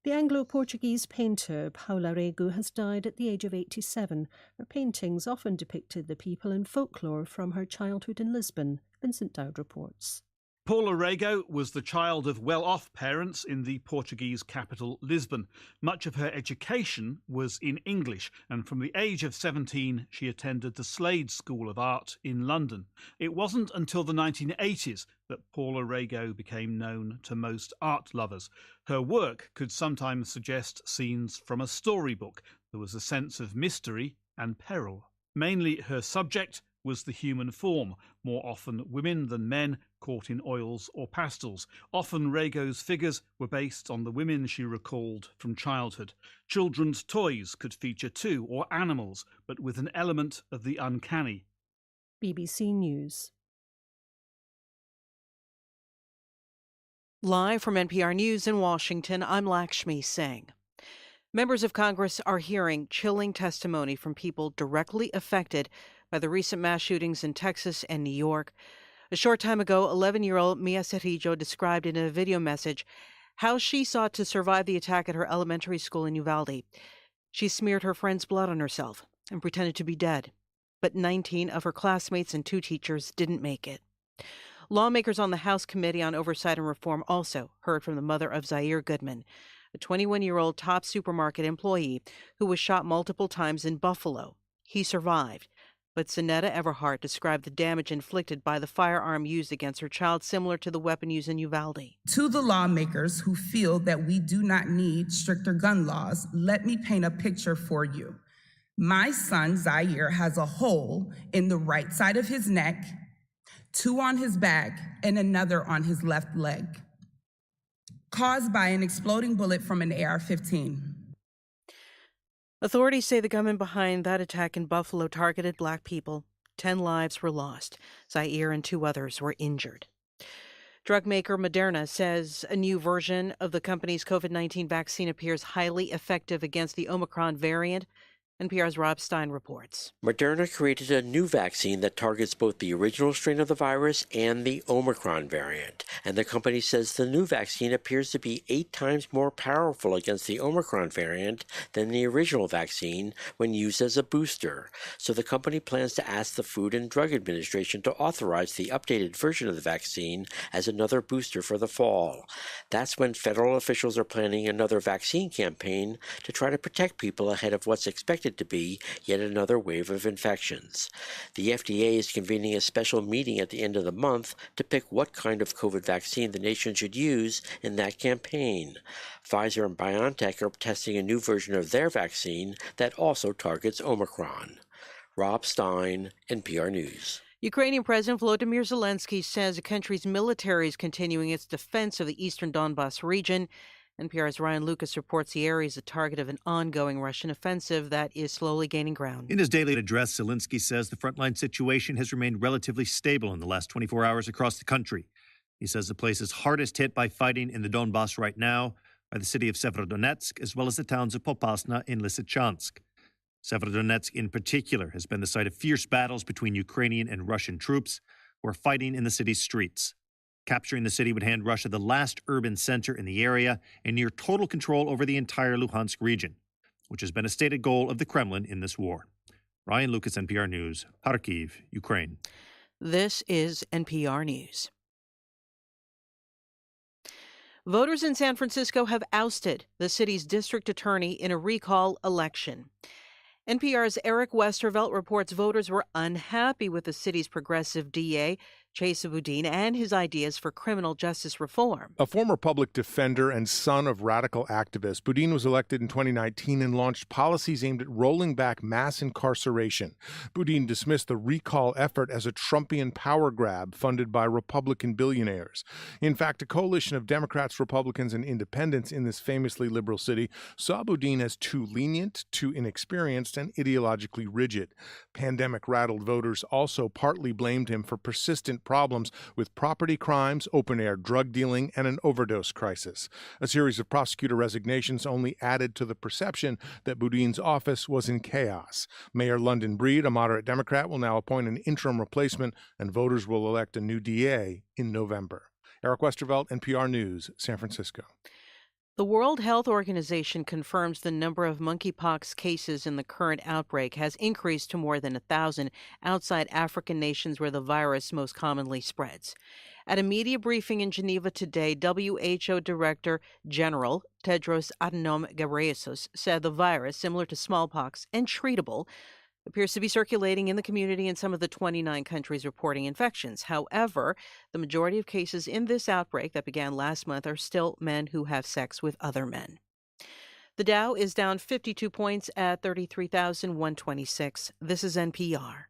The Anglo-Portuguese painter Paula Rego has died at the age of 87. Her paintings often depicted the people and folklore from her childhood in Lisbon. Vincent Dowd reports. Paula Rego was the child of well-off parents in the Portuguese capital, Lisbon. Much of her education was in English, and from the age of 17, she attended the Slade School of Art in London. It wasn't until the 1980s that Paula Rego became known to most art lovers. Her work could sometimes suggest scenes from a storybook. There was a sense of mystery and peril. Mainly her subject was the human form, more often women than men caught in oils or pastels. Often Rego's figures were based on the women she recalled from childhood. Children's toys could feature too, or animals, but with an element of the uncanny. BBC News. Live from NPR News in Washington, I'm Lakshmi Singh. Members of Congress are hearing chilling testimony from people directly affected by the recent mass shootings in Texas and New York. A short time ago, 11-year-old Mia Cerrillo described in a video message how she sought to survive the attack at her elementary school in Uvalde. She smeared her friend's blood on herself and pretended to be dead. But 19 of her classmates and 2 teachers didn't make it. Lawmakers on the House Committee on Oversight and Reform also heard from the mother of Zaire Goodman, a 21-year-old top supermarket employee who was shot multiple times in Buffalo. He survived. But Sonetta Everhart described the damage inflicted by the firearm used against her child similar to the weapon used in Uvalde. To the lawmakers who feel that we do not need stricter gun laws, let me paint a picture for you. My son, Zaire, has a hole in the right side of his neck, 2 on his back, and another on his left leg, caused by an exploding bullet from an AR-15. Authorities say the gunman behind that attack in Buffalo targeted black people. 10 lives were lost. Zaire and 2 others were injured. Drug maker Moderna says a new version of the company's COVID-19 vaccine appears highly effective against the Omicron variant. NPR's Rob Stein reports. Moderna created a new vaccine that targets both the original strain of the virus and the Omicron variant. And the company says the new vaccine appears to be 8 times more powerful against the Omicron variant than the original vaccine when used as a booster. So the company plans to ask the Food and Drug Administration to authorize the updated version of the vaccine as another booster for the fall. That's when federal officials are planning another vaccine campaign to try to protect people ahead of what's expected to be yet another wave of infections. The FDA is convening a special meeting at the end of the month to pick what kind of COVID vaccine the nation should use in that campaign. Pfizer and BioNTech are testing a new version of their vaccine that also targets Omicron. Rob Stein, NPR News. Ukrainian President Volodymyr Zelensky says the country's military is continuing its defense of the eastern Donbas region. NPR's Ryan Lucas reports the area is the target of an ongoing Russian offensive that is slowly gaining ground. In his daily address, Zelensky says the frontline situation has remained relatively stable in the last 24 hours across the country. He says the place is hardest hit by fighting in the Donbas right now, by the city of Severodonetsk, as well as the towns of Popasna and Lysychansk. Severodonetsk, in particular, has been the site of fierce battles between Ukrainian and Russian troops who are fighting in the city's streets. Capturing the city would hand Russia the last urban center in the area and near total control over the entire Luhansk region, which has been a stated goal of the Kremlin in this war. Ryan Lucas, NPR News, Kharkiv, Ukraine. This is NPR News. Voters in San Francisco have ousted the city's district attorney in a recall election. NPR's Eric Westervelt reports voters were unhappy with the city's progressive DA, Chesa Boudin, and his ideas for criminal justice reform. A former public defender and son of radical activists, Boudin was elected in 2019 and launched policies aimed at rolling back mass incarceration. Boudin dismissed the recall effort as a Trumpian power grab funded by Republican billionaires. In fact, a coalition of Democrats, Republicans, and independents in this famously liberal city saw Boudin as too lenient, too inexperienced, and ideologically rigid. Pandemic-rattled voters also partly blamed him for persistent problems with property crimes, open-air drug dealing, and an overdose crisis. A series of prosecutor resignations only added to the perception that Boudin's office was in chaos. Mayor London Breed, a moderate Democrat, will now appoint an interim replacement, and voters will elect a new DA in November. Eric Westervelt, NPR News, San Francisco. The World Health Organization confirms the number of monkeypox cases in the current outbreak has increased to more than 1,000 outside African nations where the virus most commonly spreads. At a media briefing in Geneva today, WHO Director General Tedros Adhanom Ghebreyesus said the virus, similar to smallpox and treatable, appears to be circulating in the community in some of the 29 countries reporting infections. However, the majority of cases in this outbreak that began last month are still men who have sex with other men. The Dow is down 52 points at 33,126. This is NPR.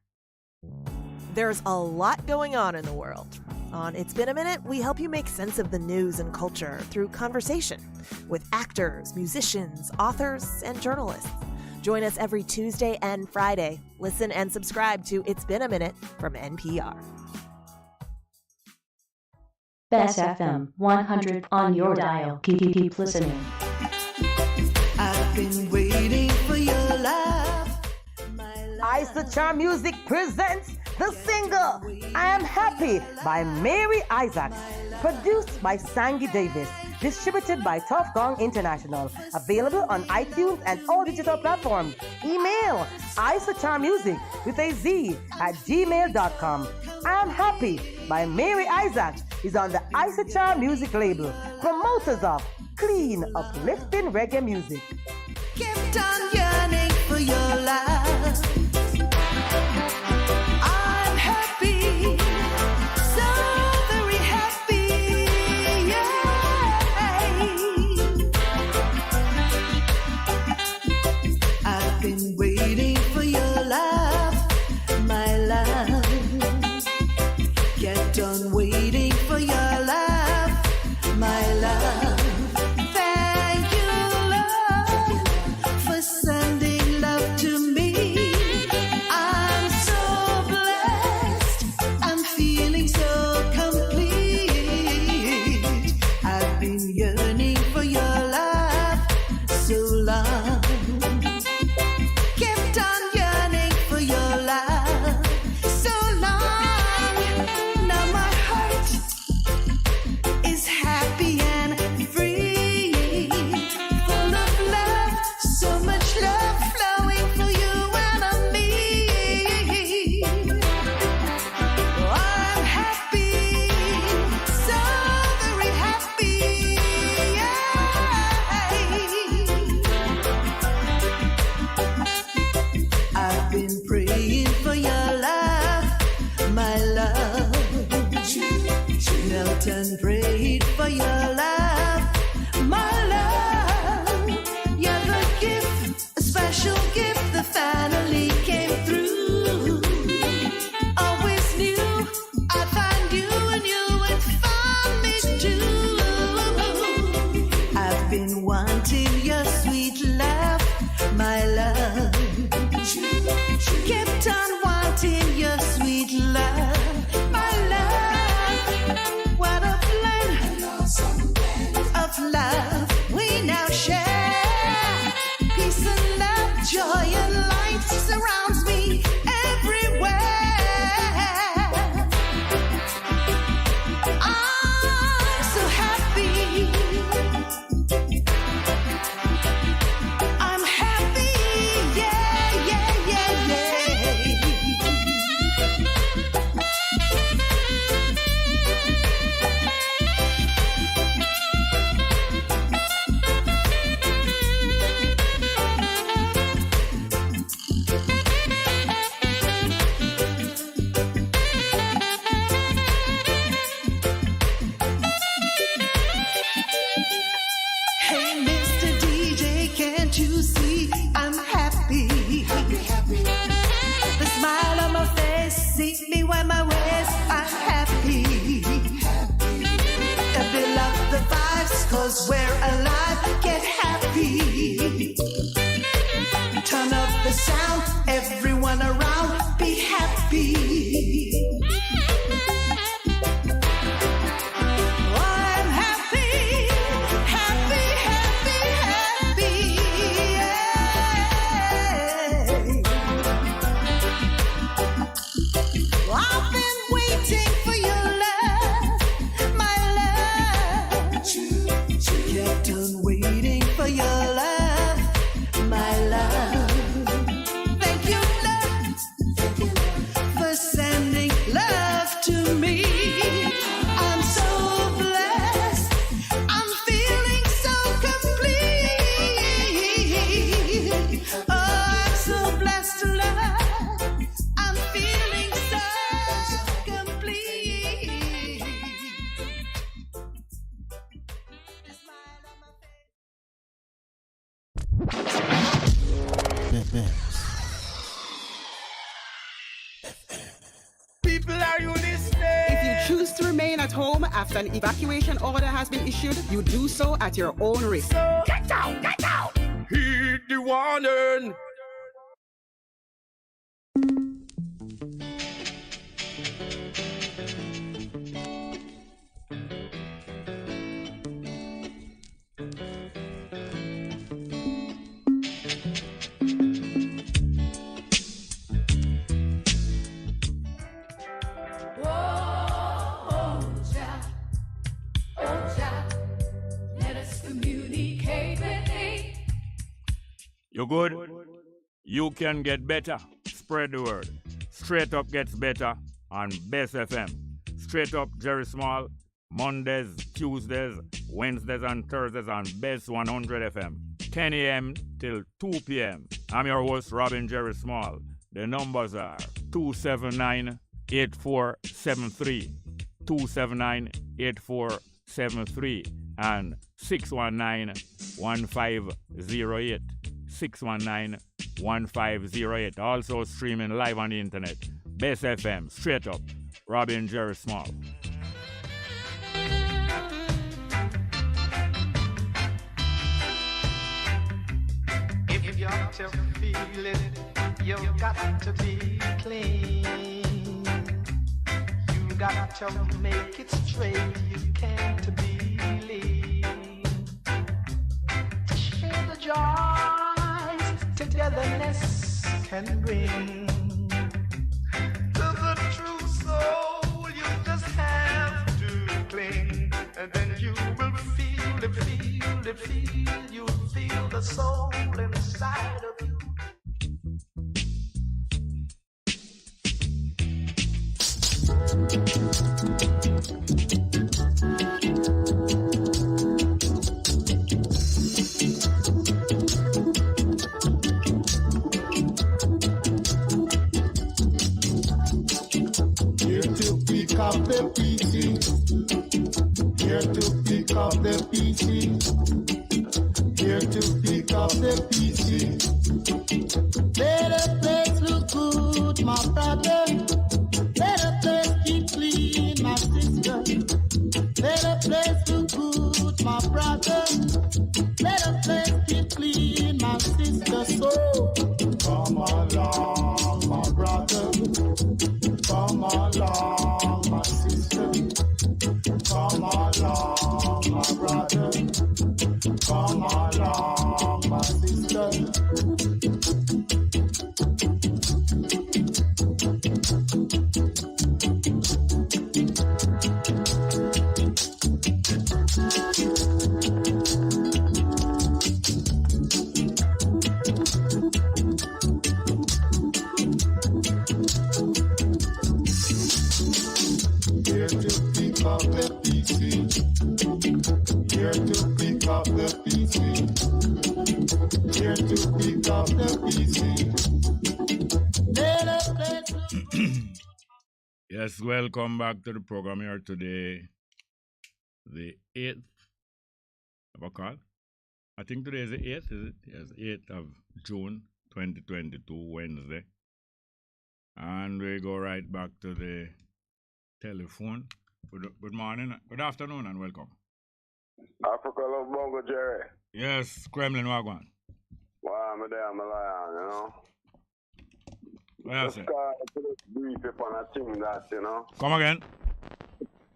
There's a lot going on in the world. On It's Been a Minute, we help you make sense of the news and culture through conversation with actors, musicians, authors, and journalists. Join us every Tuesday and Friday. Listen and subscribe to It's Been a Minute from NPR. Bess FM 100 on your dial. Keep listening. I've been waiting for your love. Isocharm Music presents the single I Am Happy by Mary Isaacs, produced by Sangy Davis, distributed by Tough Gong International, available on iTunes and all digital platforms. Email isocharmmusic with a Z at gmail.com. I'm Happy by Mary Isaacs is on the Isocharm Music label, promoters of clean, uplifting reggae music. Kept on yearning for your love. I'm happy, so very happy, yeah. I've been waiting for your love, my love. Kept on waiting for your love, my love. Thank you, Lord, for sending love to me. the sound, everyone around, be happy. I'm happy, happy, happy, happy. Yeah. I've been waiting for your love, my love. Kept on waiting for your love, my love. Thank you, love, for sending love to me. I'm so blessed. I'm feeling so complete. Oh, I'm so blessed to love. I'm feeling so complete. People, are you listening? If you choose to remain at home after an evacuation order has been issued, you do so at your own risk. So, get out, get out! Heed the warning! You good? You can get better. Spread the word. Straight Up gets better on Bess FM. Straight Up Jerry Small, Mondays, Tuesdays, Wednesdays and Thursdays on Bess 100 FM. 10 a.m. till 2 p.m. I'm your host, Robin Jerry Small. The numbers are 279-8473, 279-8473, and 619-1508. 619-1508. Also streaming live on the internet. Bess FM, Straight Up, Robin Jerry Small. If you're to feel it, you've got to be clean. You got to make it straight. You can't be lean. Share the joys togetherness can bring. To the true soul, you just have to cling, and then you will feel it, feel it, feel. You'll feel the soul inside of you. Here to pick up the pieces. Here to pick up the pieces. Here to pick up the pieces. Let a place look good, my brother. Let a place keep clean, my sister. Let a place look good, my brother. Let a place keep clean, my sister. So come along, my brother. Come along, my sister. Come along, my brother. Come along, my sister. Here to pick up the pieces. Here to pick up the pieces. Here to pick up the pieces. Yes, welcome back to the program here today. The 8th of a call. I think today is the 8th, is it? Yes, 8th of June 2022, Wednesday. And we go right back to the telephone. Good morning, good afternoon, and welcome. Africa love Bongo, Jerry. Yes, Kremlin Wagwan. Wow, I'm there, I'm a lion, you know. Yes, just call to brief upon a thing that, you know. Come again.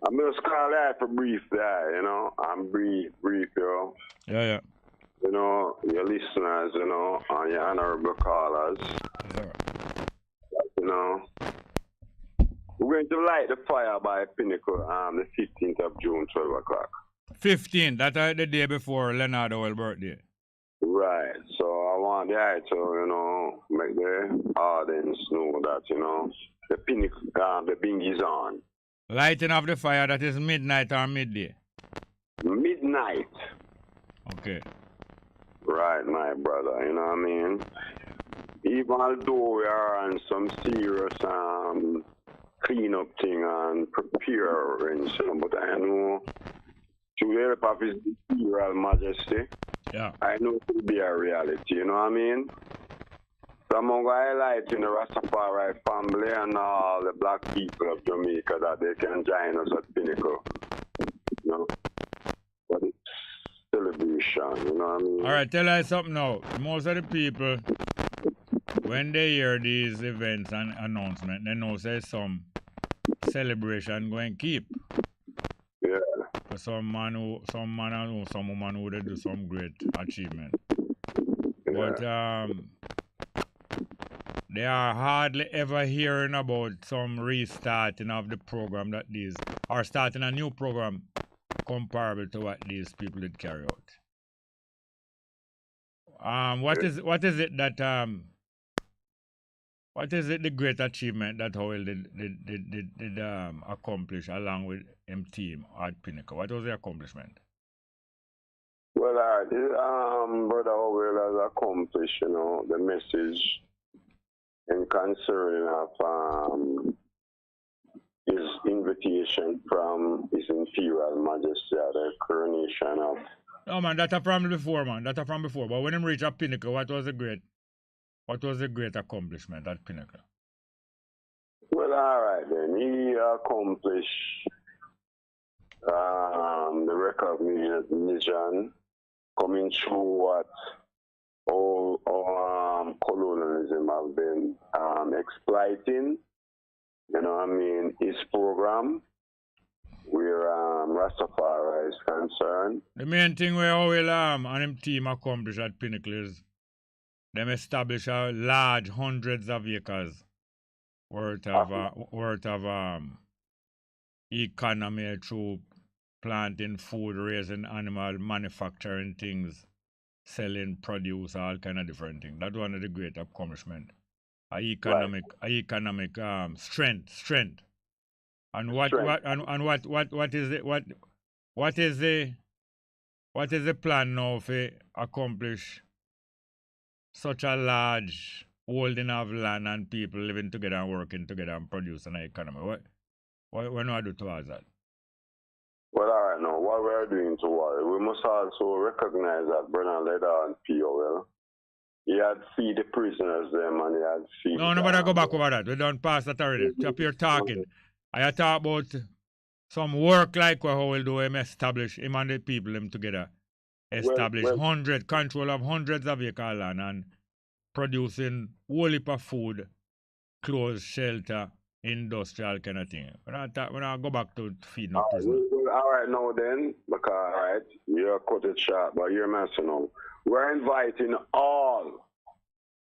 I'm just call that for brief there, you know. I'm brief, yo. Yeah. You know, your listeners, you know, and your honorable callers. You know. We're going to light the fire by Pinnacle the 15th of June, 12 o'clock. 15, that's the day before Leonard Howell's birthday. Right, so I want to, you know, make the audience know that, you know, the Pinnacle, the Bing is on. Lighting of the fire, that is midnight or midday? Midnight. Okay. Right, my brother, you know what I mean? Even though we are on some serious clean up thing and preparing, but I know to the help of His Imperial Majesty, I know it will be a reality, you know what I mean? So I'm going to highlight in the Rastafari family and all the black people of Jamaica that they can join us at Pinnacle, you know? But it's celebration, you know what I mean? All right, tell us something now. Most of the people, when they hear these events and announcements, they know there's some celebration going to keep. Yeah. For some man or some woman who they do some great achievement. But they are hardly ever hearing about some restarting of the program that these, or starting a new program comparable to what these people did carry out. What is it that what is it the great achievement that Howell did accomplish along with him team at Pinnacle? What was the accomplishment? Well, Brother Howell has accomplished, you know, the message in concerning of his invitation from His Imperial Majesty at the coronation of. No man, that's from before, man. That's from before. But when him reached at Pinnacle, what was the great accomplishment at Pinnacle? Well, all right then. He accomplished the recognition coming through what all colonialism have been exploiting. You know what I mean? His program, where Rastafari is concerned. The main thing where Howell and him team accomplished at Pinnacle is them establish a large hundreds of acres worth of economy through planting food, raising animal, manufacturing things, selling produce, all kind of different things. That's one of the great accomplishments. Economic strength. And what is the plan now to accomplish such a large holding of land and people living together and working together and producing an economy? What do I do towards that? Well, all right, now, what we are doing towards, we must also recognize that Brennan Leder and P.O.L., he had feed the prisoners them and he had feed. No, nobody go back over that. We don't pass that already. Stop your talking. I talk about some work like what Howell do him establish him and the people him together. Establish control of hundreds of acre land and producing whole heap of food, clothes, shelter, industrial kind of thing. When I go back to feeding up prisoners. All right, now then, because, all right, you're cut it short, but you're messing up. We're inviting all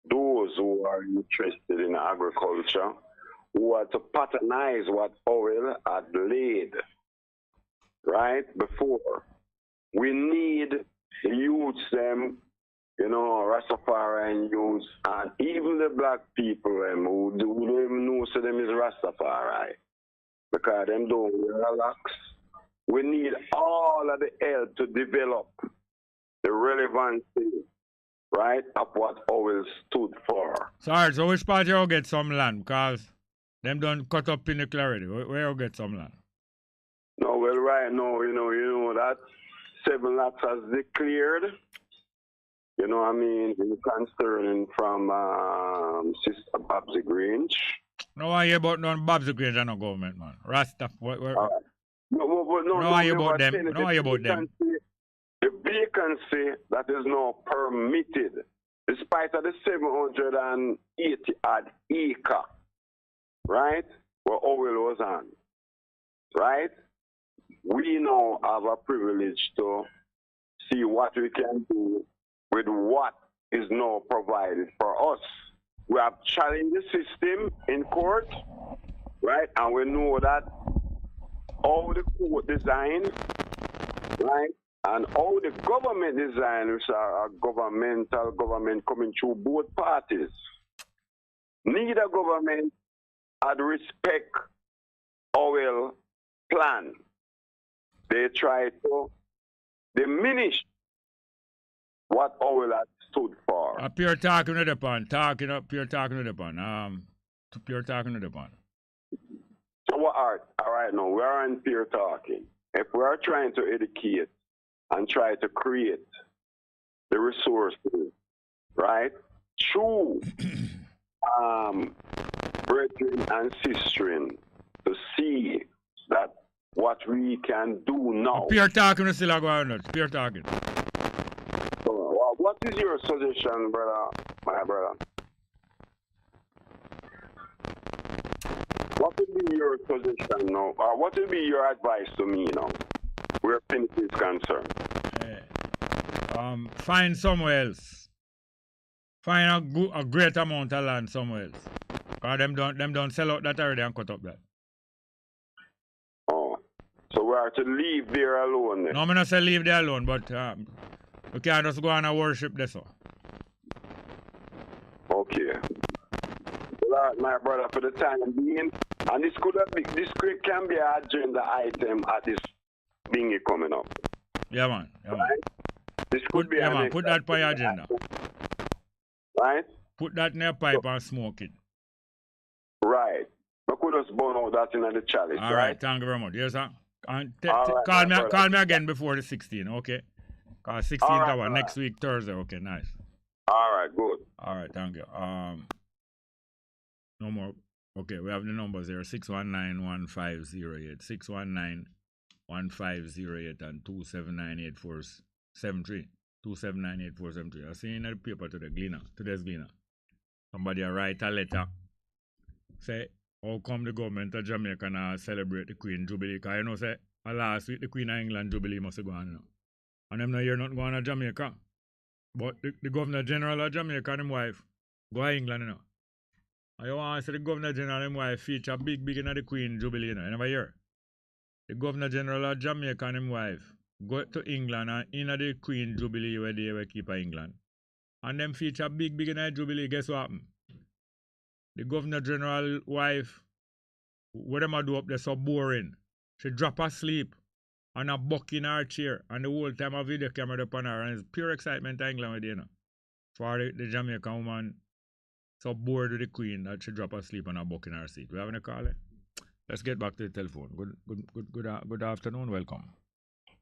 those who are interested in agriculture, who are to patronize what Howell had laid, right, before. We need the youths, them, you know, Rastafarian youths, and even the black people, them, who don't even know so them is Rastafari, because them don't relax. We need all of the help to develop the relevancy, right, of what Howell stood for. Sorry, so which part you get some land? Because them don't cut up Pinnacle already. Where you get some land? No, well, right now, you know that 7 lots has declared. You know what I mean? Concerning from Sister Babsy Grange. No, I hear about none Babsy Grange and no government, man. Rasta, No, I hear about them. No, I hear about them. The vacancy that is now permitted, despite right at the 780 odd acre, right, where oil was on, right? We now have a privilege to see what we can do with what is now provided for us. We have challenged the system in court, right? And we know that all the court design, right, and all the government design, which are governmental government coming through both parties, neither government had respect our plan. They try to diminish what oil has stood for. Pure talking to the pun. Pure talking to the pun. Pure talking to the pun. So what are all right now? We are in pure talking. If we are trying to educate and try to create the resources, right, through brethren and sistren, to see that what we can do now. Pure talking is still going on. Pure talking. What is your suggestion, brother, my brother? What would be your suggestion now? What would be your advice to me now, where Pinnacle is concerned? Find somewhere else. Find a great amount of land somewhere else. Because them don't sell out that already and cut up that. Oh, so we are to leave there alone then? No, I'm not say leave there alone, but we can't just go on and worship this. Okay. Well, my brother, for the time being, and this can be an agenda item at this thingy coming up. Yeah, man. Yeah, man. This could be an put that on your agenda. Right? Put that in your pipe and smoke it. Right. We could just burn out that in the chalice, All right, thank you very much. Yes, sir. And right, call me again before the 16th, okay? Because 16th hour, right. next week, Thursday. Okay, nice. All right, good. All right, thank you. No more. Okay, we have the numbers here: 619-1508, 619-1508, and 279-8473. 279-8473. I seen in the paper today's Gleaner. Somebody write a letter. Say, how come the government of Jamaica now celebrate the Queen Jubilee? Because you know, say, last week the Queen of England Jubilee must have gone. And them not hear nothing going on Jamaica. But the Governor General of Jamaica and his wife go to England, you know. And you want to say the Governor General and his wife feature big in the Queen Jubilee, you know. You never hear. The Governor General of Jamaica and his wife go to England and in the Queen Jubilee where they will keep England. And them feature big in the Jubilee. Guess what happened? The Governor General wife, what them do up there so boring. She drop asleep and a buck in her chair, and the whole time a video camera upon her, and it's pure excitement in England with you know. For the Jamaican woman so bored with the Queen that she drop asleep and a buck in her seat. We having a call? Let's get back to the telephone. Good afternoon, welcome.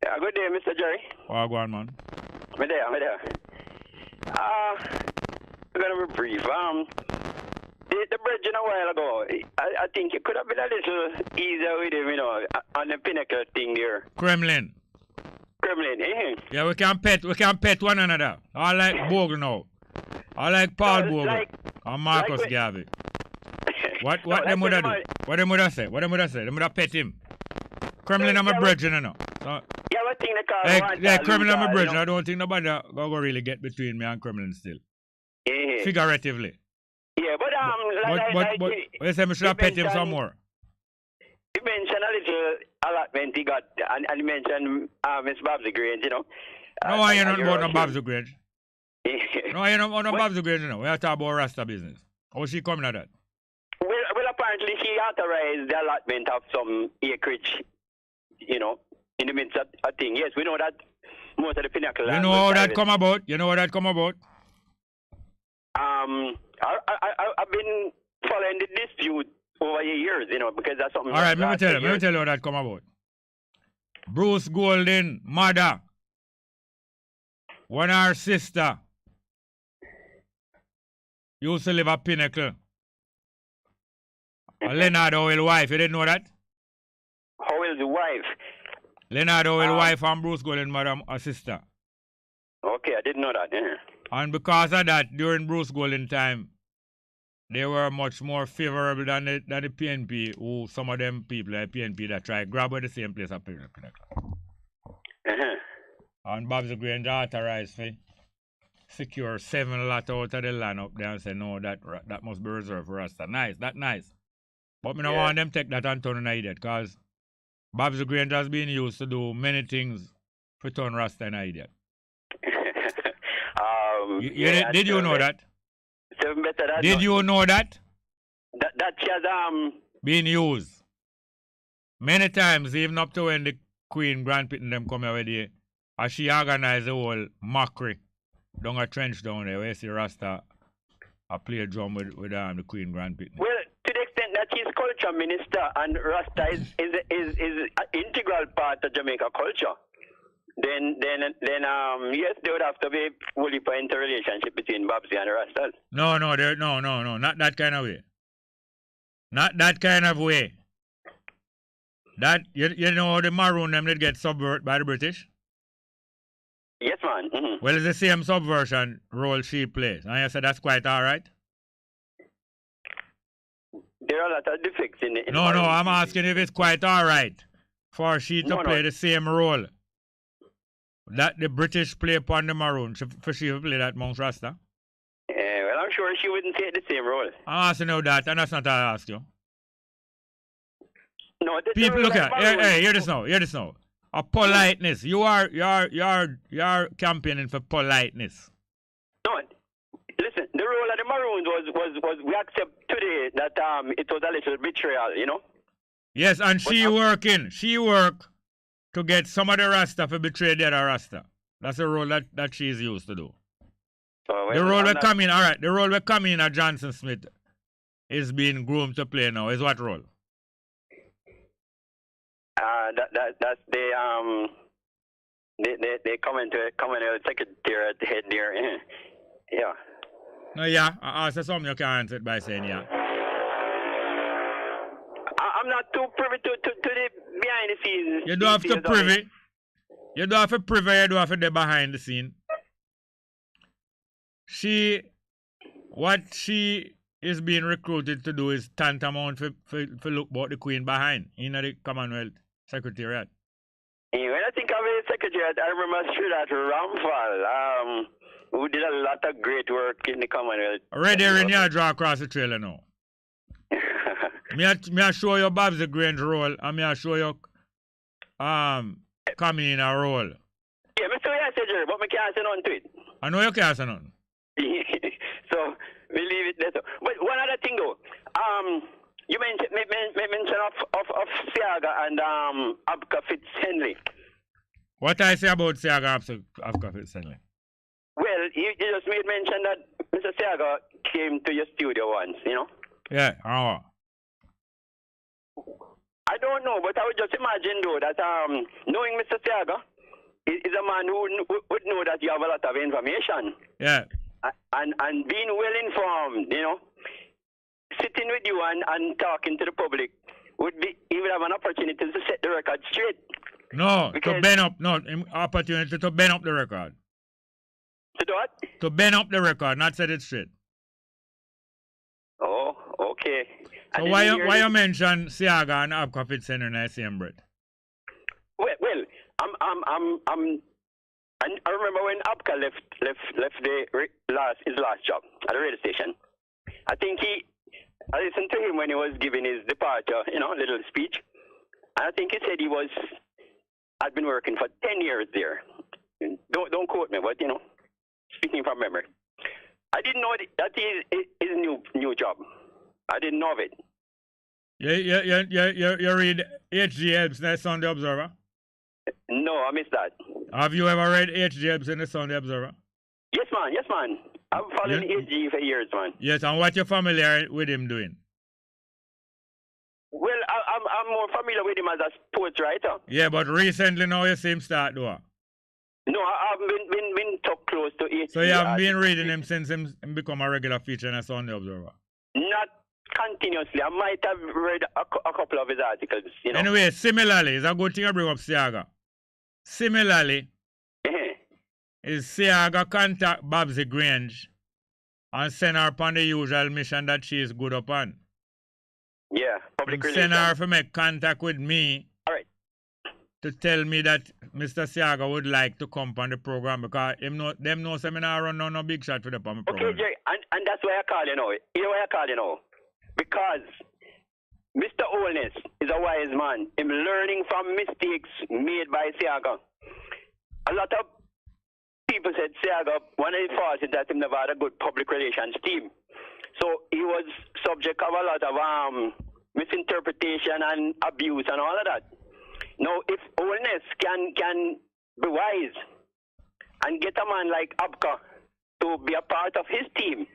Yeah, good day, Mr. Jerry. Oh, go on, man. I'm there. I'm gonna be brief. The bridge a while ago, I think it could have been a little easier with him, you know, on the Pinnacle thing there. Kremlin, eh? Yeah, we can pet one another. I like Bongo now. I like Paul Bongo and Marcus Garvey. What them would do? What them would say? Them would have pet him. Kremlin and my brethren, you know. So, yeah, I think the car. Yeah, Kremlin and my brethren. I don't think nobody go really get between me and Kremlin still. Yeah. Figuratively. Yeah, but you say we should have pet him some more. He mentioned a little allotment he got, and he mentioned Miss Babs Grange, you know. No, I ain't about no Babs Grange. No, I ain't about no Babs Grange, you know. We are talking about Rasta business. How she coming at that? Well, apparently she authorized the allotment of some acreage, you know, in the midst of a thing. Yes, we know that most of the Pinnacle. You know how that come about? I've been following the dispute over years, you know, because that's something. All right, let me tell you how that come about. Bruce Golding, mother, when her sister used to live at Pinnacle. Leonard Howell's wife, you didn't know that? Howell's wife? Leonard Howell's wife and Bruce Golding's mother, a sister. Okay, I didn't know that, yeah. And because of that, during Bruce Golding time, they were much more favorable than the PNP, who some of them people like PNP that try to grab at the same place at Pinnacle. And Bob's Grange authorized for secure 7 lot out of the land up there and say, no, that must be reserved for us. Nice. But me don't want them take that and turn an idiot, because Bob's Grange has been used to do many things for turn Rasta an idiot. Did you know that? Did you know that? That she has been used many times, even up to when the Queen Grandpitting them come over there, and she organized the whole mockery down a trench down there where you see Rasta play a drum with the Queen Grandpitting. Well, to the extent that she's culture minister and Rasta is an integral part of Jamaica culture, then yes, there would have to be fully for interrelationship between Babsy and Rastas. No, not that kind of way. Not that kind of way. That you know the Maroon them that get subverted by the British? Yes, man. Mm-hmm. Well, it's the same subversion role she plays. And I said that's quite all right. There are a lot of defects in it. No, I'm asking if it's quite all right for she to play the same role that the British play upon the Maroon, for she to play that amongst Rasta. Well, I'm sure she wouldn't take the same role. I'm asking you that, and that's not what I ask you. No, people look at hey, hear this now. A politeness. You are campaigning for politeness. No, listen. The role of the Maroons was we accept today that it was a little betrayal, you know. Yes, and she work to get some of the Rasta to betray the other Rasta. That's the role that she's used to do. The role we're coming, all right. The role we're coming at Johnson Smith is being groomed to play now. Is what role? That's they Commonwealth Secretary head there. Yeah. No, yeah. I asked something you can answer it by saying yeah. I'm not too privy to the behind the scenes. You don't have to privy. You don't have to privy. You don't have to be behind the scene. What she is being recruited to do is tantamount for look about the Queen behind in the Commonwealth Secretariat. When I think of the Secretariat, I remember Sridhar Ramphal, who did a lot of great work in the Commonwealth. Right there in your draw across the trailer now. me I show you Bob's the Grange role, and me I show you coming in a role. Yeah, Mr. Yasager, but me can't say nothing to it. I know you can't say nothing. So we leave it there. But one other thing though, you mention of Siaga and Abka Fitz-Henley. What I say about Siaga Abka Fitz-Henley? Well, you just made mention that Mr. Siaga came to your studio once, you know? Yeah, I don't know, but I would just imagine though that knowing Mr. Siaga is a man who would know that you have a lot of information. Yeah. And being well informed, you know, sitting with you and talking to the public he would have an opportunity to set the record straight. No, to bend up, opportunity to bend up the record. To do what? To bend up the record, not set it straight. Oh, okay. So why you mention Siaga and Abka Fitz-Henley in the same breath? Well, I remember when Abka left his last job at the radio station. I think I listened to him when he was giving his departure, you know, little speech. And I think he said had been working for 10 years there. Don't quote me, but, you know, speaking from memory. I didn't know that his new job. I didn't know of it. You read H.G. Ebbs in the Sunday Observer? No, I missed that. Have you ever read H.G. Ebbs in the Sunday Observer? Yes, man. I've followed H.G. for years, man. Yes, and what you familiar with him doing? Well, I'm more familiar with him as a sports writer. Yeah, but recently now you see him start doing. No, I've been top close to H.G. So you haven't been reading him since him become a regular feature in the Sunday Observer? Not continuously. I might have read a couple of his articles, you know. Anyway, similarly, it's a good thing I bring up Siaga. Similarly, is Siaga contact Babsy Grange and send her upon the usual mission that she is good upon. Yeah, public Send relations. her to make contact with me. All right. To tell me that Mr. Siaga would like to come on the program because them know seminar run no big shot for the program. Okay, Jay, and that's why I call you now. You know why I call you now? Because Mr. Holness is a wise man. Him learning from mistakes made by Siaga. A lot of people said Siaga, one of his faults is that he never had a good public relations team. So he was subject of a lot of misinterpretation and abuse and all of that. Now, if Holness can be wise and get a man like Abka to be a part of his team,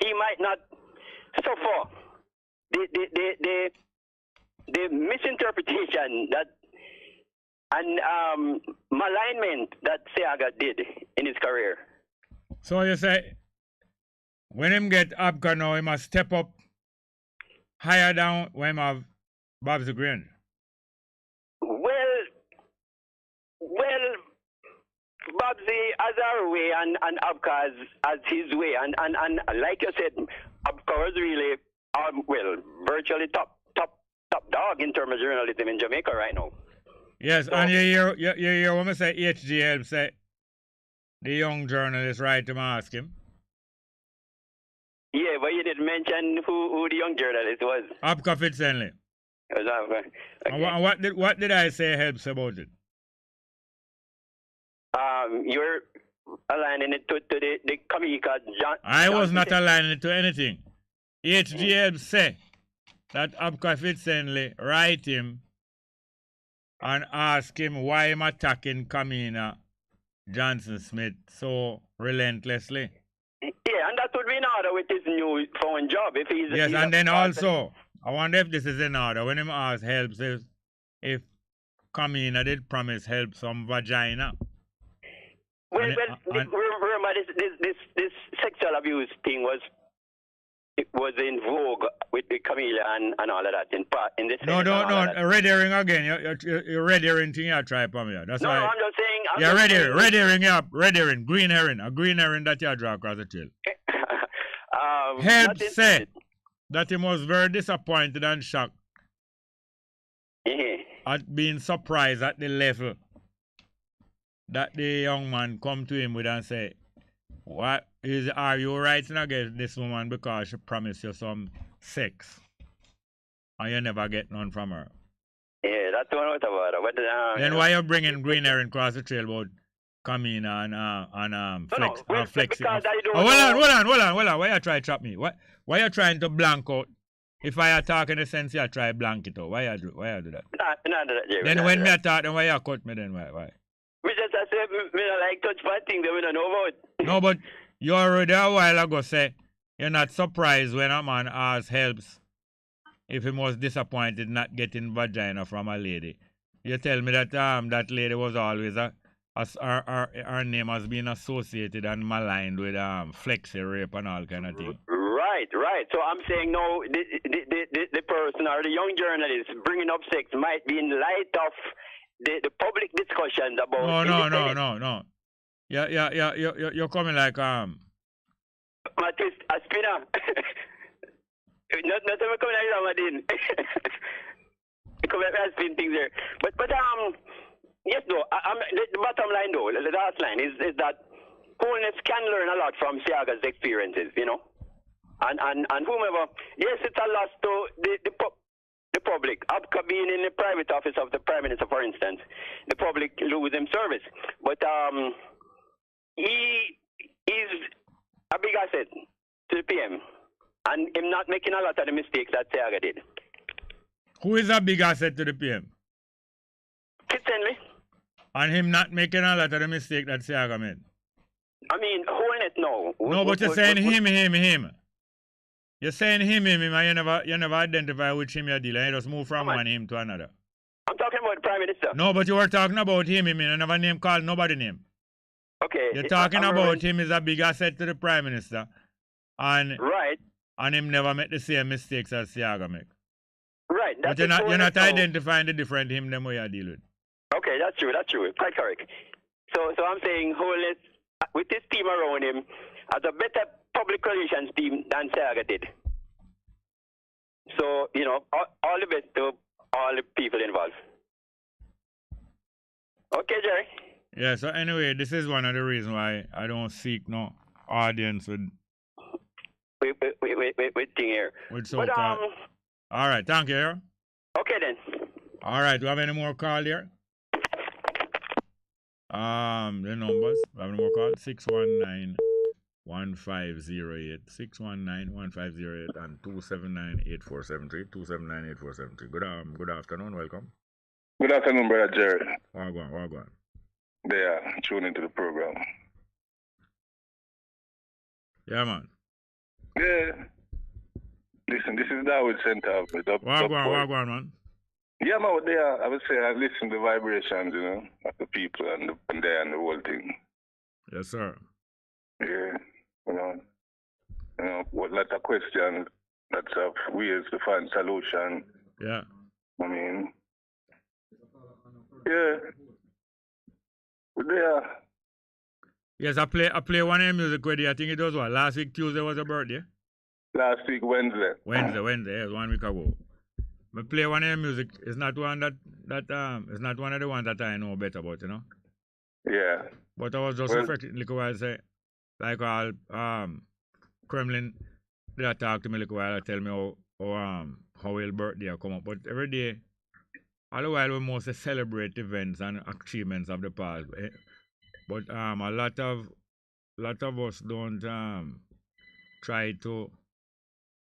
he might not suffer the misinterpretation that and malignment that Siaga did in his career. So you say, when him get Abka now, he must step up higher down when him have Babs the Green. Well, Babsy has her way and Abka has his way. And like you said, Abka was really, virtually top dog in terms of journalism in Jamaica right now. Yes, so, and you hear when I say HGL say the young journalist right to ask him. Yeah, but you didn't mention who the young journalist was. Abka Fitzhenley. Okay. And what did I say helps about it? You're aligning it to the Kamika John. I was not aligning it to anything. HGL say that Abka Fitzhenley write him and ask him why I'm attacking Kamina Johnson Smith so relentlessly. Yeah, and that would be in order with his new foreign job. If he's yes, and then also, I wonder if this is in order. When him ask helps, if Kamina did promise help some vagina. Remember this sexual abuse thing was in vogue with Camilla and all of that in this. No, red herring again. You're red herring thing. You try for me. That's why. No, I'm just saying. Red herring, green herring, a green herring that you draw across the trail. Help said that he was very disappointed and shocked at being surprised at the level that the young man come to him with and say, are you writing against this woman because she promised you some sex and you never get none from her? Yeah, that's what about it. Then why you bringing green herring across the trail about Kamina and Flexi? Hold on. Why you try to trap me? Why you trying to blank out? If I talk in the sense you try to blank it out, why you do that? No, then when me talk, then why you cut me then? Why? Me just say me don't like touch bad things that we don't know about. No, but you already a while ago say you're not surprised when a man asks helps if he was disappointed not getting vagina from a lady. You tell me that that lady was always her name has been associated and maligned with flexi rape and all kind of thing. Right. So I'm saying no, the person or the young journalist bringing up sex might be in light of the public discussions about. No. Yeah. You're coming like my twist a spinner. Not ever coming like Ramadin. Come and spin things there. But yes though, the bottom line though, the last line is that Holness can learn a lot from Siaga's experiences, you know. And whomever, yes, it's a loss to the public. Abka being in the private office of the Prime Minister, for instance, the public lose him service. But he is a big asset to the PM, and him not making a lot of the mistakes that Siaga did. Who is a big asset to the PM? Fitzhenley. And him not making a lot of the mistakes that Siaga made? I mean, Holness, no. No, but you're saying him. You're saying him, and you never identify which him you're dealing. You just move from one him to another. I'm talking about the Prime Minister. No, but you were talking about him, you never name called nobody name. Okay. You're talking about him as a big asset to the Prime Minister. And him never make the same mistakes as Siaga make. Right. But you're not identifying the different him them way you deal with. Okay, that's true. Quite correct. So I'm saying, Holness, with this team around him, has a better public relations team than Saga did. So, you know, all the best to all the people involved. Okay, Jerry. Yeah, so anyway, this is one of the reasons why I don't seek no audience with thing here. With so-called. All right, thank you. Okay then. All right, do you have any more call here? The numbers. We have any more call? 619-1508, 619-1508, and 279-8473, 279-8473. Good afternoon, welcome. Good afternoon, Brother Jerry. Wagwan. They are tuned into the program. Yeah, man. Yeah. Listen, this is Darwood Center. Wagwan, man. Yeah, man, they are. I would say I listen to the vibrations, you know, of the people and the whole thing. Yes, sir. Yeah. You know, what lot of questions, lots of ways to find solution. Yeah. I mean, yeah. There. Yes, I play one of your music with you. I think it was what? Last week Tuesday was your birthday? Last week Wednesday. Wednesday, yes, 1 week ago. I play one of your music. It's not one it's not one of the ones that I know better about, you know? Yeah. But I was just reflecting a while, say, like all Kremlin they talk to me a while, tell me how his birthday come up. But every day, all the while we mostly celebrate events and achievements of the past. But a lot of us don't try to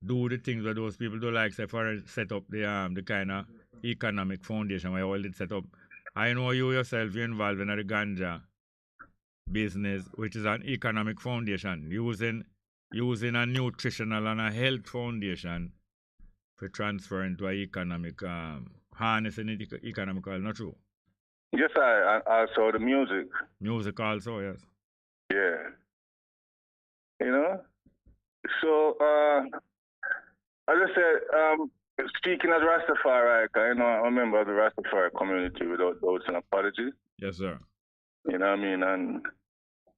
do the things that those people do, like say for set up the kind of economic foundation where all it set up. I know you yourself you're involved in the ganja business, which is an economic foundation, using a nutritional and a health foundation for transfer into an economic harnessing it economical, not true? Yes, I also the music. Music also, yes. Yeah. You know? So as I said, speaking as Rastafari, I know I'm a member of the Rastafari community without doubts and apology. Yes, sir. You know what I mean? And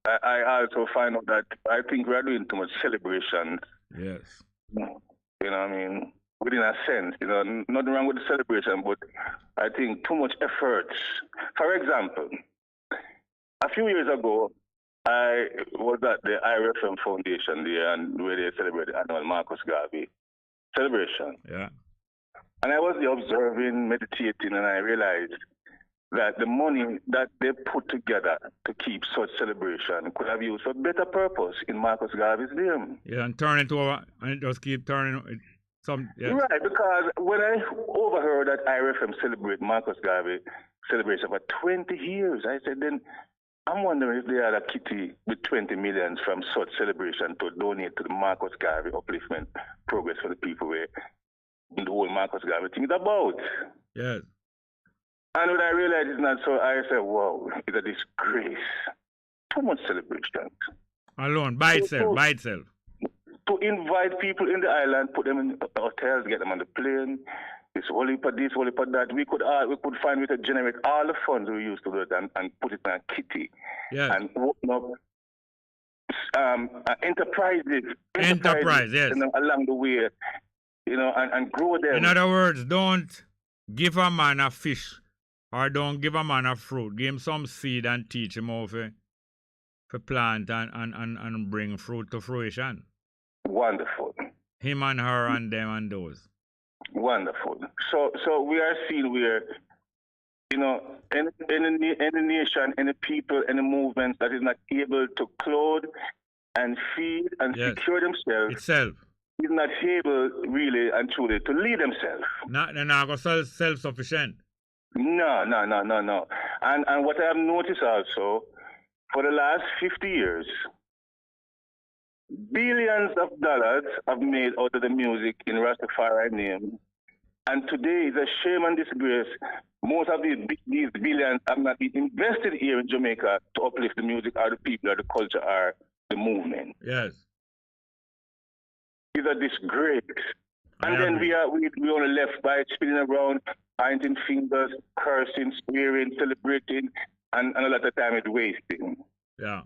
I also find out that I think we're doing too much celebration. Yes. You know what I mean? Within a sense, you know, nothing wrong with the celebration, but I think too much effort. For example, a few years ago, I was at the IRFM Foundation there, and where they celebrated the annual Marcus Garvey celebration. Yeah. And I was there observing, meditating, and I realized that the money that they put together to keep such celebration could have used for better purpose in Marcus Garvey's name. Yeah, and turn it over, and it just keep turning it. Yes. Right, because when I overheard that IRFM celebrate Marcus Garvey celebration for 20 years, I said, then I'm wondering if they had a kitty with 20 million from such celebration to donate to the Marcus Garvey upliftment progress for the people where the whole Marcus Garvey thing is about. Yes. And when I realized it's not so, I said, wow, it's a disgrace. Too much celebration. Alone, by itself. To invite people in the island, put them in hotels, get them on the plane, this, only for that. We could find a way to generate all the funds we used to do it and put it in a kitty. Yes. And open up enterprises, yes. You know, along the way, you know, and grow them. In other words, don't give a man a fish or don't give a man a fruit. Give him some seed and teach him how to plant and bring fruit to fruition. Wonderful. Him and her and them and those. Wonderful. So we are seeing where, you know, any nation, any people, any movement that is not able to clothe and feed and secure themselves is not able really and truly to lead themselves. They're not self-sufficient. No. And what I have noticed also, for the last 50 years, billions of dollars have made out of the music in Rastafari name. And today is a shame and disgrace. Most of these billions have not been invested here in Jamaica to uplift the music or the people or the culture or the movement. Yes. It's a disgrace. And then we only left by spinning around, pointing fingers, cursing, swearing, celebrating, and a lot of time is wasting. Yeah.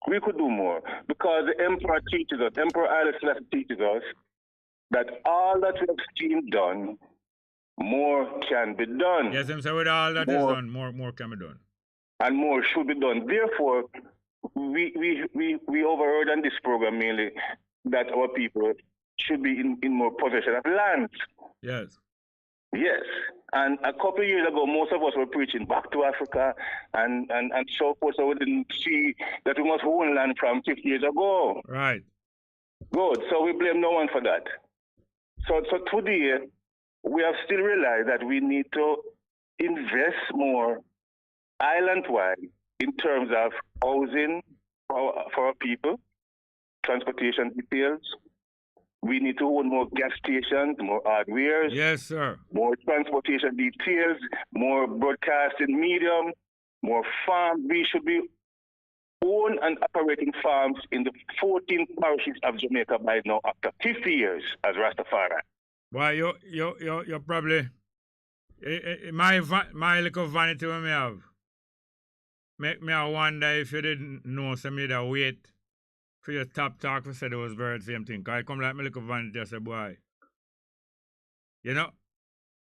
We could do more because the Emperor teaches us, Emperor Haile Selassie teaches us that all that we have seen done, more can be done. Yes, him say with all that is done, more can be done. And more should be done. Therefore, we overheard on this program mainly that our people should be in more possession of land. Yes. Yes. And a couple of years ago, most of us were preaching back to Africa and so forth, so we didn't see that we must own land from 50 years ago. Right. Good. So we blame no one for that. So today, we have still realized that we need to invest more island-wide in terms of housing for our people, transportation details. We need to own more gas stations, more hardware. Yes, sir. More transportation details, more broadcasting medium, more farms. We should be own and operating farms in the 14 parishes of Jamaica by now after 50 years as Rastafari. Why, you probably, my little vanity when me have, make me wonder if you didn't know some of that wait for your top talk for say it was very same thing. Cause I come like my little vanity, I say, boy, you know,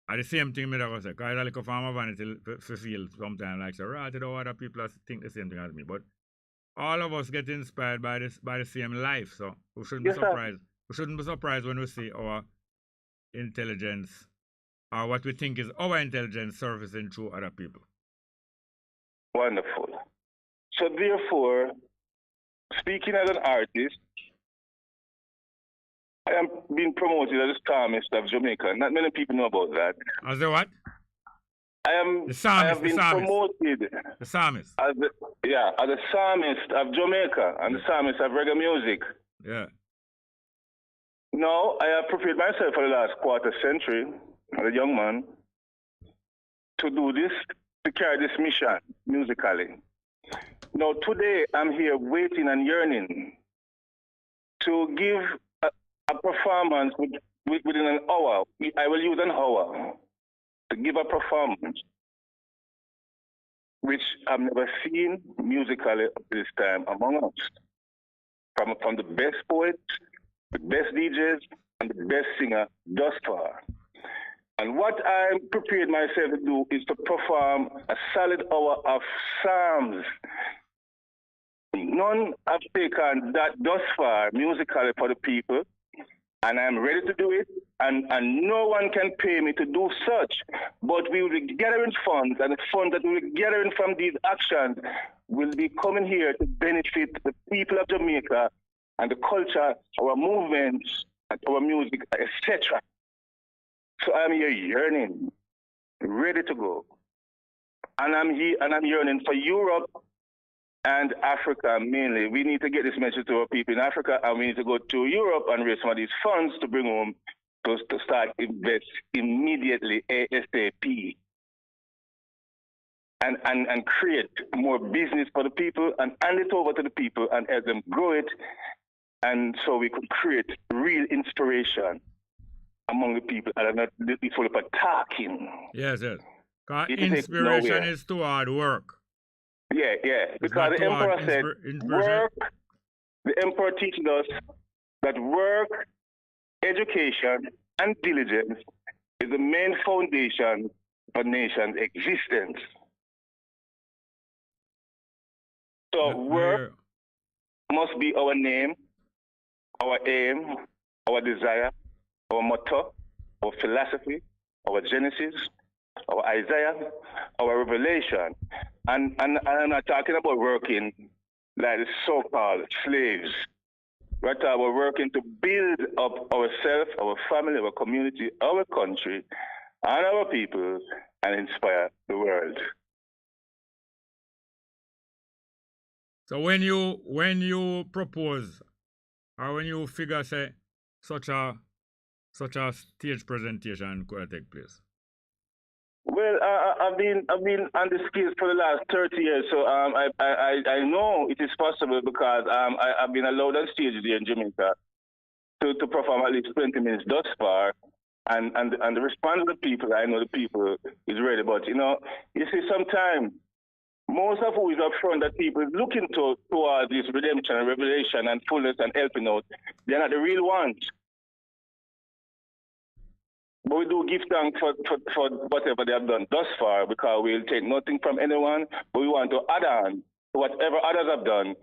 at the same thing me that was say, cause I little farmer vanity for feel sometimes like, so right, you know, other people think the same thing as me, but all of us get inspired by the same life, so we shouldn't be surprised. We shouldn't be surprised when we see our intelligence or what we think is our intelligence surfacing through other people. Wonderful. So therefore, speaking as an artist, I am being promoted as the psalmist of Jamaica. Not many people know about that. As the what? I have been promoted the psalmist. As a psalmist of Jamaica and the psalmist of reggae music. Yeah. Now, I have prepared myself for the last quarter century, as a young man, to do this, to carry this mission musically. Now, today, I'm here waiting and yearning to give a performance within an hour. I will use an hour to give a performance which I've never seen musically at this time among us. From the best poets, the best DJs, and the best singer thus far. And what I'm prepared myself to do is to perform a solid hour of psalms. None have taken that thus far musically for the people, and I'm ready to do it, and no one can pay me to do such. But we will be gathering funds, and the funds that we will be gathering from these actions will be coming here to benefit the people of Jamaica and the culture, our movements, our music, etc. So I'm here yearning, ready to go. And I'm here and I'm yearning for Europe and Africa mainly. We need to get this message to our people in Africa, and we need to go to Europe and raise some of these funds to bring home to start invest immediately, ASAP. And create more business for the people and hand it over to the people and help them grow it. And so we could create real inspiration among the people and not be full of talking. Yes. Because inspiration is too hard work. Yeah. Because the Emperor said, work, the Emperor teaches us that work, education, and diligence is the main foundation for nation's existence. So work must be our name, our aim, our desire, our motto, our philosophy, our genesis, our Isaiah, our revelation. And I'm not talking about working like the so-called slaves. Right now, we're working to build up ourselves, our family, our community, our country, and our people, and inspire the world. So when you propose, or when you figure say such a stage presentation could take place? Well, I've been on the skills for the last 30 years, so I know it is possible because I've been allowed on stages here in Jamaica to perform at least 20 minutes thus far, and the response of the people, I know the people is ready, but you see, sometimes most of who is up front that people is looking towards this redemption and revelation and fullness and helping out, they're not the real ones. But we do give thanks for whatever they have done thus far, because we'll take nothing from anyone, but we want to add on to whatever others have done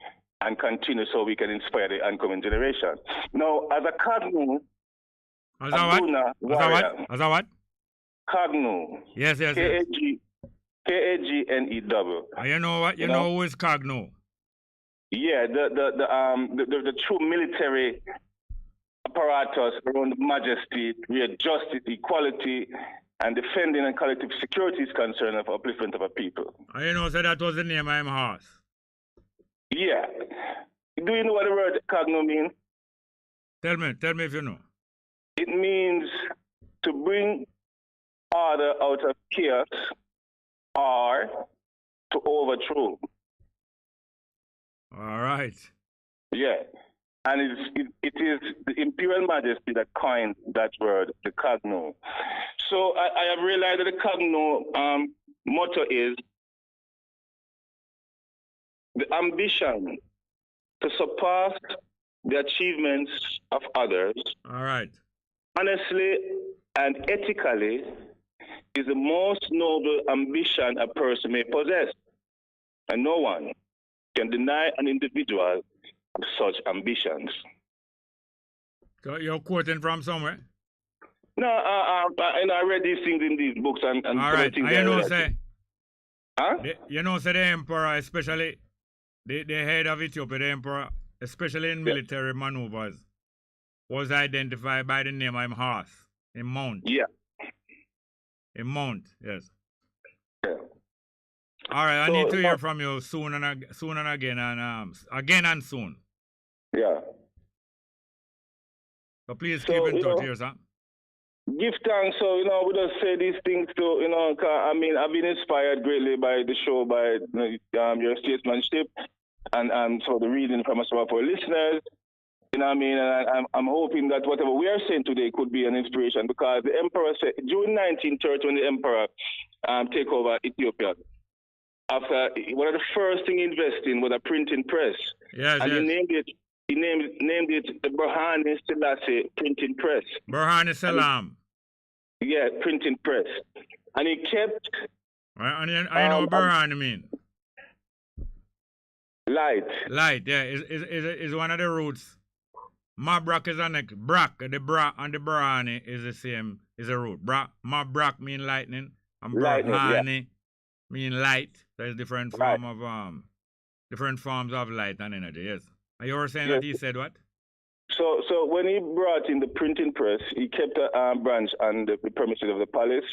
and continue so we can inspire the oncoming generation. Now, as a Cognu, As a what? Cognu. Yes. K-A-G-N-E-W. You know what? You know who is Cognu? Yeah, the true military apparatus around majesty, where justice, equality, and defending and collective security is concerned of upliftment of a people. You know, so that was the name of my horse. Yeah. Do you know what the word Cognu means? Tell me if you know. It means to bring order out of chaos or to overthrow. All right. Yeah. And it is the Imperial Majesty that coined that word, the Cogno. So I have realized that the Cogno motto is the ambition to surpass the achievements of others. All right. Honestly and ethically is the most noble ambition a person may possess. And no one can deny an individual such ambitions. So you're quoting from somewhere? No, I read these things in these books and all right. things. You know, say, huh? The emperor, especially the head of Ethiopia, the emperor, especially in military maneuvers, was identified by the name of horse, a mount. Yeah. A mount, yes. Yeah. All right, I need to hear from you soon and again, and again and soon. Yeah. So please keep in touch here, sir. Give thanks. So, we just say these things to, I mean, I've been inspired greatly by the show, by your statesmanship, and so the reading from some of our listeners. You know what I mean? And I'm hoping that whatever we are saying today could be an inspiration, because the emperor said, during 1930, when the emperor take over Ethiopia, after one of the first thing he invested in was a printing press. Yes, and he named it the Berhane Selassie printing press. Berhane Salam. Yeah, printing press. And he kept... I know what Berhane mean. Light. Light, yeah. Is one of the roots. Mabrak is a neck. Brak, the bra and the Berhane is the same, is a root. Mabrak mean lightning, and Berhane mean light. There's different forms of light and energy, yes. And you were saying that he said what? So when he brought in the printing press, he kept a branch on the premises of the palace,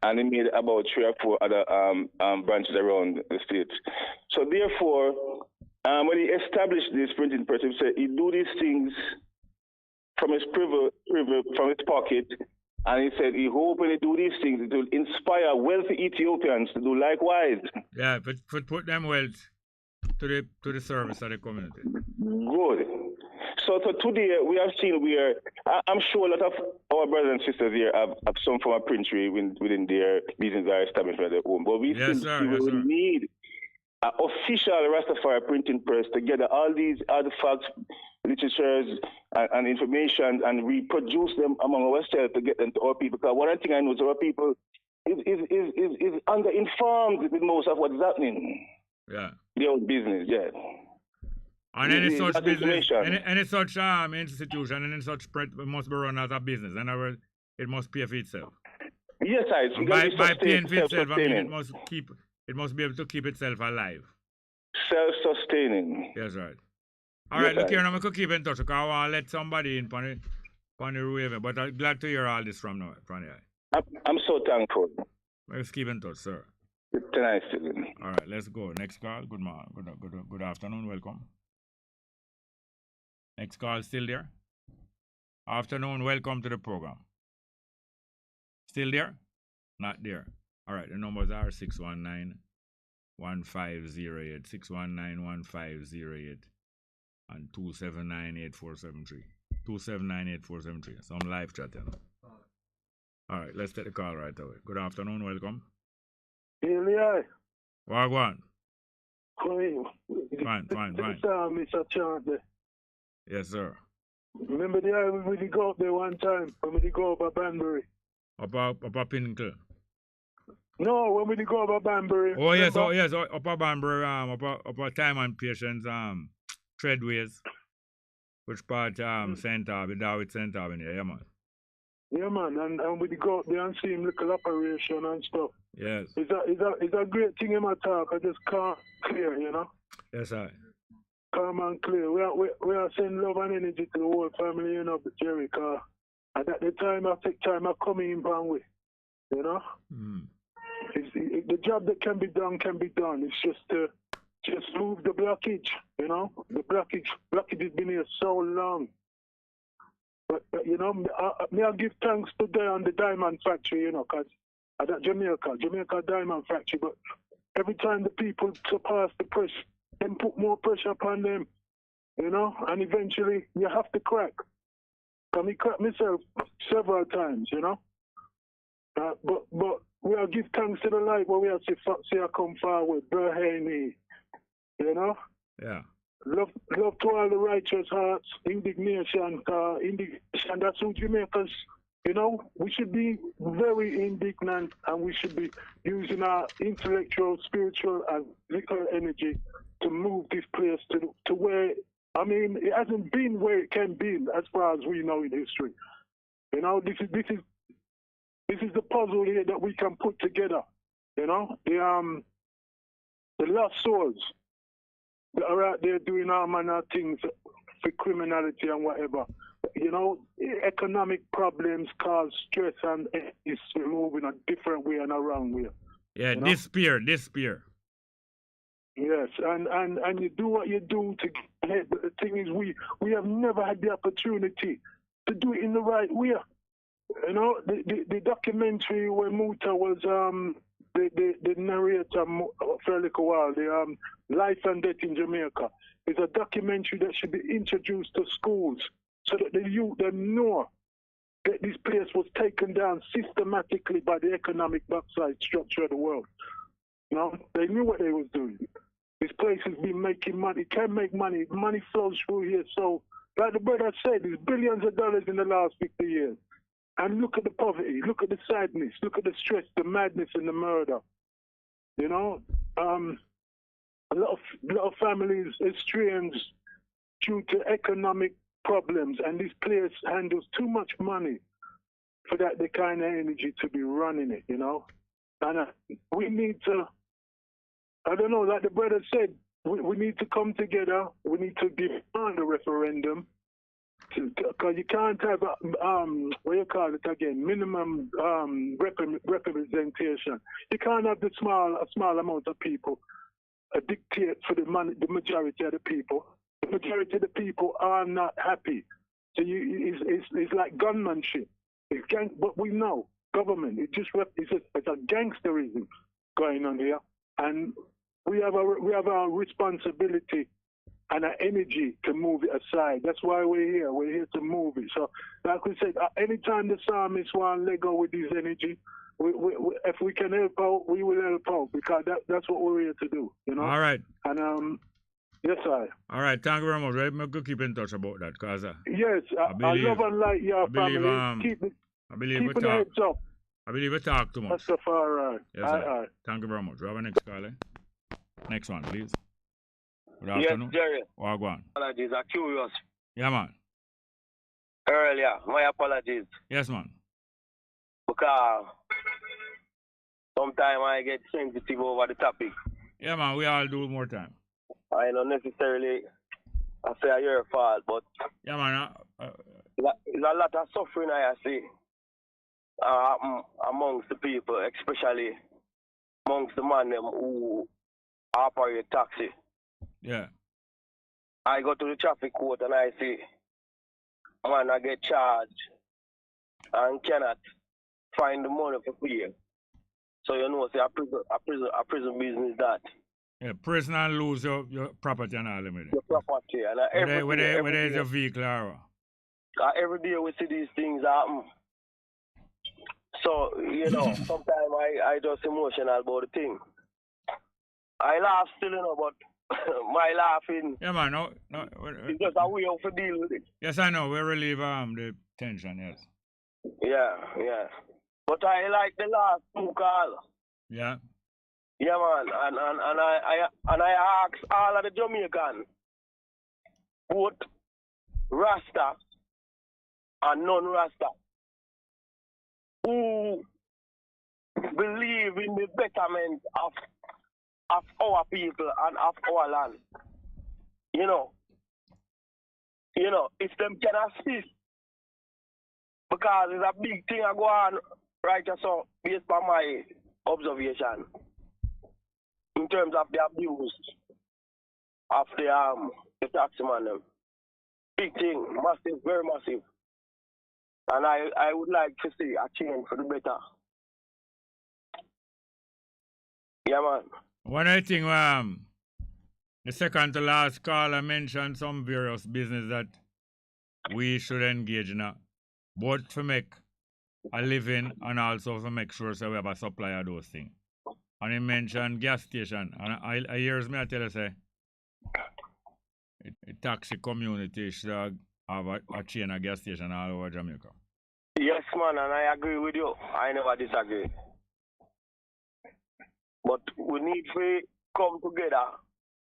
and he made about 3 or 4 other branches around the state. So therefore, when he established this printing press, he said he do these things from his from his pocket, and he said he hope when he do these things, it will inspire wealthy Ethiopians to do likewise. Yeah, but put them wealth to the service of the community. Good. So today we have seen where I'm sure a lot of our brothers and sisters here have some form of printry within their business or establishment at their home. But we still need an official Rastafari printing press to gather all these artifacts, literatures, and information and reproduce them among ourselves to get them to our people. Because one thing I know is our people is under-informed with most of what is happening. Yeah. Their own business, yeah. And any such business, any such institution, any such print must be run as a business, and it must pay for itself. Yes, by paying for itself, I mean it must be able to keep itself alive. Self-sustaining. Yes, right. All right, look here, now I could keep in touch because I want to let somebody in on the rave, but I'm glad to hear all this from you. I'm so thankful. Let's keep in touch, sir. Nice. All right, let's go. Next call. Good morning. Good afternoon. Welcome. Next call, still there? Afternoon, welcome to the program. Still there? Not there. All right, the numbers are 619-1508, 619-1508, and 279-8473. 279-8473. Some live chat, you know. All right, let's take the call right away. Good afternoon, welcome. Hey, Wagwan. Fine. Fine. Mr. Chant there. Yes, sir. Remember the island we did go up there one time when we did go up at Banbury? Up a Pinnacle. No, when we did go up at Banbury. Oh yes, remember? up a Banbury, up a Time and Patience, Treadways. Which part St. Albin, David St. Albin, yeah, man. Yeah, man, and we did go up there and see him little operation and stuff. Yes. It's a great thing in my talk. I just can't clear, you know. Yes, I. Calm and clear. We are sending love and energy to the whole family, you know, Jerry. And at the time, I take time, I come in Bangui, you know. The job that can be done can be done. It's just to move the blockage, you know. The blockage has been here so long. But you know, I'll give thanks today on the diamond factory, you know, because at that Jamaica diamond factory. But every time the people surpass the pressure, then put more pressure upon them, you know, and eventually you have to crack. I crack myself several times, you know. But we'll give thanks to the light where we'll see I come forward, Berhaney, you know. Yeah. Love to all the righteous hearts, indignation, that's who Jamaicans, you know, we should be very indignant and we should be using our intellectual, spiritual and physical energy to move this place to where, I mean, it hasn't been where it can be as far as we know in history. You know, this is the puzzle here that we can put together, you know, the lost souls that are out there doing all manner of things for criminality and whatever. You know, economic problems cause stress and it's moving a different way and a wrong way. Yeah, you know? Despair. Yes, and you do what you do to get ahead. But the thing is, we have never had the opportunity to do it in the right way. You know, the documentary where Muta was the narrator for a little while, the Life and Death in Jamaica, is a documentary that should be introduced to schools so that the youth them know that this place was taken down systematically by the economic backside structure of the world. You know, they knew what they was doing. This place has been making money, can make money. Money flows through here. So, like the brother said, there's billions of dollars in the last 50 years. And look at the poverty, look at the sadness, look at the stress, the madness and the murder. You know, a lot of families estranged due to economic problems, and this place handles too much money for that the kind of energy to be running it, you know. And we need to, I don't know, like the brother said, we need to come together. We need to demand a referendum. Because you can't have, what you call it again, minimum representation. You can't have a small amount of people dictate for the majority of the people. The majority of the people are not happy. So it's like gunmanship. It's but we know, government, it's a gangsterism going on here. And we have a responsibility and an energy to move it aside. That's why we're here. We're here to move it. So, like we said, anytime the psalmist want to let go with his energy, if we can help out, we will help out because that's what we're here to do. You know. All right. And yes, I. All right. Thank you very much. We're going to keep in touch about that, cause yes, I love and like your family. Keep the heads up. I believe we talk too much. That's all right. Yes, sir. Thank you very much. We have a next call. Next one, please. Good afternoon. Yes, Jerry. Wagwan. Apologies, I'm curious. Yeah, man. Earlier, my apologies. Yes, man. Because sometimes I get sensitive over the topic. Yeah, man, we all do more time. I don't necessarily I say it's your fault, but yeah, man. There's a lot of suffering I see amongst the people, especially amongst the man them who operate taxi. Yeah. I go to the traffic court and I see man I get charged and cannot find the money for pay. So you know, say a prison business that. Yeah, prison and lose your property and all of it. Your property and where is your vehicle or? Every day we see these things happen. So, you know, sometimes I just emotional about the thing. I laugh still, you know, but my laughing. Yeah, man. No. It's just a way to deal with it. Yes, I know. We relieve the tension. Yes. Yeah. But I like the last two calls. Yeah. Yeah, man. And I ask all of the Jamaicans, both Rasta and non-Rasta, who believe in the betterment of our people and of our land. You know, if them can assist, because it's a big thing I go on right so based on my observation in terms of the abuse of the taxman them. Big thing, massive, very massive. And I would like to see a change for the better. Yeah, man. One I think the second to last call I mentioned some various business that we should engage in, both to make a living and also to make sure so we have a supply of those things. And he mentioned gas station. And I hears me I tell you say a taxi community should have a chain of gas station all over Jamaica. Yes, man, and I agree with you. I never disagree. But we need to come together.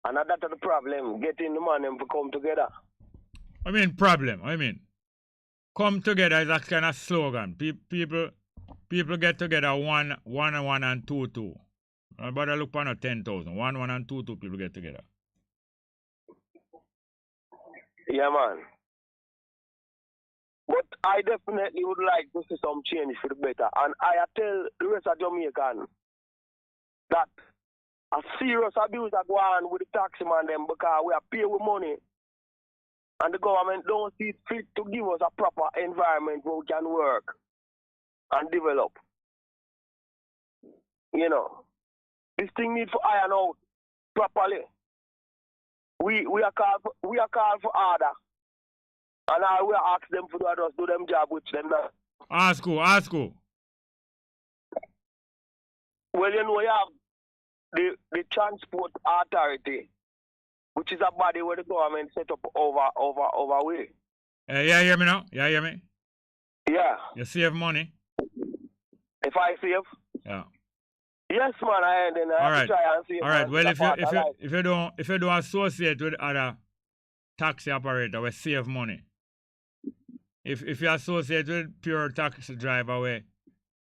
And that's the problem, getting the money to come together. I mean, come together is a kind of slogan. People get together one and two. But I look on 10,000. 1 and 2 people get together. Yeah, man. But I definitely would like to see some change for the better. And I tell the rest of Jamaicans that a serious abuse are going on with the taxman them because we are paying with money and the government don't see fit to give us a proper environment where we can work and develop. You know, this thing needs to iron out properly. We are called for order. And I will ask them to do them job which them not. Ask who? Well, you know, you have the Transport Authority, which is a body where the government set up over way. Yeah, hear me now? Yeah, hear me? Yeah. You save money? If I save? Yeah. Yes, man. I have to try and save. All right. Well, if you don't associate with other taxi operator, we save money. If you associate with pure taxi driver way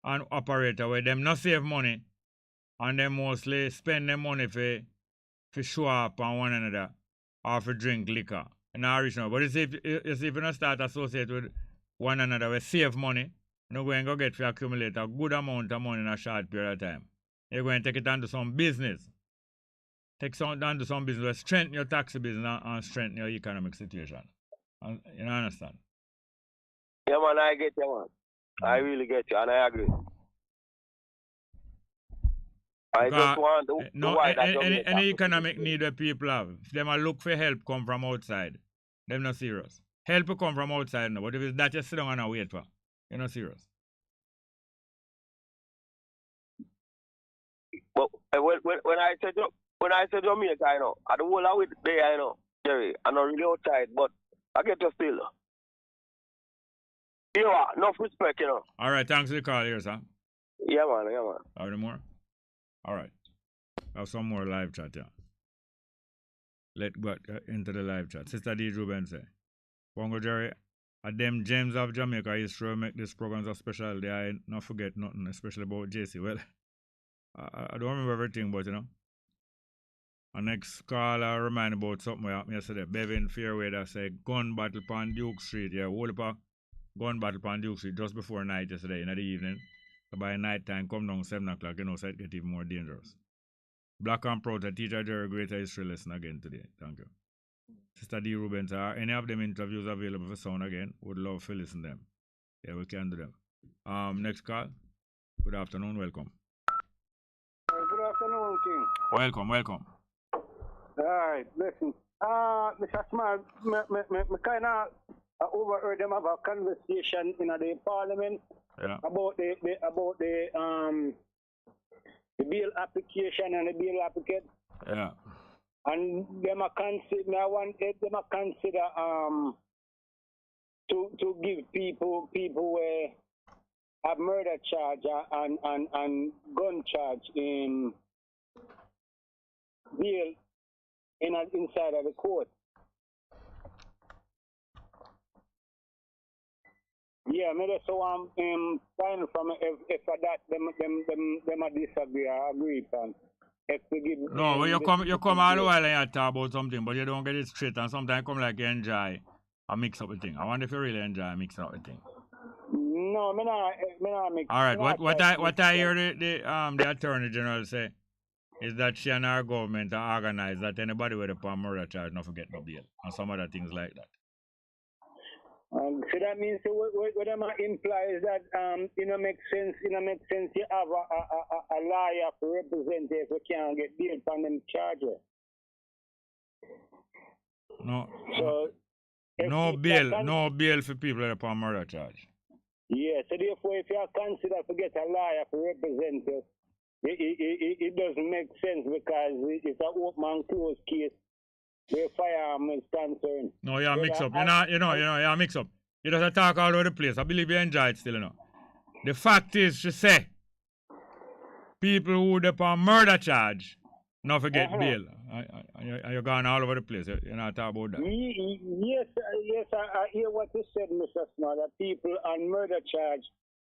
and operator way, them not save money. And they mostly spend their money for show up on one another or for drink liquor. Not original. But if you don't start associate with one another, we save money. You're going to get to accumulate a good amount of money in a short period of time. You're going to take it onto some business. Onto some business. Strengthen your taxi business and strengthen your economic situation. You understand? Yeah, man, I get you, man. I really get you, and I agree. I just want to any economic need that people have, if them a look for help come from outside, them not serious. Help will come from outside now, but if it's that you sit down and wait for, you're not serious. But when I said Jamaica, I know, at the whole of it there, I know, Jerry, I'm not really outside, but I get you still. You are, enough respect, you know. All right, thanks for the call here, sir. Yeah, man. Are there more? All right. Have some more live chat, yeah. Let's go into the live chat. Sister D. Ruben say, Bongo Jerry, at them gems of Jamaica history make this program so special. I not forget nothing, especially about JC. Well, I don't remember everything, but you know. Our next caller remind about something happened yesterday. Bevan Fairway that said gun battle on Duke Street. Yeah, whole up gun battle on Duke Street just before night yesterday in the evening. So by night time, come down 7 o'clock, you know, so it get even more dangerous. Black and proud to teach a very great history lesson again today. Thank you. Sister D. Rubens, are any of them interviews available for sound again? Would love to listen to them. Yeah, we can do them. Next call. Good afternoon, welcome. Good afternoon, King. Welcome. All right, listen. Mr. Smart, me kind of overheard them have a conversation in the parliament about the bill application and the bill applicant. Yeah. And them a consider, I want them a consider to give people where have murder charge and gun charge in bail inside of the court. Yeah, me that's so I'm fine from if that them a disagree or agree on. If we give No, but you come all the while and you talk about something, but you don't get it straight, and sometimes come like you enjoy a mix up the thing. I wonder if you really enjoy mixing up the thing. No, me not mix. All right, what I hear the Attorney General say is that she and our government are organized that anybody with a murder charge not forget no bail and some other things like that. So that means what them implies that it don't make sense. It don't make sense. You have a lawyer to represent if you can't get bail from them charges. No. So no bail for people that are murder charge. Yeah. So therefore, if you are considered to get a lawyer to represent you, it doesn't make sense because it's an open and closed case. Where firearm is concerned. No, you mix up. You mix up. You just talk all over the place. I believe you enjoy it still, The fact is, she say, people who upon murder charge, not forget bail. You're going all over the place. You're not talking about that. Yes, I hear what you said, Mr. Smart, that people on murder charge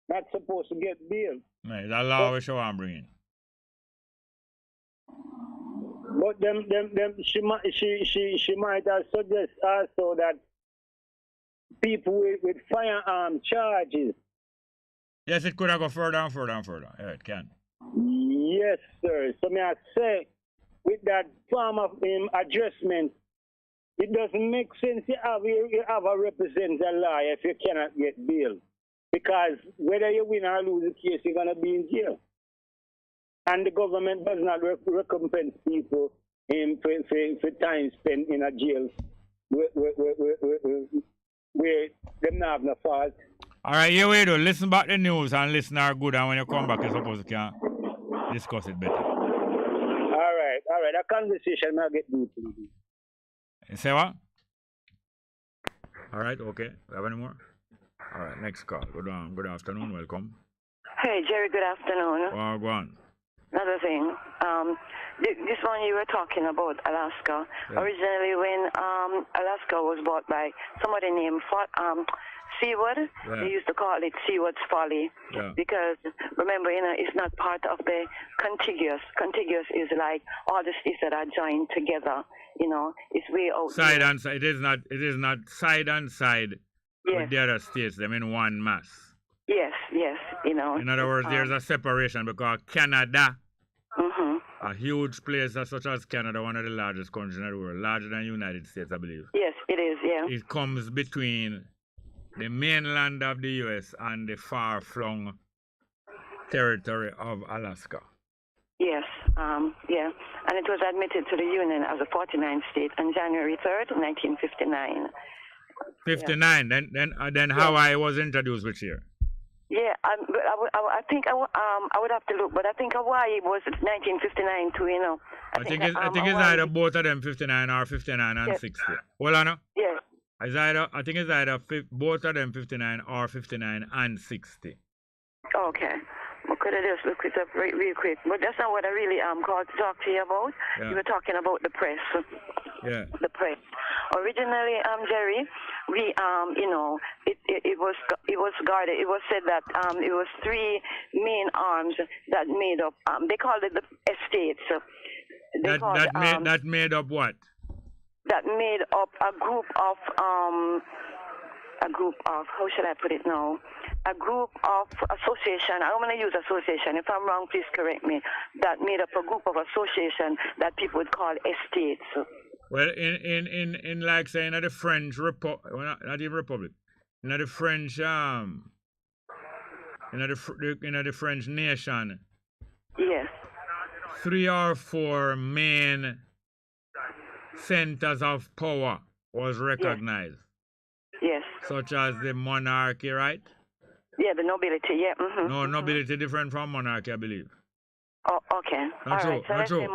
not supposed to get bail. Man, that law we show I'm bringing. But she might have suggest also that people with firearm charges. Yes, it could have go further and further and further. Yeah, it can. Yes, sir. So may I say, with that form of adjustment, it doesn't make sense you have a representative lawyer if you cannot get bail. Because whether you win or lose the case, you're going to be in jail. And the government does not recompense people for time spent in a jail where them not have no fault. All right, here we do. Listen back the news and listen are good, and when you come back, you're supposed to can discuss it better. All right. A conversation may get deep. You say what? All right, okay. We have any more? All right, next call. Good afternoon. Welcome. Hey, Jerry. Good afternoon. Go on. Another thing, this one you were talking about Alaska. Yeah. Originally, when Alaska was bought by somebody named Seward, they used to call it Seward's Folly because remember, it's not part of the contiguous. Contiguous is like all the states that are joined together. It's way out. Side and side. It is not side and side with the other states. Them in one mass. Yes. In other words, there's a separation because Canada, a huge place such as Canada, one of the largest countries in the world, larger than the United States, I believe. Yes, it is, yeah. It comes between the mainland of the U.S. and the far-flung territory of Alaska. Yes, yeah. And it was admitted to the Union as a 49th state on January 3rd, 1959. 59? Yeah. Then Hawaii was introduced which year? Yeah, I think I would have to look, but I think Hawaii was 1959 too. I think it's either both of them 59 or 59 and 60. Hold on. Yeah. I think it's either both of them 59 or 59 and 60. Okay. I could have just looked it up real quick, but that's not what I really called to talk to you about. Yeah. You were talking about the press. Yeah. The press. Originally, Jerry, we it was guarded. It was said that it was three main arms that made up. They called it the estates. That made up what? That made up a group of how should I put it now? A group of association. I don't want to use association. If I'm wrong, please correct me. That made up a group of association that people would call estates. Well, in like saying the French Republic, well, not even Republic, the French the French nation. Yes. 3 or 4 main centers of power was recognized. Yes. Such as the monarchy, right? Yeah, the nobility, yeah. Mm-hmm. No, nobility different from monarchy, I believe. Oh, okay. Not true.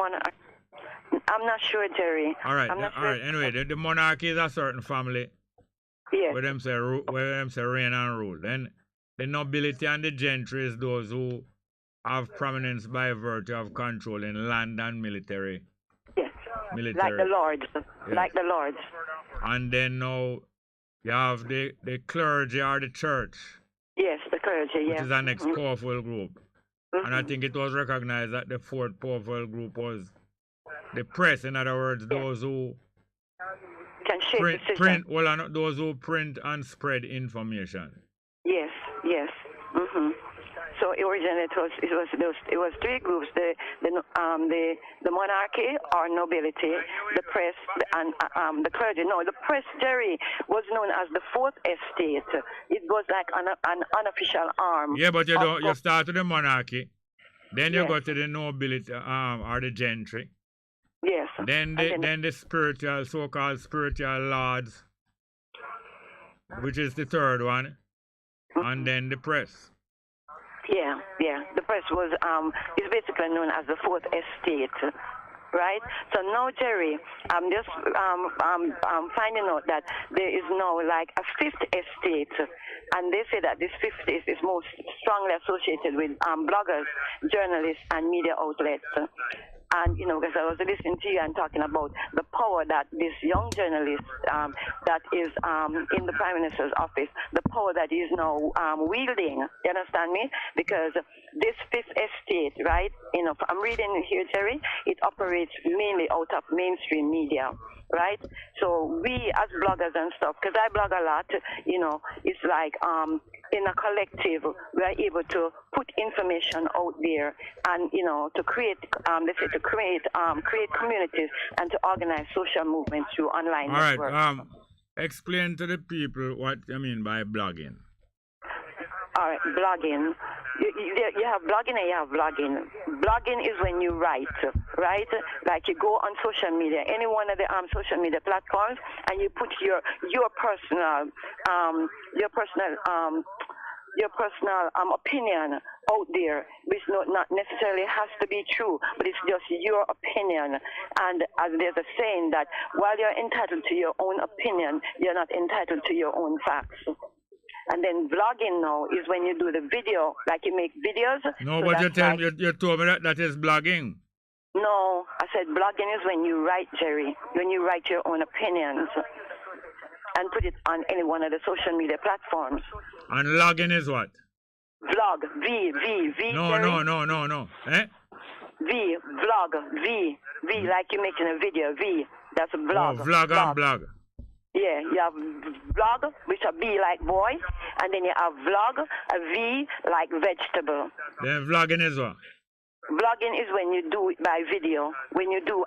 I'm not sure, Jerry. All right, I'm not all sure. right. Anyway, the monarchy is a certain family. Yes. Where them say reign and rule. Then the nobility and the gentry is those who have prominence by virtue of controlling land and military. Yes. Military. Like the lords. Yes. Like the lords. And then now you have the clergy or the church. Yes, the clergy, which is our next powerful group. And I think it was recognized that the fourth powerful group was the press. In other words, those who can shape decisions. Those who print and spread information. Yes, yes. So originally it was three groups: the monarchy or nobility, the press, and the clergy. No, the press, Jerry, was known as the fourth estate. It was like an unofficial arm. Yeah, but you start with the monarchy, then you go to the nobility or the gentry. Yes. Then the spiritual, so-called spiritual lords, which is the third one, and then the press. Yeah. The press was is basically known as the fourth estate, right? So now, Jerry, I'm just finding out that there is now like a fifth estate, and they say that this fifth is most strongly associated with bloggers, journalists, and media outlets. And, because I was listening to you and talking about the power that this young journalist that is in the Prime Minister's office, the power that he is now wielding, you understand me? Because this fifth estate, right, I'm reading here, Jerry, it operates mainly out of mainstream media, right? So we as bloggers and stuff, because I blog a lot, it's like in a collective, we're able to put information out there and, to create, create communities and to organize social movements through online networks. All right, explain to the people what you mean by blogging. All right, blogging. You have blogging and you have vlogging. Blogging is when you write, right? Like you go on social media, any one of the social media platforms, and you put your personal opinion out there, which not necessarily has to be true, but it's just your opinion. And as there's a saying that while you're entitled to your own opinion, you're not entitled to your own facts. And then vlogging now is when you do the video, like you make videos. No, so but you told me that is blogging. No, I said blogging is when you write, Jerry, when you write your own opinions and put it on any one of the social media platforms. And logging is what? Vlog, V. No. Eh? V, vlog, V, like you're making a video, V. That's a blog. Oh, vlog and blog. Yeah, you have vlog, which are B like boy, and then you have vlog, a V like vegetable. Then vlogging is what? Vlogging is when you do it by video. When you do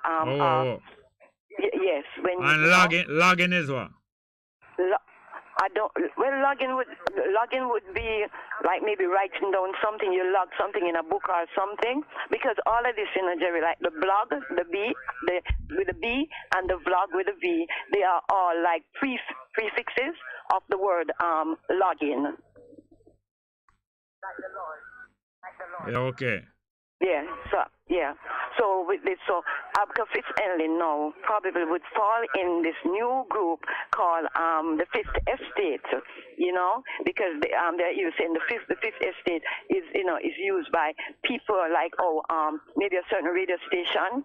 yes. And logging is what? Logging would be like maybe writing down something. You log something in a book or something, because all of this, Jerry, like the blog, the B, with the B, and the vlog with the V, they are all like prefixes of the word login. Yeah, okay. So with this, Abka Fitzgerald now probably would fall in this new group called the Fifth Estate, because they're using the Fifth Estate is used by people like maybe a certain radio station,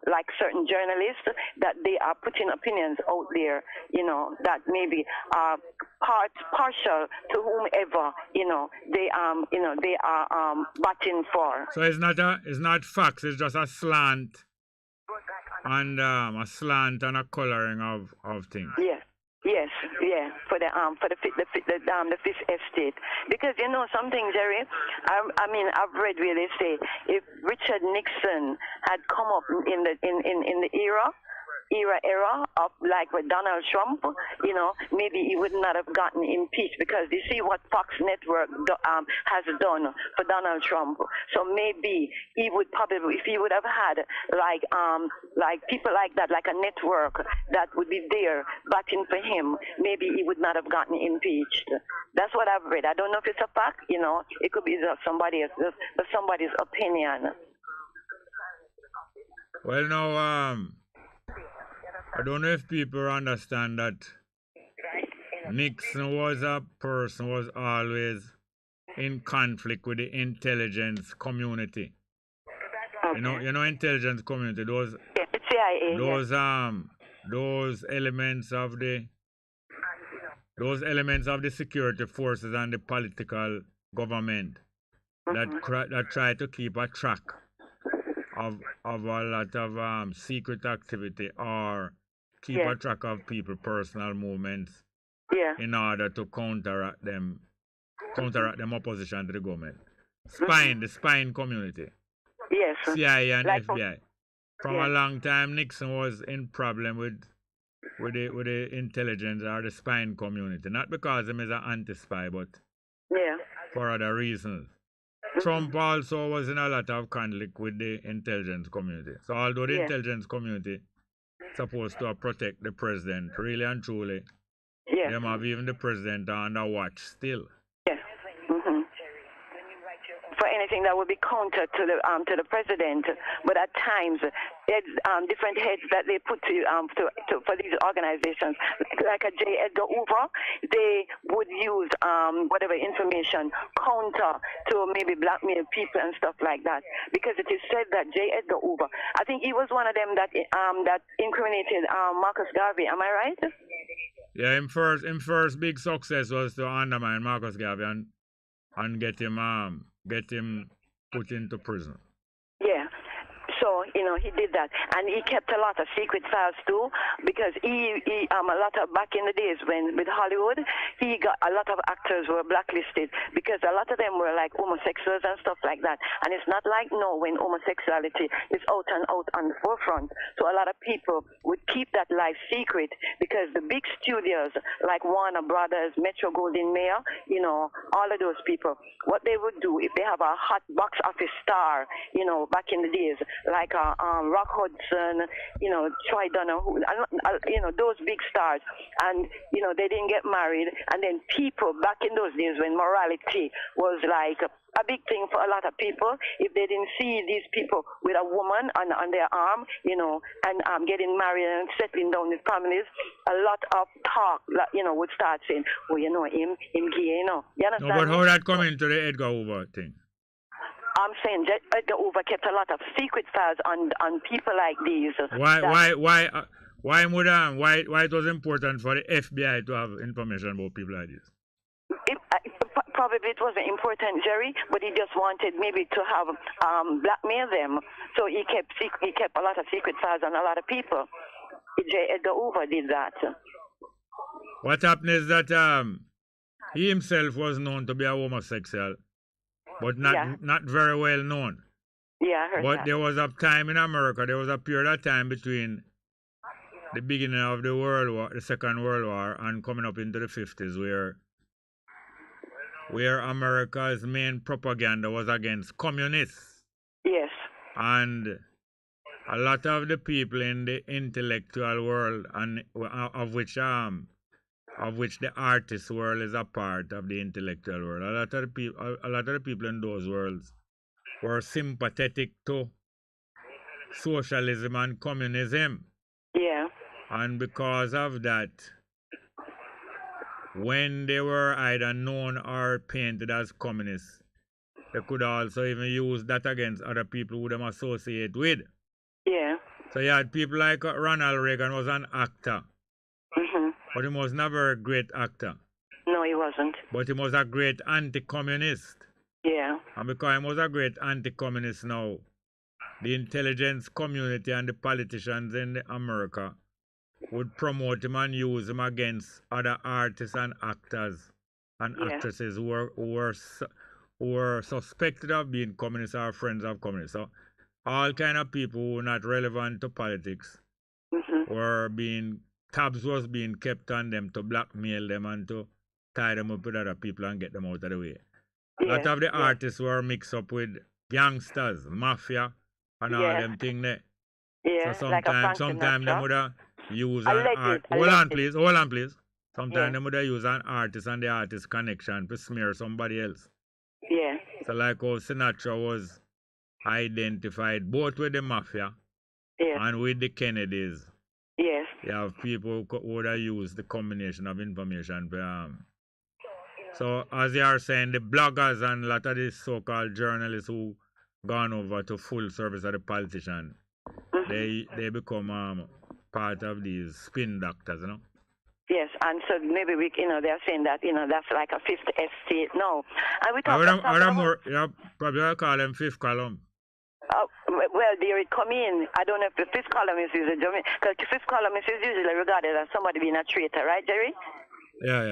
like certain journalists, that they are putting opinions out there, that maybe are partial to whomever they are batting for. So it's not facts. It's just a slant and a coloring of things. Yes, for the Fifth Estate, because something, Jerry. I've read where they say if Richard Nixon had come up in the era of like with Donald Trump, maybe he would not have gotten impeached, because you see what Fox Network has done for Donald Trump. So maybe he would probably, if he would have had like people like that, like a network that would be there batting for him, maybe he would not have gotten impeached. That's what I've read. I don't know if it's a fact, it could be somebody's opinion. Well, now, I don't know if people understand that Nixon was a person who was always in conflict with the intelligence community. Okay. You know, intelligence community. Those CIA. those elements of the security forces and the political government that try to keep a track of a lot of secret activity or keep a track of people personal movements in order to counteract them opposition to the government. The spying community. Yes. CIA and FBI. From a long time, Nixon was in problem with the intelligence or the spying community. Not because he is an anti-spy, but for other reasons. Trump also was in a lot of conflict with the intelligence community. So although the intelligence community is supposed to protect the president, really and truly, they have even the president under watch still. For anything that would be counter to the president, but at times different heads that they put for these organizations, like a J. Edgar Hoover, they would use whatever information counter to maybe blackmail people and stuff like that, because it is said that J. Edgar Hoover, I think he was one of them that incriminated Marcus Garvey. Am I right? Yeah, his first big success was to undermine Marcus Garvey and get him put into prison. Yeah. So, he did that. And he kept a lot of secret files too, because he a lot of, back in the days when with Hollywood, he got a lot of actors were blacklisted because a lot of them were like homosexuals and stuff like that. And it's not like now when homosexuality is out and out on the forefront. So a lot of people would keep that life secret because the big studios like Warner Brothers, Metro Goldwyn Mayer, all of those people, what they would do if they have a hot box office star, back in the days, like Rock Hudson, Troy Donahue, those big stars, and they didn't get married, and then people back in those days when morality was like a big thing for a lot of people, if they didn't see these people with a woman on their arm, and getting married and settling down with families, a lot of talk, would start saying, well, him gay, You understand? No, but how that come into the Edgar Hoover thing? I'm saying Edgar Hoover kept a lot of secret files on people like these. Why it was important for the FBI to have information about people like this? Probably it wasn't important, Jerry, but he just wanted maybe to have blackmail them. So he kept a lot of secret files on a lot of people. Edgar Hoover did that. What happened is that he himself was known to be a homosexual, but not very well known. Yeah, I heard but that. There was a time in America, there was a period of time between the beginning of the World War, the Second World War, and coming up into the 50s, where America's main propaganda was against communists. Yes. And a lot of the people in the intellectual world, and of which the artist world is a part of the intellectual world, a lot of the people in those worlds were sympathetic to socialism and communism. Yeah. And because of that, when they were either known or painted as communists, they could also even use that against other people who them associate with. Yeah. So you had people like Ronald Reagan was an actor. Mm-hmm. But he was never a great actor. No, he wasn't. But he was a great anti-communist. Yeah. And because he was a great anti-communist now, the intelligence community and the politicians in America would promote him and use him against other artists and actors and actresses who were suspected of being communists or friends of communists. So all kind of people who were not relevant to politics tabs was being kept on them to blackmail them and to tie them up with other people and get them out of the way. A lot of the artists were mixed up with gangsters, mafia, and all them things there. Yeah, so sometimes they would have used an artist. Hold on, please. Sometimes they would have used an artist and the artist connection to smear somebody else. Yeah. So like how Sinatra was identified both with the mafia Yes. And with the Kennedys, Yes. you have people who would have used the combination of information. So, as you are saying, the bloggers and a lot of these so-called journalists who gone over to full service of the politician, they become part of these spin doctors, you know? Yes, and so maybe they're saying that, that's like a fifth estate. No. And we I talk more, probably I'll call them fifth column. Well, there it come in. I don't know if the fifth columnist is a German, because the fifth columnist is usually regarded as somebody being a traitor, right, Jerry? Yeah.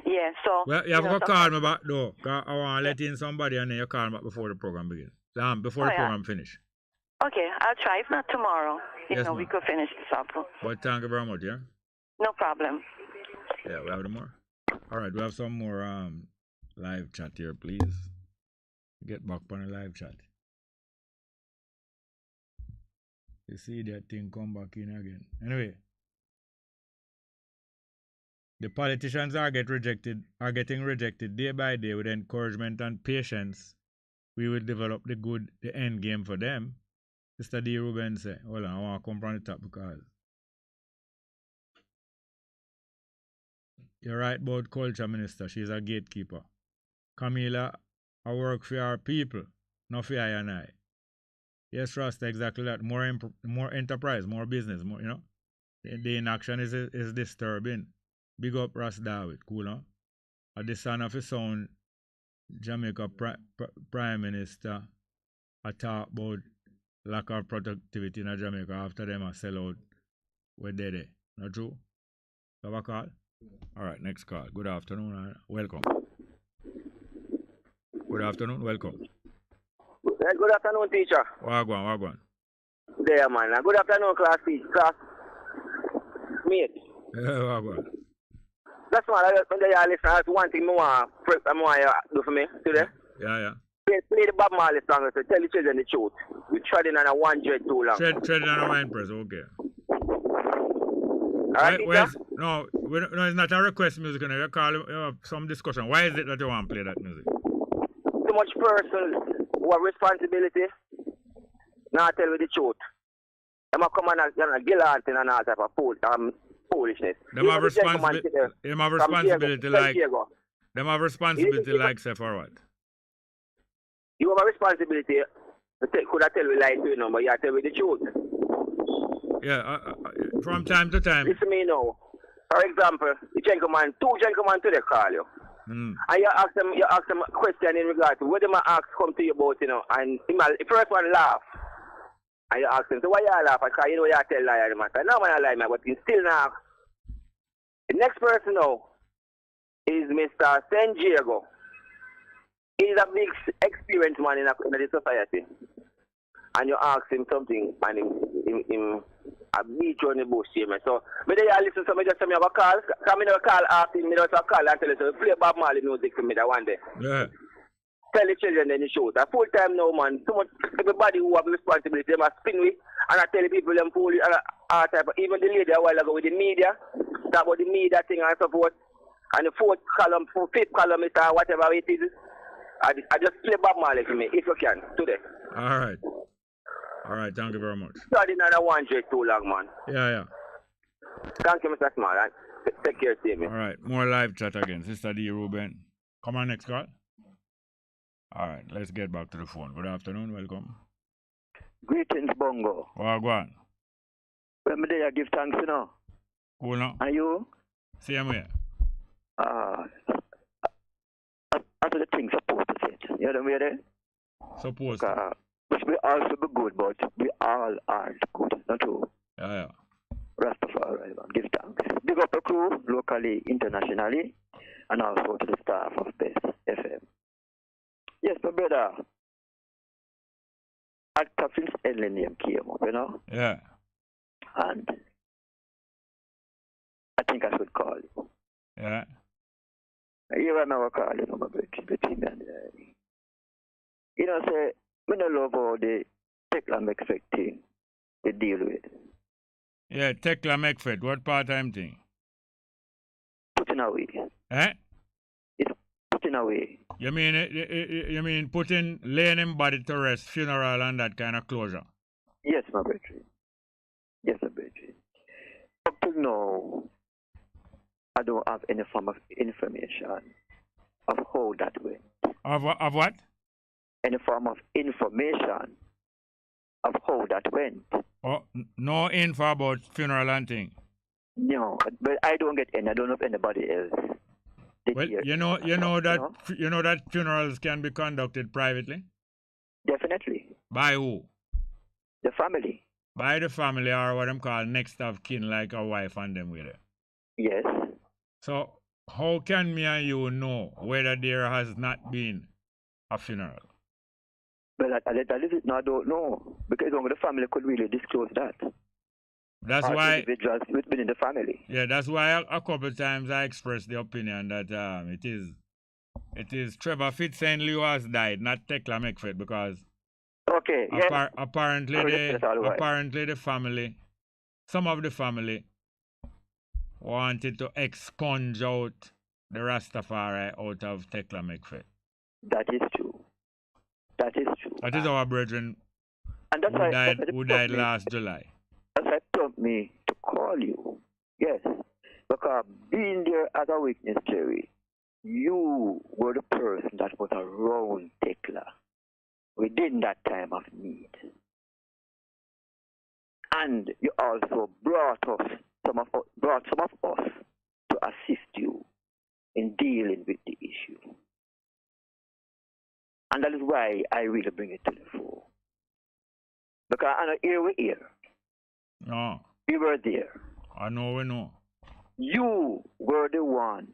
Yeah. So. Well, you have to call me back though. Cause I want to let in somebody and then you call me back before the program begins. Before the program finish. Okay, I'll try. If not tomorrow, Yes, we could finish this up. But thank you very much, yeah? No problem. Yeah, we have more. All right, we have some more live chat here, please. Get back on the live chat. You see that thing come back in again. Anyway, the politicians are getting rejected day by day. With encouragement and patience, we will develop the end game for them. Mr. D. Ruben say, hold on, I want to come from the top because you're right about culture minister. She's a gatekeeper. Camila, I work for our people, not for I and I. Yes, Rasta, exactly that. More enterprise, more business, more, The inaction is disturbing. Big up Ras David, cool, huh? At the son of his son, Jamaica Prime Minister, I talk about lack of productivity in Jamaica after them a sell out. We're dead. Not true? Have a call? All right, next call. Good afternoon. Welcome. Good afternoon. Welcome. Good afternoon, teacher. Wagwan. There, man. Good afternoon, class mate. Wagwan. That's why I listen. That's one thing I want to do for me today. Yeah. Play the Bob Marley song to tell the children the truth. We're treading on a one dread too long. Treading on a wine press, okay. Alright, no, it's not a request music. You call some discussion. Why is it that you want to play that music? Too much persons who have responsibility not tell me the truth. Them come and gallant and all type of foolishness. Them have responsibility like say for what? You have a responsibility could I tell you like you know, but you tell me the truth. Yeah, from time to time. Listen to me now. For example, two gentlemen today call you. And you ask them a question in regard to what they might ask come to you about, and the first one laugh. And you ask them, so why you laugh? Because you tell liar the matter. No man lie, man, but you still not. The next person now is Mr. San Diego. He's a big experienced man in the society. And you ask him something and him a beat on the bush here, man. So maybe you listen to me, just tell me have a call. Come in a call asking me not a call and tell you so play Bob Marley music for me that one day. Yeah. Tell the children then you show. A full time now, man. So much everybody who have responsibility, they must spin with and I tell the people them fool type of, even the lady a while ago with the media, talk about the media thing and so forth. And the fifth column is whatever it is. I just play Bob Marley for me, if you can, today. All right, thank you very much. Studying on a one jet too long, man. Yeah. Thank you, Mr. Small. Take care, Steve. All right, more live chat again. Sister D. Ruben. Come on, next call. All right, let's get back to the phone. Good afternoon, welcome. Greetings, Bongo. Go on. When I give thanks, Cool, no? Are you? Same way. That's the thing supposed to say it. You know what I mean? Supposed to. Which we all should be good, but we all aren't good. Not true? Yeah. Rastafari, give thanks. Big up the crew, locally, internationally, and also to the staff of Bess FM. Yes, my brother. Actor Prince Ellen name came up, Yeah. And I think I should call you. Yeah. You remember call you, my brother, between me and say, we don't love all the Tekla McFed thing they deal with. Yeah, Tekla McFed, what part-time thing? Putting away. Eh? It's putting away. You mean laying him body to rest, funeral and that kind of closure? Yes, my brethren. Yes, my brethren. Up to now, I don't have any form of information of how that went. Of what? Any form of information of how that went. Oh, no info about funeral and thing. No, but I don't get any. I don't know if anybody else. Well, you know that funerals can be conducted privately. Definitely. By who? The family. By the family, or what I'm called next of kin, like a wife and them with it. Yes. So how can me and you know whether there has not been a funeral? Well, I don't know, because only the family could really disclose that. That's why individuals within the family. Yeah, that's why a couple of times I expressed the opinion that it is Trevor Fitzhenry who has died, not Tekla McFit, because apparently the family, some of the family wanted to expunge out the Rastafari out of Tekla McFit. That is true. That is true. That is our brethren and that's who died last July. That's why it prompted me to call you. Yes. Because being there as a witness, Jerry, you were the person that was around Tekla within that time of need. And you also brought some of us to assist you in dealing with the issue. And that is why I really bring it to the fore. Because I know here we're here. No. We were there. I know we know. You were the one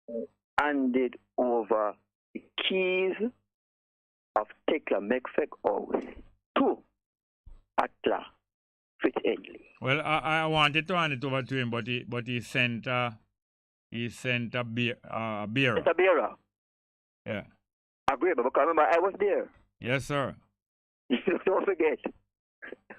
who handed over the keys of Tekla McFeck House to Atla Fitzhenry. Well, I wanted to hand it over to him, but he sent a beer. It's a bearer. Yeah. Agree, because remember I was there. Yes, sir. Don't forget.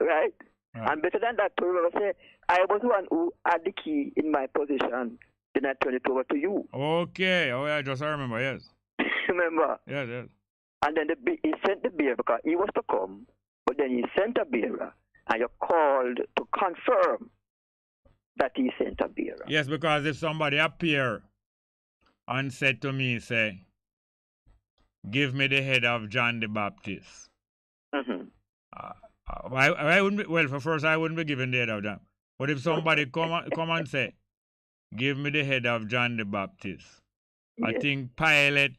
Right? And better than that, to remember, say, I was the one who had the key in my possession, then I turned it over to you. Okay. Oh, yeah, I remember, yes. Remember? Yes, yes. And then he sent the beer because he was to come, but then he sent a bearer, and you called to confirm that he sent a bearer. Yes, because if somebody appear and said to me, say, give me the head of John the Baptist. Mm-hmm. I wouldn't be, well, for first, I wouldn't be given the head of John. But if somebody come and say, give me the head of John the Baptist, yes. I think Herod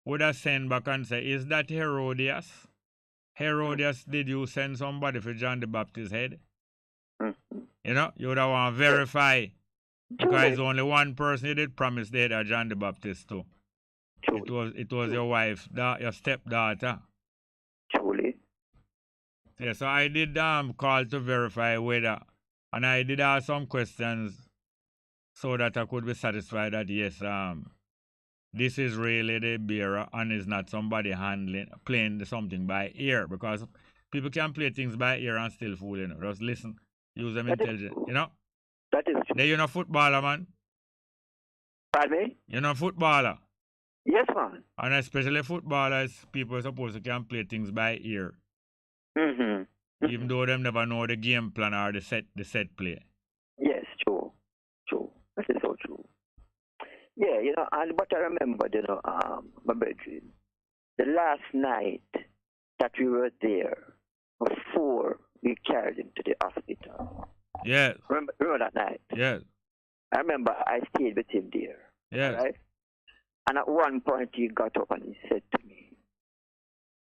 would have sent back and say, is that Herodias? Herodias, did you send somebody for John the Baptist's head? Mm-hmm. You know, you would have want to verify. Because only one person you did promise the head of John the Baptist to. It was your wife, your stepdaughter. Truly. Yeah, so I did call to verify whether, and I did ask some questions so that I could be satisfied that yes, this is really the bearer and is not somebody playing something by ear, because people can play things by ear and still fool, you know. Just listen, use them intelligent, you know. That is true. You're not a footballer, man. Pardon me? You're not a footballer. Yes, man. And especially footballers, people are supposed to can play things by ear. Mm-hmm. Even though them never know the game plan or the set play. Yes, true. True. That is so true. Yeah, you know, and what I remember, you know, my brethren, the last night that we were there before we carried him to the hospital. Yes. Remember that night? Yes. I remember I stayed with him there. Yes. Right? And at one point he got up and he said to me,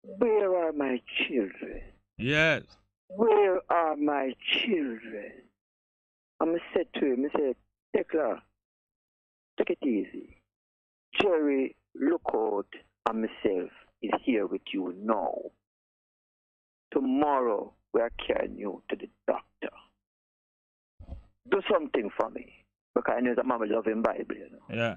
where are my children? Yes. Where are my children? And I said to him, I said, Tekla, take it easy. Jerry, look out, and myself is here with you now. Tomorrow we are carrying you to the doctor. Do something for me, because I know that Mama loves him Bible, you know. Yeah.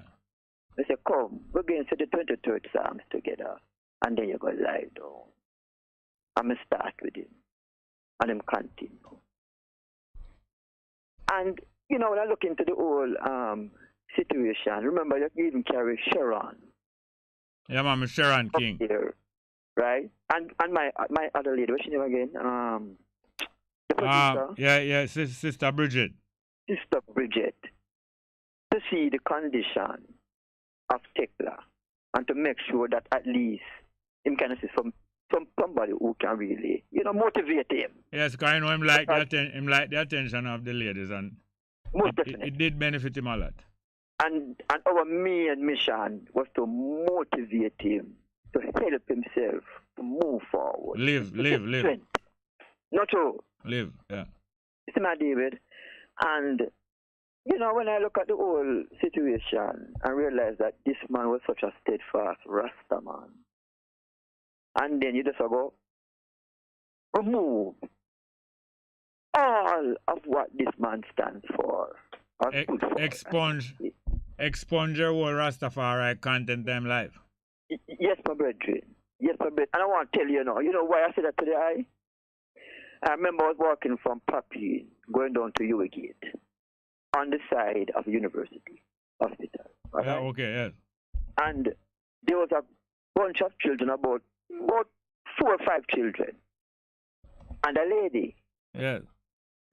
I said, come, we're going to the 23rd Psalms together, and then you go lie down. I'm going to start with him, and him continue. And, you know, when I look into the whole situation, remember you even carry Sharon. Yeah, Mama, Sharon King. Here. right? And my other lady, what's her name again? The producer. Sister Bridget. Sister Bridget. To see the condition of Tekla and to make sure that at least him can see somebody who can really, motivate him. Yes, because I know him like the attention of the ladies, and it did benefit him a lot. And our main mission was to motivate him, to help himself to move forward. Live. Not true. Live, yeah. See my David, and when I look at the whole situation and realize that this man was such a steadfast Rasta man, and then you just go remove all of what this man stands for. Expunge your whole Rastafari content them life. Yes, my brethren. Yes, my brethren. And I want to tell you why I said that today? I remember I was walking from Papi, going down to Uwe Gate, on the side of the university hospital. Right? Yeah, okay, yes. And there was a bunch of children, about 4 or 5 children, and a lady. Yes.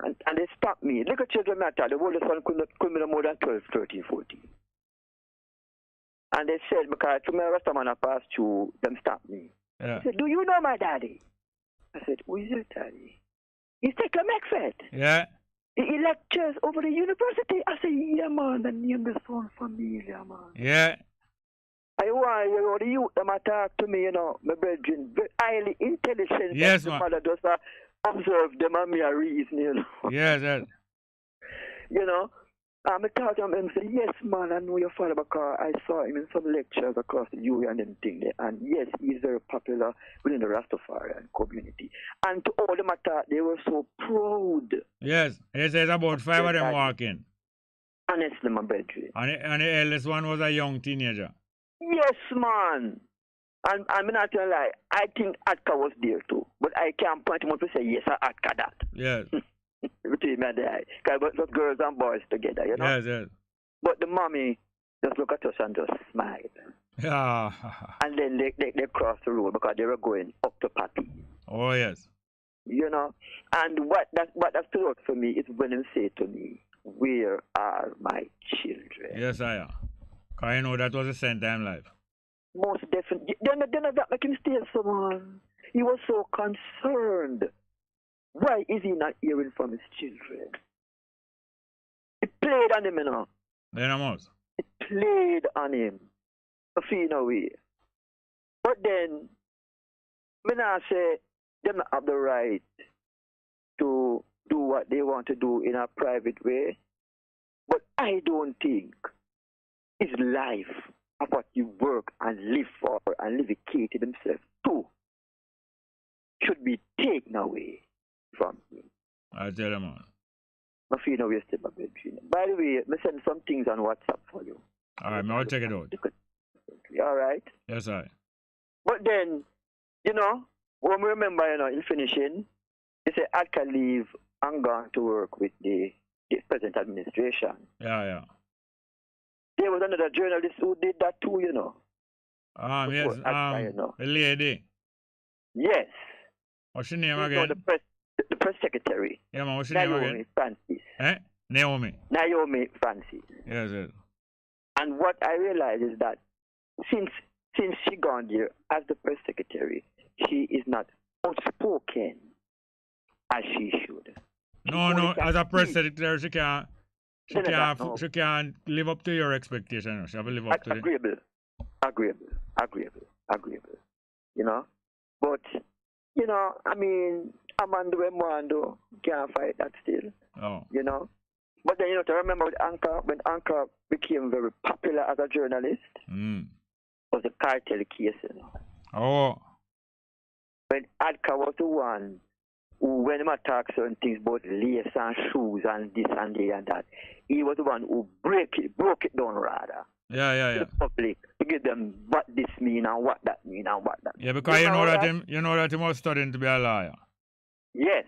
And they stopped me. Little children matter. The oldest one couldn't be more than 12, 13, 14. And they said, because to me, Rastaman I passed through, them stopped me. Yeah. They said, do you know my daddy? I said, who is your daddy? He's Tekla McFett. Yeah. He lectures over the university. I said, yeah, man, the name is so familiar, man. Yeah. I want the youth them talk to me, my brethren, very highly intelligent. Yes, man. Father just observe them and me a reason, Yes, yes. I talk to him and say, yes, man, I know your father because I saw him in some lectures across the UI and everything there. And yes, he's very popular within the Rastafarian community. And to all them attack, they were so proud. Yes, he says about 5 of them walking. Honestly, my brethren. And the eldest one was a young teenager. Yes, man. And I'm not going to lie, I think Atka was there too. But I can't point him up to say, yes, Atka that. Yes. Between me and I. Because it was girls and boys together, Yes, yes. But the mommy just look at us and just smile. Yeah. And then they cross the road because they were going up to Papi. Oh, yes. And what that stood out for me is when they say to me, where are my children? Yes, I am. Because I know that was the same time life. Most definitely. Then that make him stay someone. He was so concerned. Why is he not hearing from his children? It played on him, Then I must. It played on him. I feel no way. But then, I say, they don't have the right to do what they want to do in a private way. But I don't think his life of what you work and live for and dedicate himself to should be taken away from him. I tell him, man. I feel no waste my bedroom. By the way, I send some things on WhatsApp for you. All right, I'll check it out. All right? Yes, I. But then, when we remember, in finishing, they say I can leave and go to work with the present administration. Yeah. There was another journalist who did that too, Yes, the lady. Yes. What's your name again? The press secretary. Yeah, man, what's your name again? Naomi Francis. Naomi. Naomi Francis. Yes, yes. And what I realized is that since she gone there as the press secretary, she is not outspoken as she should. No, as a press secretary, she can't live up to your expectations. She have to live up to Agreeable. But, Amando Emwando can't fight that still. Oh. But then, to remember with Anchor, when Anchor became very popular as a journalist, was a cartel case, Oh. When Adka was the one who, when he talked certain things about lace and shoes and this and that and that, he was the one who broke it down rather. Yeah. To the public to give them what this mean and what that mean and what that mean. Yeah, because you know that he was studying to be a lawyer. Yes.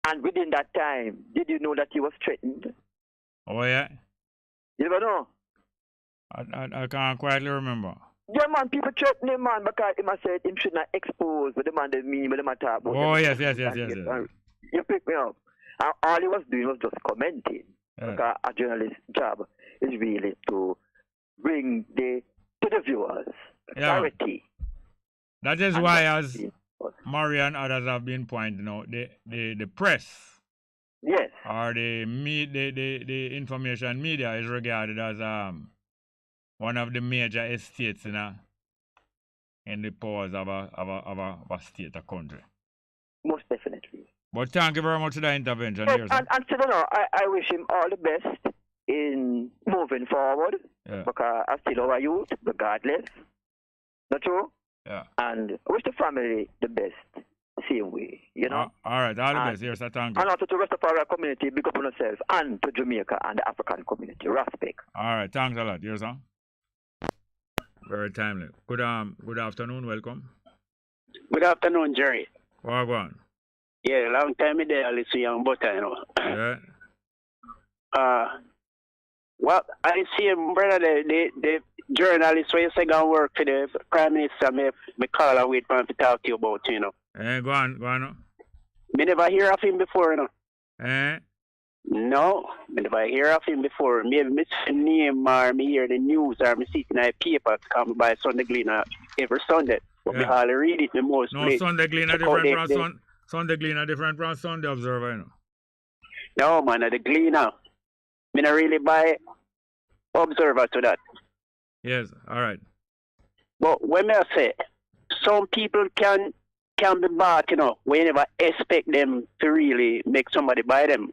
And within that time, did you know that he was threatened? Oh, yeah? You never know. I can't quite remember. Yeah, man, people threaten him, man, because he said him should not expose what the man they mean, what the man talk about. Oh, yes. You pick me up. And all he was doing was just commenting. Yeah. Because a journalist's job is really to bring to the viewers clarity. That is why, as Murray and others have been pointing out, the press, yes, or the information media is regarded as one of the major estates in the powers of a state, a country. Most definitely. But thank you very much for the intervention. Yes, and so, I wish him all the best in moving forward, because I still our youth, regardless. Not true? Yeah. And I wish the family the best, same way, you know? All right, all the best. Yes, I thank you. And also to the rest of our community, big up on ourselves, and to Jamaica and the African community. Respect. All right, thanks a lot. Yes, sir. Very timely. Good afternoon, welcome. Good afternoon, Jerry. Well, go on. Yeah, long time there, I listen young butter, you know. Yeah. Well, I see him, brother, the journalist, when you say go work for the Prime Minister, me call and wait for him to talk to you about, you know. Go on. Me never hear of him before, you know. No, me never hear of him before. Maybe me see the name or me hear the news or me see it in a paper to come by Sunday Gleaner every Sunday. But me hardly read it the most. No, Sunday Gleaner different from Sunday Gleaner different from Sunday Observer, you know. No, man, the Gleaner. Me not really buy Observer to that. Yes, all right. But when I say, some people can be bought, you know, we never expect them to really make somebody buy them.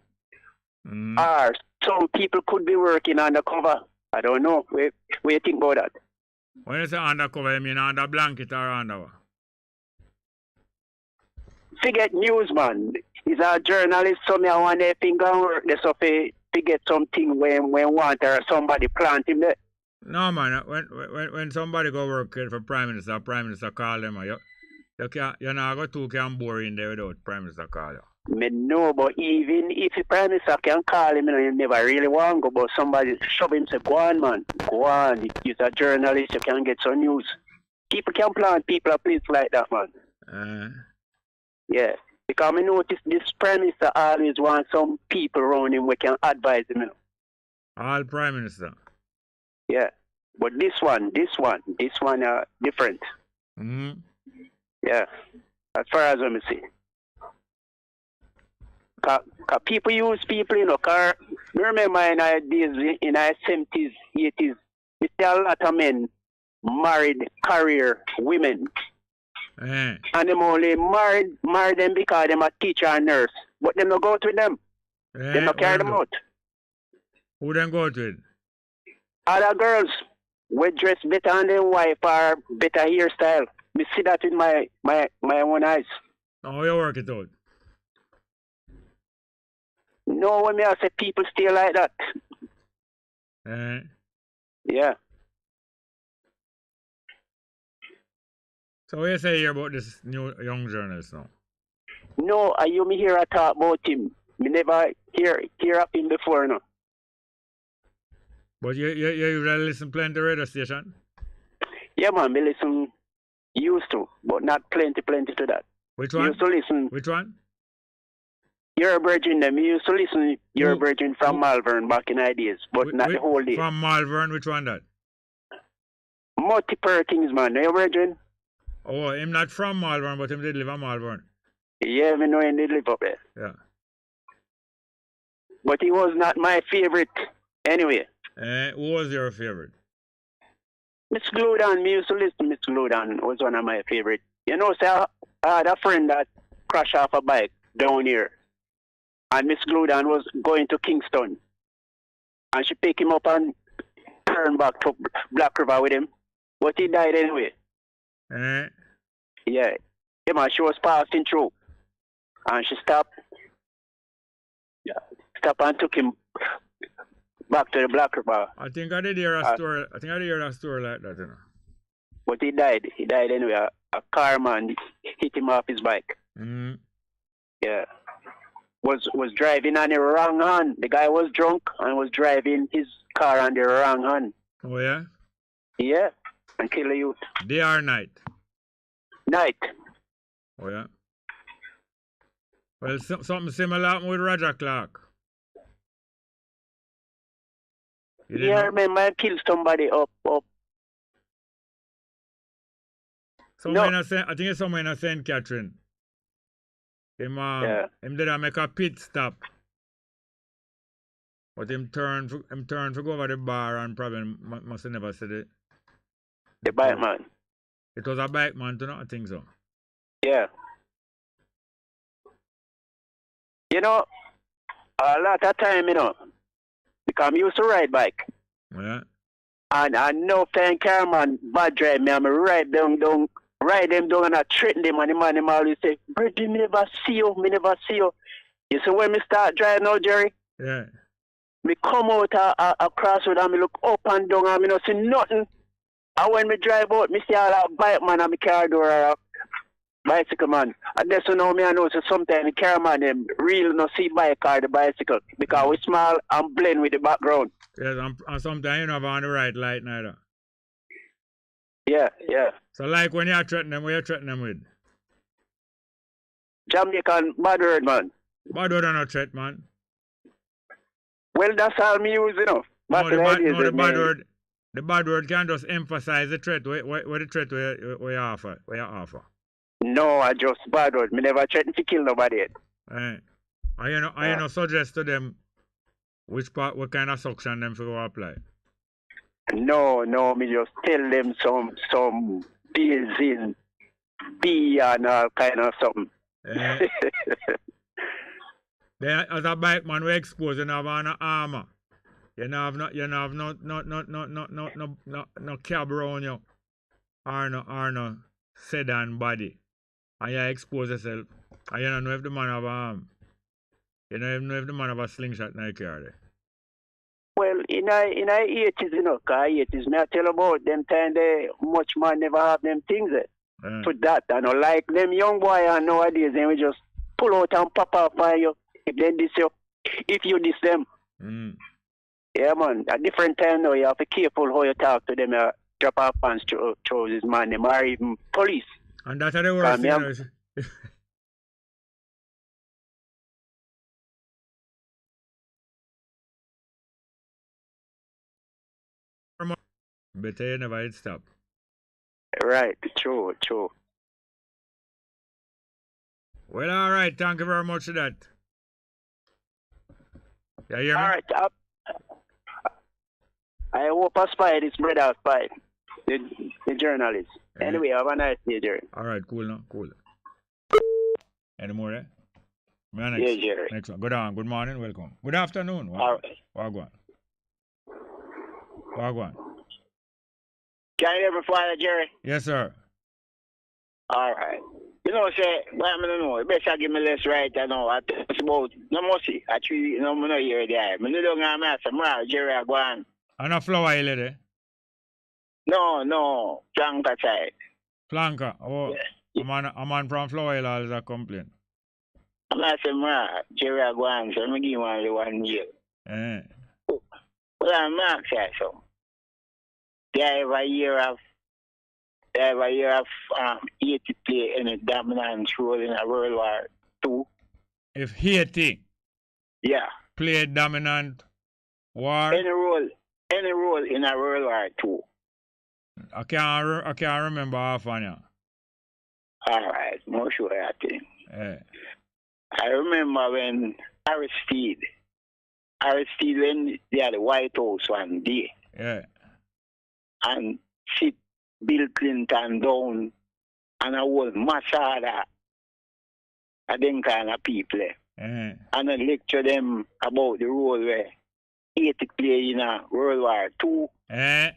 Or some people could be working undercover. I don't know. What do you think about that? When you say undercover, you mean under blanket or under what? Forget news, man. He's a journalist, so I want to think and work there, so to get something when want or somebody plant him there. No, man. When somebody go work for Prime Minister call them, you're not going to can bore in there without Prime Minister call you. Me know, but even if the Prime Minister can call him, you never really want to go, but somebody shove him, say, go on, man, go on. You're a journalist, you can get some news. People can plant people at places like that, man. Yeah, because I notice this Prime Minister always wants some people around him who can advise him, you know. All Prime Minister? Yeah, but this one are different. Yeah, as far as I see. Cause people use people, you know, I remember in the days, in the 70s, 80s, you see a lot of men married career women. And them only married them because them a teacher and nurse. But them not go out with them. Them not carry them out. Who them go out with? Other girls will dress better than their wife or better hairstyle. Me see that with my own eyes. How you work it out? No, when I say people stay like that. Yeah. So what you say here about this new young journalist now? No, I you me hear I talk about him. Me never hear of him before, no. But you usually listen plenty radio station? Yeah, man, me listen used to, but not plenty to that. Which one? Used to listen. Which one? You're a virgin, them. You used to listen. You're a virgin from Malvern back in ideas, but not the whole day. From Malvern, which one that? Multi Perkins, man. Are you a virgin? Oh, him not from Malvern, but him did live in Malvern. Yeah, me know he did live up there. Yeah. But he was not my favorite anyway. Who was your favorite? Miss Gludan. Me used to listen to Miss Gludan. Was one of my favorite. You know, say I had a friend that crashed off a bike down here. And Miss Gludan was going to Kingston. And she picked him up and turned back to Black River with him. But he died anyway. Yeah. Yeah, man, she was passing through. And she stopped. Yeah. Stopped and took him back to the Black River. I think I did hear a story. I think I did hear a story like that, you know. But he died. He died anyway. A car man hit him off his bike. Yeah. Was driving on the wrong hand. The guy was drunk and was driving his car on the wrong hand. Oh, yeah? Yeah. and kill the youth. Day or night? Night. Oh, yeah. Well, something similar happened with Roger Clark. Yeah, I remember I killed somebody up. Somewhere I think it's somewhere in St. Catherine. Him did make a pit stop. But him turn to go over the bar and probably must have never said it. The bike man. It was a bike man, do not think so. Yeah. You know, a lot of time, you know, because I used to ride bike. Yeah. And I know fan carman bad drive me, I'm ride them down and I threaten them, and the man always say, Brady, me never see you. You see when me start driving now, Jerry? Yeah. Me come out a crossroad and me look up and down and me not see nothing. And when me drive out, me see all that bike man and me car door or a bicycle man. And that's now me I know so sometimes the car man them real no see bike or the bicycle because we small and blend with the background. Yes, and sometimes you don't have on the right light neither. Yeah. So like when you threaten them, what you threaten them with? Jamaican bad word, man. Bad word are not threat, man. Well, that's all me use, you know. The bad word can just emphasize the threat. What the threat we offer? No, I just bad word. Me never threaten to kill nobody yet. I know suggest to them what kind of suction them for go apply. No, me just tell them some pills in B and all kind of something. Then as a bike man we expose you have on armor. You have no cab around you or no sedan body. And you expose yourself. And you don't know if the man have an arm. You don't even know if the man have a slingshot in the car there. Well, in the 80s, you know, because 80s, me I tell about them time they much man never have them things there. To that, I know, like them young boy and nowadays, then we just pull out and pop up on you. If they diss you, if you diss them. Yeah, man, a different time now, you have to be careful how you talk to them. Drop off pants trousers, man, them or even police. And that's the worst thing. Better you never hit stop. Right, true. Well, all right. Thank you very much for that. Yeah, you hear me? All right. I hope I spy this brother spy, the journalist. Yeah. Anyway, have a nice day, Jerry. All right, cool. Any more, eh? Yeah, Jerry. Next one. Good morning, welcome. Good afternoon. All right. Wagwan. Can you hear me, Father Jerry? Yes, sir. All right. You know, say, but I don't know. Best I give me less right. I know. I think it's about no more see. Actually, no more here there. Me no don't have some right. Jerry, I go on. And a flower hill there? No. Flanker side. Flanker? Oh, yeah. A man from Flower Hill has a complaint. I'm not saying right. Jerry, I go on. So I'm going to give him only 1 year. Well, I'm not saying so. They have a year of 80 play in a dominant role in a World War II. If Haiti played dominant war? Any role in a World War II. I can't remember half on you. All right, more sure I think. I remember when Aristide when they had the White House one day. Yeah. And sit Bill Clinton down and I was Masada and them kind of people. And I lecture them about the role where Haiti play in a World War II. And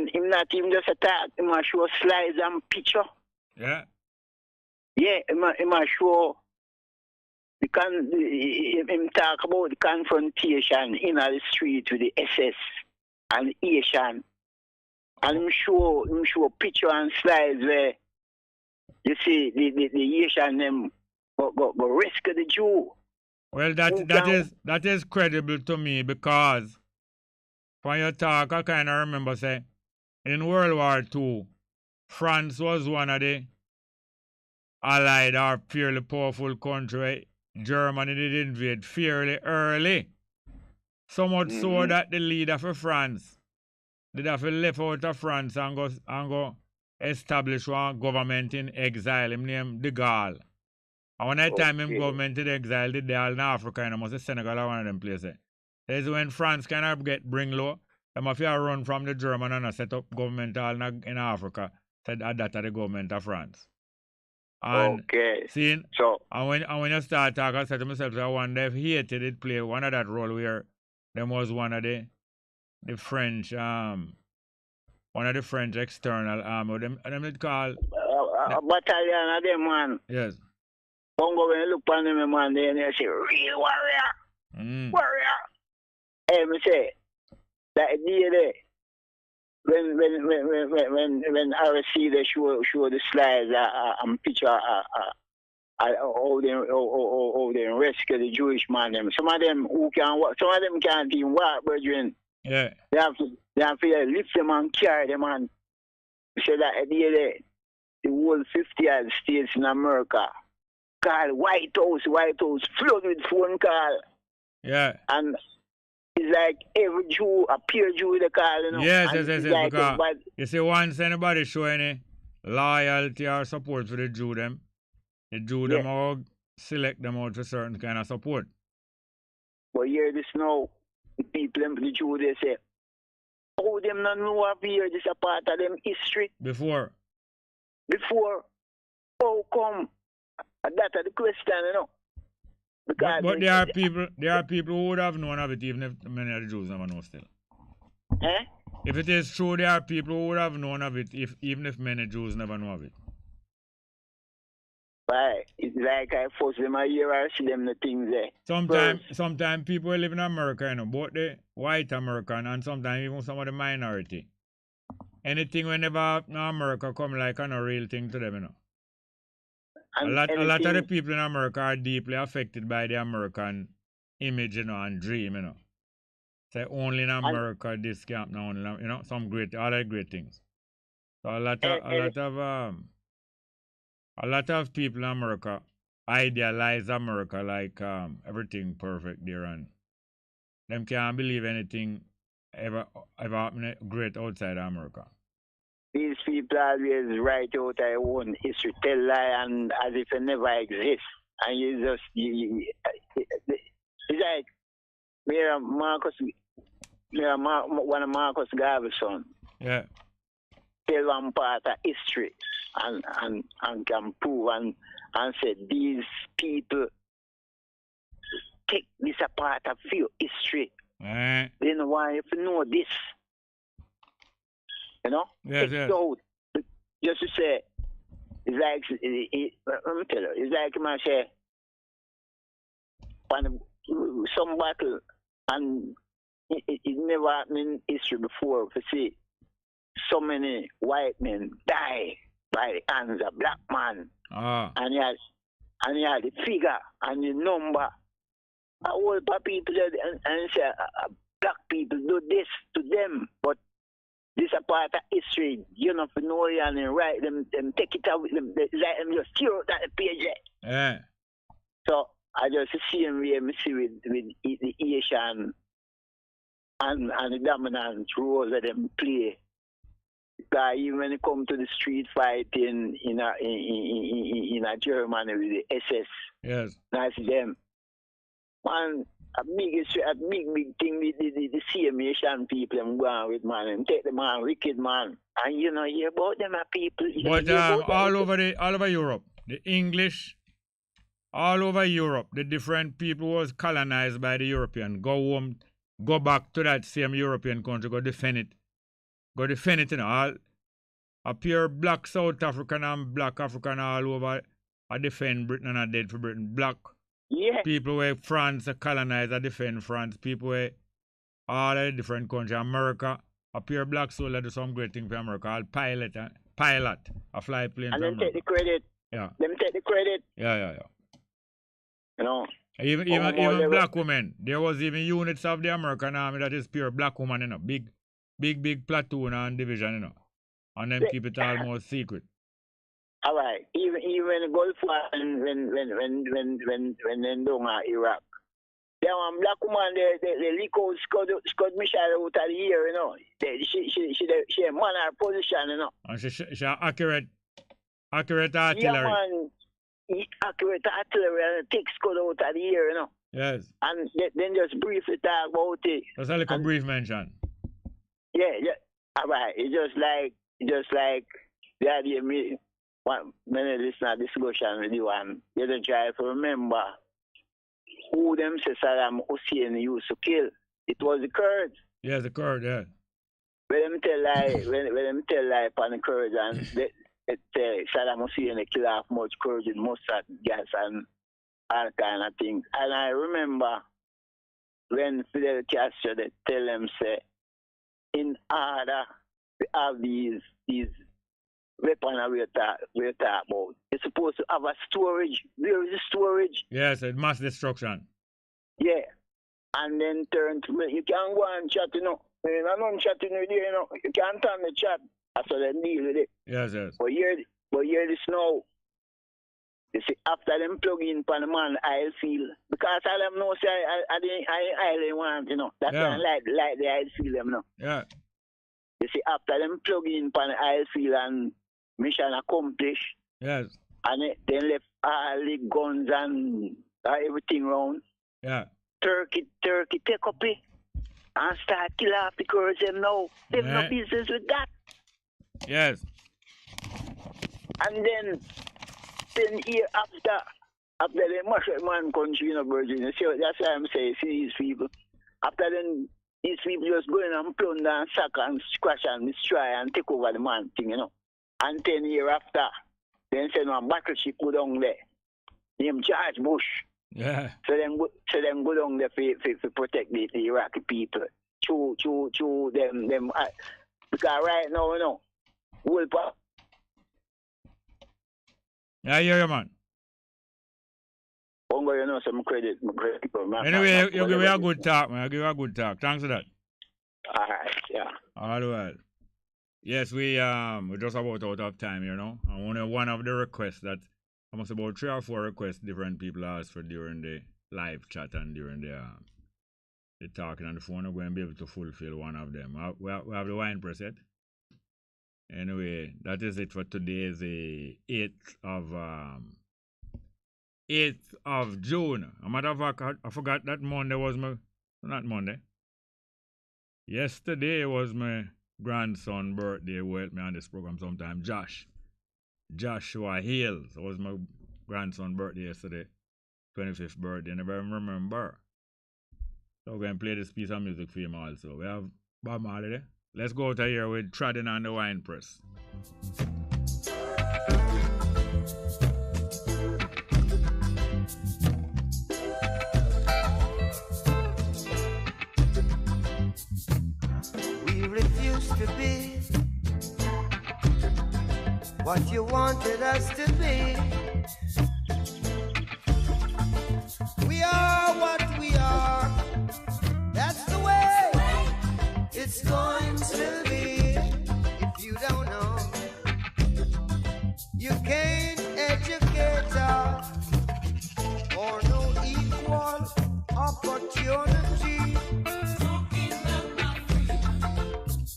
him not even just attack, him a show slides and picture. Yeah. Yeah, him a show him talk about the confrontation in the street with the SS and Asian. And him show picture and slides where you see the Asian them go rescue the Jew. Well, that is credible to me because when you talk, I kind of remember say in World War II, France was one of the allied or fairly powerful country. Germany did invade fairly early. So much so that the leader for France did have to left out of France and go establish one government in exile. Him named De Gaulle. And when that time him government in exile, did they all in Africa and almost Senegal or one of them places. That's when France kind of bring low. Them have to run from the German and set up government all in Africa. Said that the government of France. And seeing, and when you start talking, I said to myself, I wonder if hated it play one of that role where them was one of the French external army. Them it called a battalion of them, man. Yes. Bongo, when you look on them, man, then you say, real warrior. Warrior. Hey, me say, that day there, when I see the show the slides and picture how they rescue the Jewish man them. Some of them who can walk, some of them can't even walk, brethren. Yeah. They have to lift them and carry them and say that at the end the whole 50 odd states in America call White House flood with phone call. Yeah. And it's like every Jew, a pure Jew they call, you know. Yes, like because you see once anybody show any loyalty or support for the Jew them all select them out for certain kind of support. But hear this now, the people, the Jew, they say, oh, them not know of here, this a part of them history. Before, how come? That's the question, you know. Because but there are people who would have known of it even if many of the Jews never know still. Eh? If it is true, there are people who would have known of it even if many Jews never know of it. Right. It's like I force them a year or see them the things there. Sometimes people who live in America, you know, both the white American and sometimes even some of the minority. Anything whenever happen in America come like a real thing to them, you know. A lot of the people in America are deeply affected by the American image, you know, and dream, you know. Say only in America this can happen, only, you know, other great things. So a lot of people in America idealize America like everything perfect there, and them can't believe anything ever happen great outside America. These people always write out their own history, tell lie, and as if it never exists. And you just, it's like, one of Marcus Garvey's son. Yeah. Tell one part of history and can prove and say these people take this a part of your history. They know why if you know this. You know? Yes. So, just to say, it's like, let me tell you, it's like man say, some battle, and it never happened in history before, to see so many white men die by the hands of black man. And you had the figure and the number. A whole lot of people and say, black people do this to them, but this is a part of history. You know, for no and write them take it out with them, let them just tear out that page. Yeah. So I just see him here, see with the Asian and the dominant role that them play. Because even when it comes to the street fighting in a Germany with the SS, yes, that's them. Man, a big thing with the same Asian people them go on with, man, and take the man, wicked man. And you know, hear about them people. But all over Europe, the English, all over Europe, the different people was colonized by the European. Go home, go back to that same European country, go defend it, you know. All a pure black South African and black African all over, I defend Britain and I dead for Britain. Black. Yeah. People where France colonize and defend France. People where all the different countries. America, a pure black soldier do some great thing for America. I'll pilot a fly plane and for them America. take the credit. Yeah. Them take the credit. Yeah. You know. Even black women. There was even units of the American army that is pure black woman, you know. Big big platoon and division, you know. And them keep it all more secret. All right. Even Gulf War when they don't Iraq. There one black woman they leak out Scott Michelle out of the year, you know. She a man her position, you know. And she accurate artillery. Yeah, man. Accurate artillery and take Scott out of the year, you know. Yes. And then just briefly talk about it. That's a little brief mention. Yeah. All right. It's just like the idea me when I listen to discussion with you and you don't try to remember who them say Saddam Hussein used to kill. It was the Kurds. Yeah, the Kurds, yeah. When them tell lie upon the Kurds and they say Saddam Hussein they kill off much Kurds with mustard gas and all kind of things. And I remember when Fidel Castro they tell them say in order to have these weapons we're talking about, it's supposed to have a storage. Where is the storage? Yes, mass destruction. Yeah. And then turn to you can go and chat, you know. And I'm not chatting with you, you know. You can't turn the chat. So they deal with it. Yes. But hear this now. You see, after them plug in pan the man oil field, because all them know say I oil want, you know. That's why I like the oil field them now. Yeah. You see, after them plug in pan the oil field and mission accomplished. Yes. And then left all the guns and everything round. Yeah. Turkey take up it and start kill off the Kurds them now. They have no business with that. Yes. And then here after they mash up man country, you know, Virginia. See, that's why I'm saying, see these people. After then, these people just go in and plunder and sack and squash and destroy and take over the man thing, you know. And 10 years after, then send one battleship go down there. Named George Bush. Yeah. So them go down there for protect the Iraqi people. True them because right now, you know, yeah, I hear you, man. Bongo, you know, some credit. Anyway, you give me a good talk, man. I give you a good talk. Thanks for that. All right, yeah. All right. Yes, we're just about out of time, you know. And one of the requests that almost about 3 or 4 requests different people asked for during the live chat and during the talking on the phone. I'm going to be able to fulfill one of them. We have the wine press yet. Anyway, that is it for today, the 8th of June. A matter of fact, I forgot that Monday was not Monday. Yesterday was my grandson's birthday, who helped me on this program sometime, Joshua Hales. It was my grandson's birthday yesterday, 25th birthday, and I never remember. So we're going to play this piece of music for him also. We have Bob Marley. Let's go out of here with Treading on the Wine Press. We refuse to be what you wanted us to be. We are what we are. That's the way it's going to be. If you don't know, you can't educate us or no equal opportunity.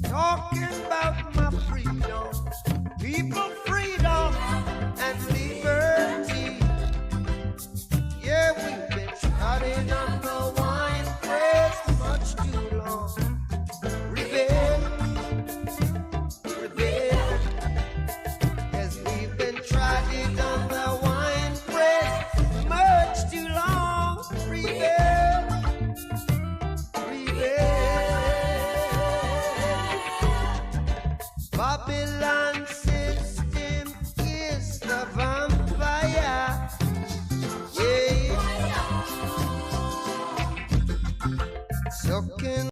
Talking about my freedom, people freedom and liberty. Yeah, we've been trodden on the wine press much too long. Rebel, yes, we've been trodden on the wine press much too long. Rebel. Babylon system is the vampire. Yeah. Sucking